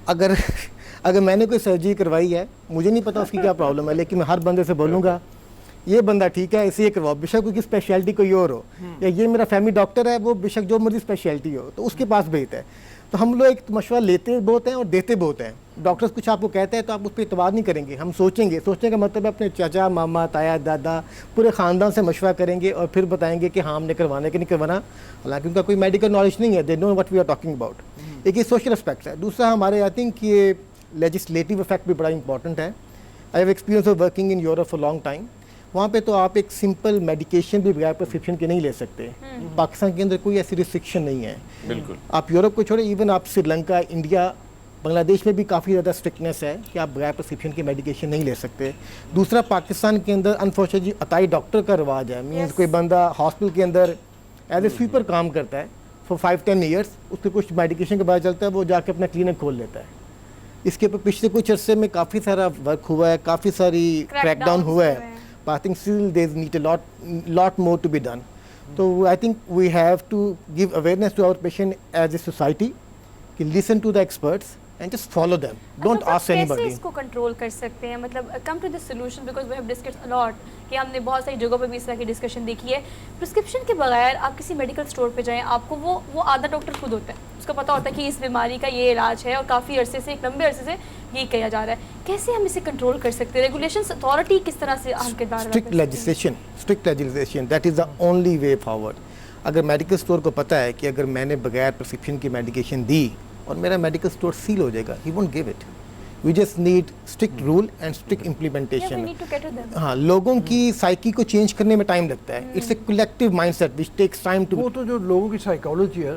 अगर मैंने कोई सर्जरी करवाई है, मुझे नहीं पता उसकी क्या प्रॉब्लम है, लेकिन मैं हर बंदे से बोलूँगा ये बंदा ठीक है, इसे ये करवाओ, बेशक उसकी स्पेशलिटी कोई और हो, या ये मेरा फैमिली डॉक्टर है, वो बेशक जो मर्जी स्पेशलिटी हो तो उसके पास भेजता है। तो हम लोग एक मशवरा लेते बहुत हैं और देते बहुत हैं। डॉक्टर्स कुछ आपको कहते हैं तो आप उस पर इतबार नहीं करेंगे, हम सोचेंगे। सोचने का मतलब है अपने चाचा, मामा, ताया, दादा, पूरे ख़ानदान से मशवरा करेंगे और फिर बताएंगे कि हाँ हमने करवाना कि नहीं करवाना, हालांकि उनका कोई मेडिकल नॉलेज नहीं है। They know what we are talking about. एक ये सोशल एस्पेक्ट है। दूसरा हमारे आई थिंक ये लेजिस्लेटिव इफेक्ट भी बड़ा इंपॉर्टेंट है। I have experience of working in Europe for long time. वहाँ पे तो आप एक सिंपल मेडिकेशन भी बगैर प्रिस्क्रिप्शन के नहीं ले सकते। पाकिस्तान के अंदर कोई ऐसी रिस्ट्रिक्शन नहीं है। बिल्कुल। आप यूरोप को छोड़े, इवन आप श्रीलंका, इंडिया, बांग्लादेश में भी काफ़ी ज़्यादा स्ट्रिक्टनेस है कि आप बगैर प्रिस्क्रिप्शन की मेडिकेशन नहीं ले सकते। दूसरा, पाकिस्तान के अंदर अनफॉर्चुनेटली अताई डॉक्टर का रिवाज है। मीन्स कोई बंदा हॉस्पिटल के अंदर एज ए स्वीपर काम करता है फॉर 5-10 ईयर्स, उसके कुछ मेडिकेशन के बाद चलता है, वो जाके अपना क्लिनिक खोल लेता है। इसके ऊपर पिछले कुछ अर्से में काफ़ी सारा वर्क हुआ है, काफ़ी सारी क्रैकडाउन हुआ है। But I think still there need a lot more to be done. So I think we have to give awareness to our patient as a society, कि listen to the experts and just follow them. Don't ask anybody. कैसे इसको कंट्रोल कर सकते हैं, मतलब come to the solution because we have discussed a lot, कि हमने बहुत सारी जगहों पे भी इस तरह की डिस्कशन देखी है। प्रिस्क्रिप्शन के बगैर आप किसी मेडिकल स्टोर पे जाएं, आपको वो आधा डॉक्टर खुद होता है, उसका पता होता है कि इस बीमारी का ये इलाज है और काफ़ी अरसे से, एक लंबे अरसे से यही किया जा रहा है। कैसे हम इसे कंट्रोल कर सकते हैं? रेगुलेशंस, अथॉरिटी किस तरह से अहम किरदार अदा कर सकती है? Strict legislation that is the only way forward. अगर मेडिकल स्टोर को पता है कि अगर मैंने बगैर प्रिस्क्रिप्शन की मेडिकेशन दी और मेरा मेडिकल स्टोर सील हो जाएगा, he won't give it. We just need strict rule and strict implementation. हाँ, लोगों की साइकी को चेंज करने में टाइम लगता है। It's a collective mindset which takes time too. वो तो जो लोगों की साइकोलॉजी है,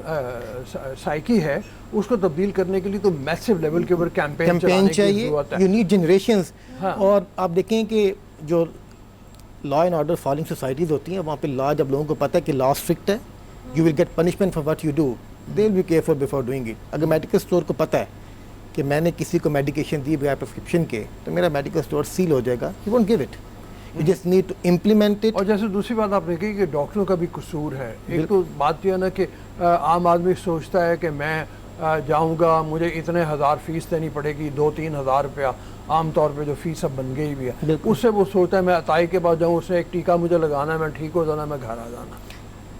साइकी है, उसको तब्दील करने के लिए तो मैसिव लेवल के ऊपर कैंपेन चाहिए। You need generations. और आप देखें कि जो law and order following societies होती हैं, वहाँ पे लॉ, जब लोगों को पता है कि लॉ स्ट्रिक्ट है, you will gate punishment for what you do, they will be careful before doing it. अगर मेडिकल स्टोर को पता है कि मैंने किसी को मेडिकेशन दी बगैर प्रिस्क्रिप्शन के, तो मेरा मेडिकल स्टोर सील हो जाएगा, he won't give it. You just need to implement it. और जैसे दूसरी बात आपने कही कि डॉक्टरों का भी कसूर है। एक तो बात यह है ना कि आम आदमी सोचता है कि मैं जाऊंगा, मुझे इतने हज़ार फीस देनी पड़ेगी, 2-3 हज़ार रुपया आमतौर पे जो फीस अब बन गई भी है, उससे वो सोचता है मैं अताई के पास जाऊँ, उसने एक टीका मुझे लगाना है, मैं ठीक हो जाना, मैं घर आ जाना।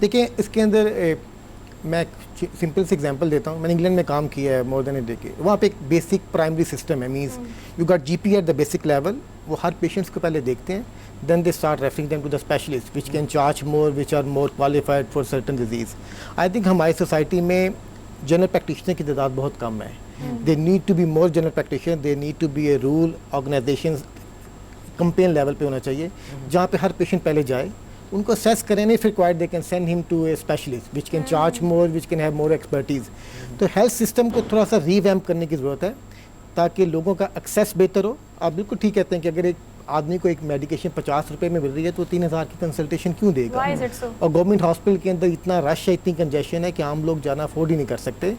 देखिए, इसके अंदर मैं सिंपल से एग्जांपल देता हूँ। मैंने इंग्लैंड में काम किया है मोर देन ए डेकेड। वहाँ पे एक बेसिक प्राइमरी सिस्टम है। Means you got GP at the basic level. वो हर पेशेंट्स को पहले देखते हैं, then they start referring them to the specialist which can charge more, which are more qualified for certain disease. I think हमारी सोसाइटी में जनरल प्रैक्टिशनर की तादाद बहुत कम है। They need to be more general practitioner. They need to be a rule organisation campaign level पे होना चाहिए, जहाँ पे हर पेशेंट पहले जाए, उनको असेस करें, if required they can send him to a specialist which can charge more, which can have more expertise. तो हेल्थ सिस्टम को थोड़ा सा रीवैम्प करने की ज़रूरत है ताकि लोगों का एक्सेस बेहतर हो। आप बिल्कुल ठीक कहते हैं कि अगर एक आदमी को एक मेडिकेशन 50 रुपए में मिल रही है तो 3000 की कंसल्टेशन क्यों देगा? और गवर्नमेंट हॉस्पिटल के अंदर इतना रश है, इतनी कंजेशन है कि आम लोग जाना अफोर्ड ही नहीं कर सकते।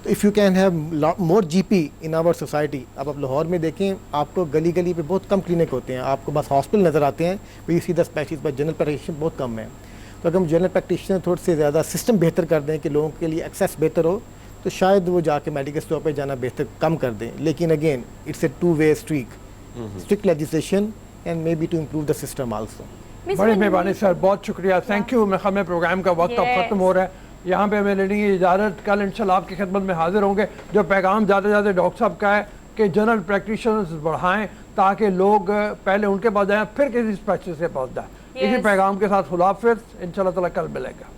तो if you can have more GP in our society. अब आप लाहौर में देखें, आपको गली गली पे बहुत कम क्लिनिक होते हैं, आपको बस हॉस्पिटल नज़र आते हैं, we see the specialist, but general practitioner बहुत कम है। तो अगर हम जनरल प्रैक्टिशनर थोड़े से ज़्यादा सिस्टम बेहतर कर दें कि लोगों के लिए एक्सेस बेहतर हो, तो शायद वो जाके मेडिकल स्टोर पर जाना बेहतर कम कर दें। लेकिन again it's a two way streak, strict legislation and may be to improve the system also. बड़ी मेहरबानी सर, बहुत शुक्रिया, थैंक यू। हमें प्रोग्राम का वक्त अब ख़त्म हो रहा है, यहाँ पे हमें लेने की इजाज़त। कल इंशाल्लाह आपकी खिदमत में हाजिर होंगे। जो पैगाम ज़्यादा से ज़्यादा डॉक्टर साहब का है कि जनरल प्रैक्टिशनर्स बढ़ाएं ताकि लोग पहले उनके पास जाएँ, फिर किसी स्पेशलिस्ट के पास जाएँ। इसी पैगाम के साथ खुदा हाफिज़, इंशाल्लाह ताला कल मिलेगा।